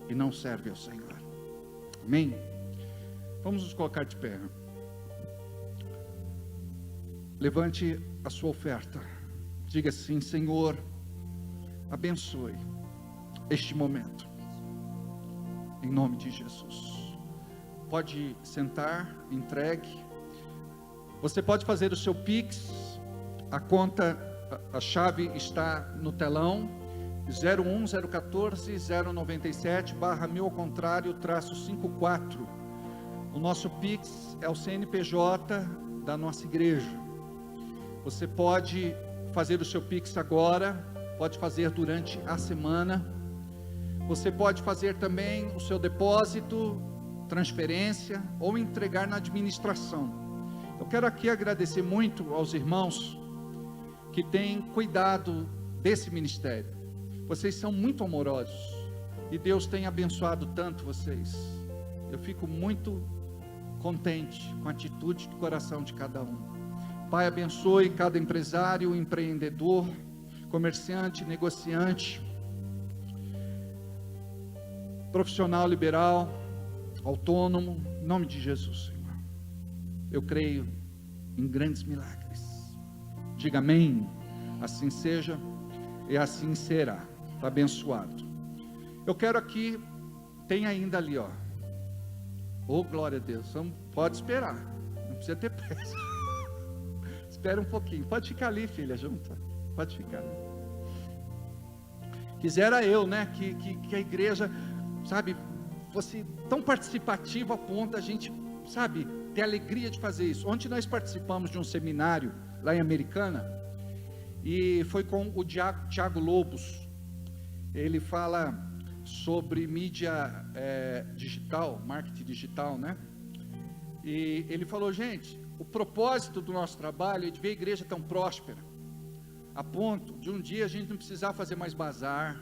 Speaker 5: e não serve ao Senhor. Amém? Vamos nos colocar de pé. Levante a sua oferta. Diga assim: Senhor, abençoe este momento, em nome de Jesus. Pode sentar, entregue. Você pode fazer o seu Pix. A conta, a chave está no telão: 01014-097/1000-54. O nosso Pix é o CNPJ da nossa igreja. Você pode fazer o seu Pix agora, pode fazer durante a semana. Você pode fazer também o seu depósito, transferência, ou entregar na administração. Eu quero aqui agradecer muito aos irmãos que têm cuidado desse ministério. Vocês são muito amorosos e Deus tem abençoado tanto vocês. Eu fico muito contente com a atitude do coração de cada um. Pai, abençoe cada empresário, empreendedor, comerciante, negociante. profissional liberal, autônomo, em nome de Jesus, Senhor. Eu creio em grandes milagres. Diga amém. Assim seja e assim será. Está abençoado. Eu quero aqui, tem ainda ali, ó. Oh, glória a Deus. Pode esperar. Não precisa ter pressa. Espera um pouquinho. Pode ficar ali, filha, junto. Pode ficar. Quisera eu, né, que a igreja, sabe, fosse tão participativa a ponto da gente, sabe, ter alegria de fazer isso. Ontem nós participamos de um seminário lá em Americana, e foi com o Tiago Lobos. Ele fala sobre mídia digital, marketing digital, né? E ele falou, gente, o propósito do nosso trabalho é de ver a igreja tão próspera, a ponto de um dia a gente não precisar fazer mais bazar,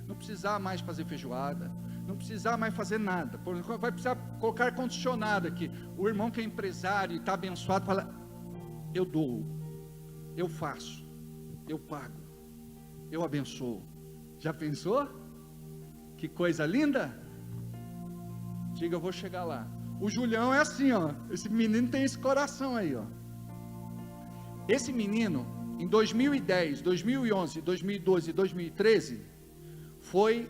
Speaker 5: não precisar mais fazer feijoada, não precisar mais fazer nada, vai precisar colocar ar-condicionado aqui. O irmão que é empresário e está abençoado fala, eu dou, eu faço, eu pago, eu abençoo. Já pensou? Que coisa linda? Diga, eu vou chegar lá. O Julião é assim, ó. Esse menino tem esse coração aí, ó. Esse menino, em 2010, 2011, 2012 e 2013, foi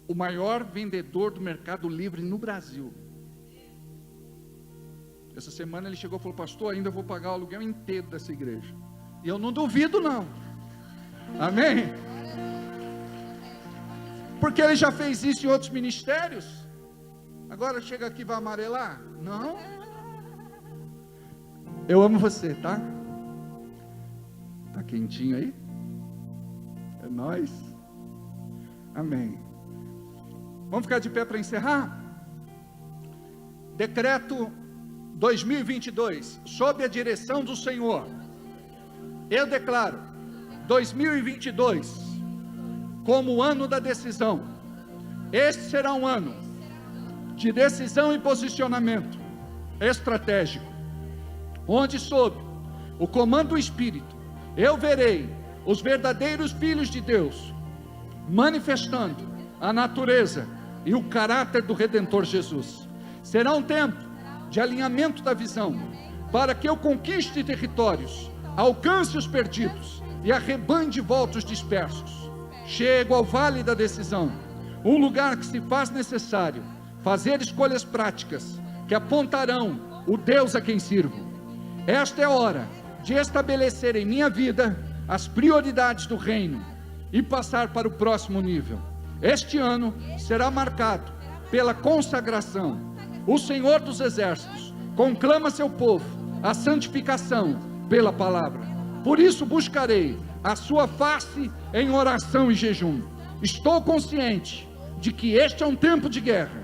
Speaker 5: o maior vendedor do Mercado Livre no Brasil. Essa semana ele chegou e falou, pastor, ainda vou pagar o aluguel inteiro dessa igreja. E eu não duvido não. Amém? Porque ele já fez isso em outros ministérios. Agora chega aqui e vai amarelar? Não. Eu amo você, tá? Tá quentinho aí? É nóis. Amém. Vamos ficar de pé para encerrar? Decreto 2022, sob a direção do Senhor. Eu declaro 2022 como o ano da decisão. Este será um ano de decisão e posicionamento estratégico, onde sob o comando do Espírito, eu verei os verdadeiros filhos de Deus, manifestando a natureza e o caráter do Redentor Jesus. Será um tempo de alinhamento da visão, para que eu conquiste territórios, alcance os perdidos e arrebande de volta os dispersos. Chego ao vale da decisão, um lugar que se faz necessário fazer escolhas práticas que apontarão o Deus a quem sirvo. Esta é a hora de estabelecer em minha vida as prioridades do reino e passar para o próximo nível. Este ano será marcado pela consagração. O Senhor dos Exércitos conclama seu povo a santificação pela palavra. Por isso buscarei a sua face em oração e jejum. Estou consciente de que este é um tempo de guerra.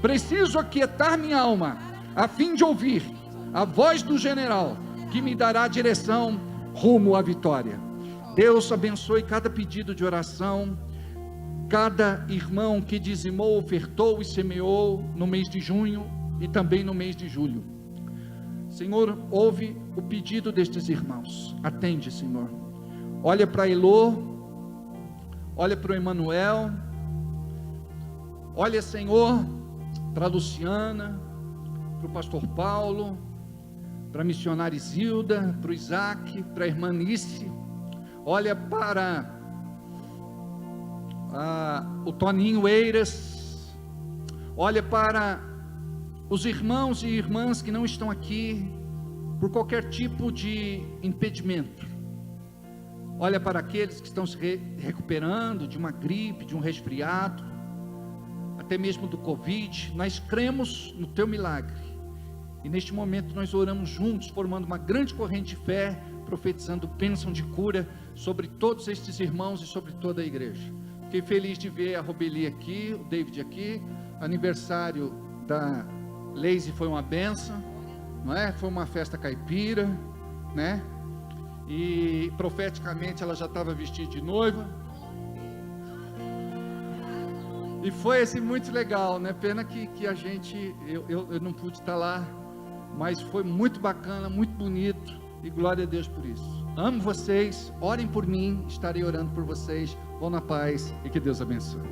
Speaker 5: Preciso aquietar minha alma, a fim de ouvir a voz do general, que me dará direção rumo à vitória. Deus abençoe cada pedido de oração, cada irmão que dizimou, ofertou e semeou no mês de junho e também no mês de julho. Senhor, ouve o pedido destes irmãos, atende, Senhor. Olha para Elô, olha para o Emanuel, olha, Senhor, para a Luciana, para o pastor Paulo, para a missionária Isilda, para o Isaac, para a irmã Nice, olha para o Toninho Eiras, olha para os irmãos e irmãs que não estão aqui por qualquer tipo de impedimento. Olha para aqueles que estão se recuperando de uma gripe, de um resfriado, até mesmo do Covid. Nós cremos no teu milagre, e neste momento nós oramos juntos, formando uma grande corrente de fé, profetizando bênção de cura sobre todos estes irmãos e sobre toda a igreja. Fiquei feliz de ver a Robeli aqui, o David aqui. Aniversário da Leise foi uma bênção, não é? Foi uma festa caipira, né? E profeticamente ela já estava vestida de noiva. E foi assim muito legal, né? Pena que a gente, eu não pude estar lá, mas foi muito bacana, muito bonito, e glória a Deus por isso. Amo vocês, orem por mim, estarei orando por vocês. Vão na paz e que Deus abençoe.